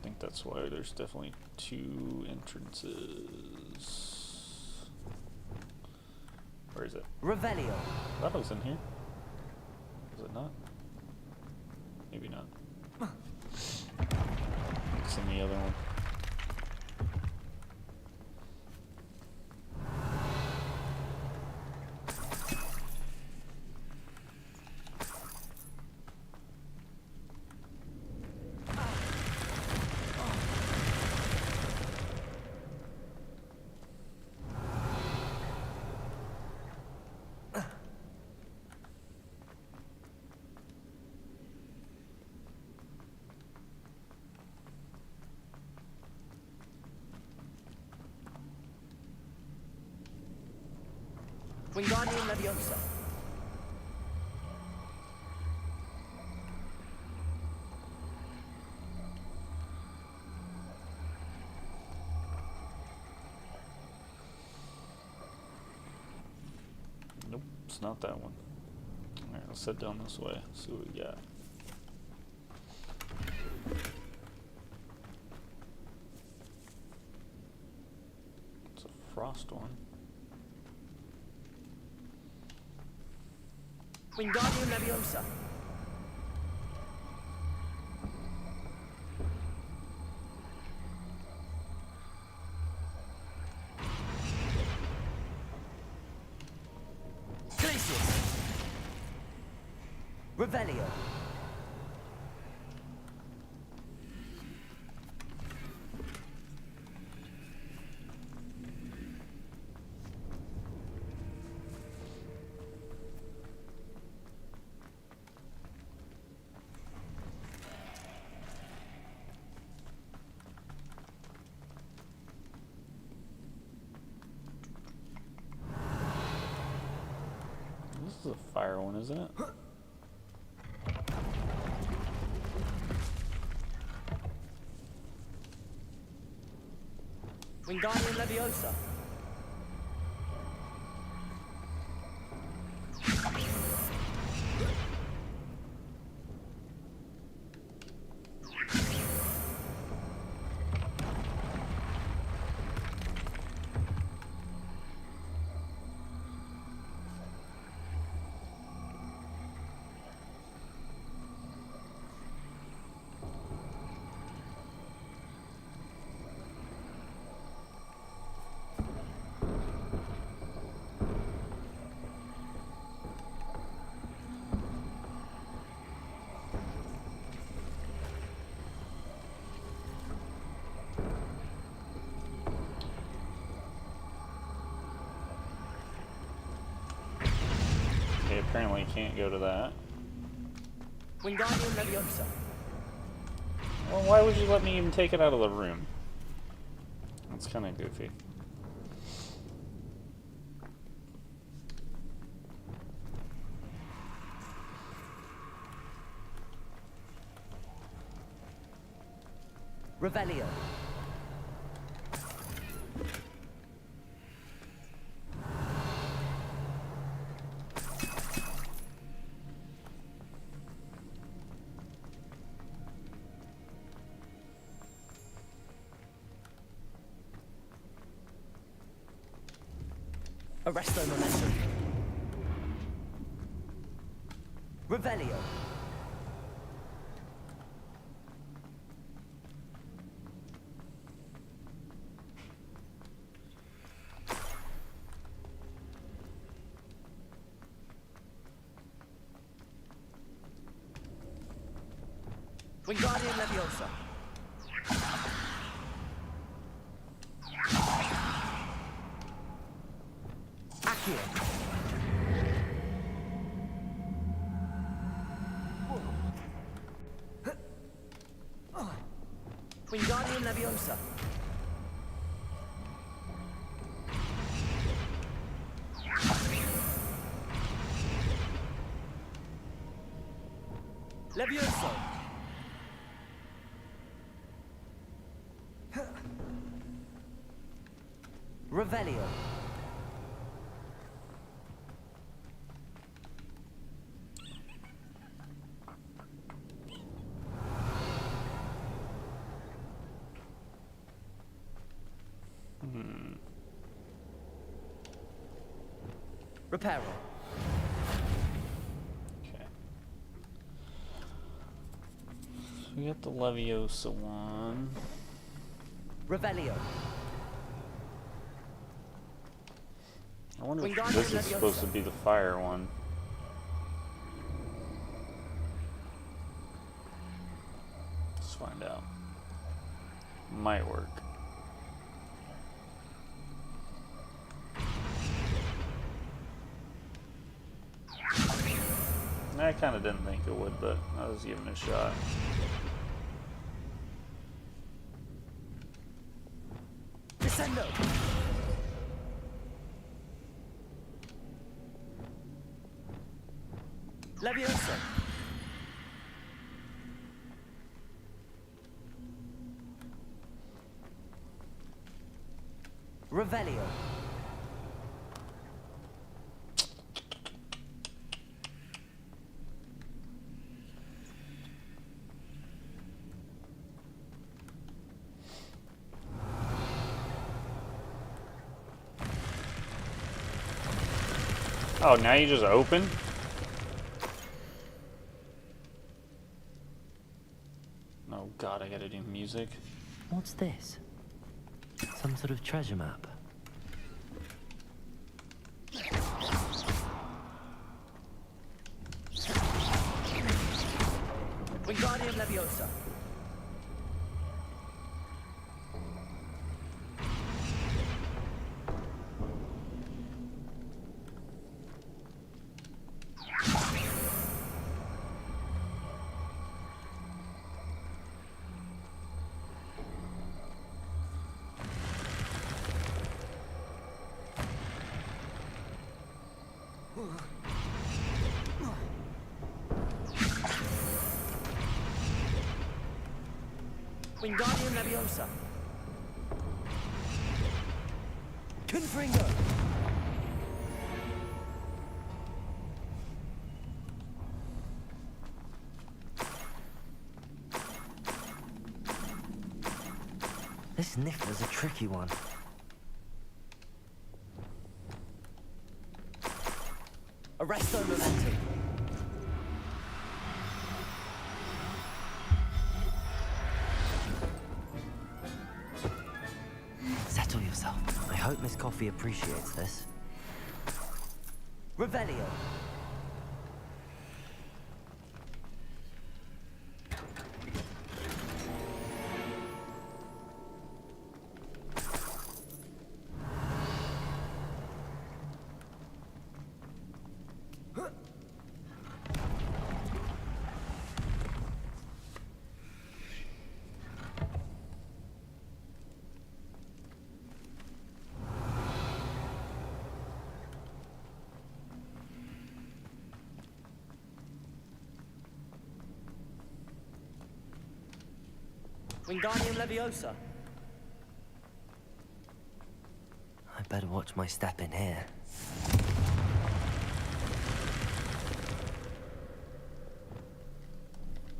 think that's why there's definitely two entrances. Where is it? Revelio. I thought it was in here. Is it not? Maybe not. It's in the other one. Wingardium Leviosa. Nope, it's not that one. Alright, let's head down this way. See what we got. It's a frost one. Wingardium Leviosa. Glacius. Revelio. This is a fire one, isn't it? Wingardium Leviosa. Okay, apparently you can't go to that. Wingardium Leviosa. Well, why would you let me even take it out of the room? That's kind of goofy. Revelio. Arresto Momentum. Revelio. Wingardium Leviosa. Accio. Wingardium Leviosa. Levioso. Revelio. Reparo. Okay. So we got the Leviosa one. Revelio. I wonder if this is supposed to be the fire one. Let's find out. Might work. I kind of didn't think it would, but I was giving it a shot. Descendo. Leviosa! Revelio. Oh, now you just open? Oh god, I gotta do music. What's this? Some sort of treasure map. Wingardium Leviosa. Wingardium Leviosa. Confringo. This Niffler's a tricky one. Arresto Momentum. Settle yourself. I hope Miss Coffee appreciates this. Revelio. Wingardium Leviosa. I better watch my step in here.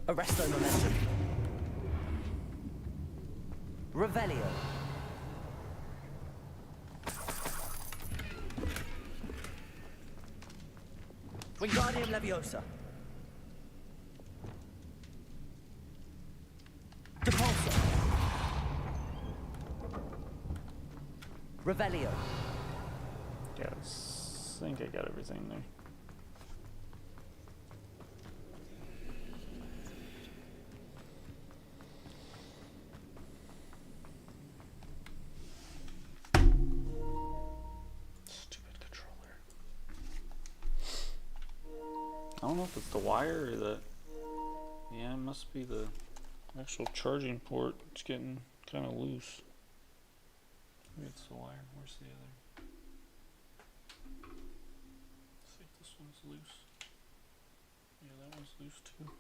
Arresto Momentum. Revelio. Wingardium Leviosa. Depulso. Revelio. Yeah, I think I got everything there. Stupid controller. I don't know if it's the wire or the... Yeah, it must be the actual charging port. It's getting kind of loose. Maybe it's the wire. Where's the other? I think this one's loose. Yeah, that one's loose too.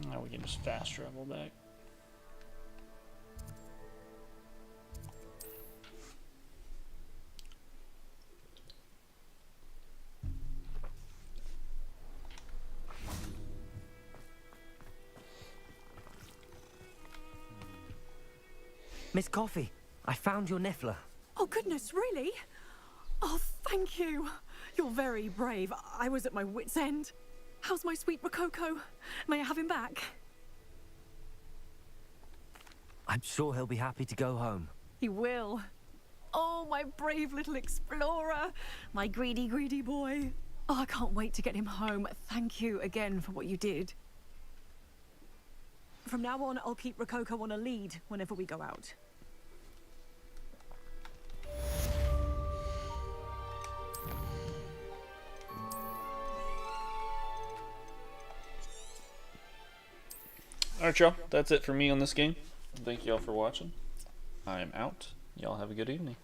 Now we can just fast travel back. Miss Coffee, I found your Niffler. Oh, goodness, really? Oh, thank you. You're very brave. I was at my wit's end. How's my sweet Rococo? May I have him back? I'm sure he'll be happy to go home. He will. Oh, my brave little explorer. My greedy, greedy boy. Oh, I can't wait to get him home. Thank you again for what you did. From now on, I'll keep Rococo on a lead whenever we go out. Alright, y'all. That's it for me on this game. Thank y'all for watching. I'm out. Y'all have a good evening.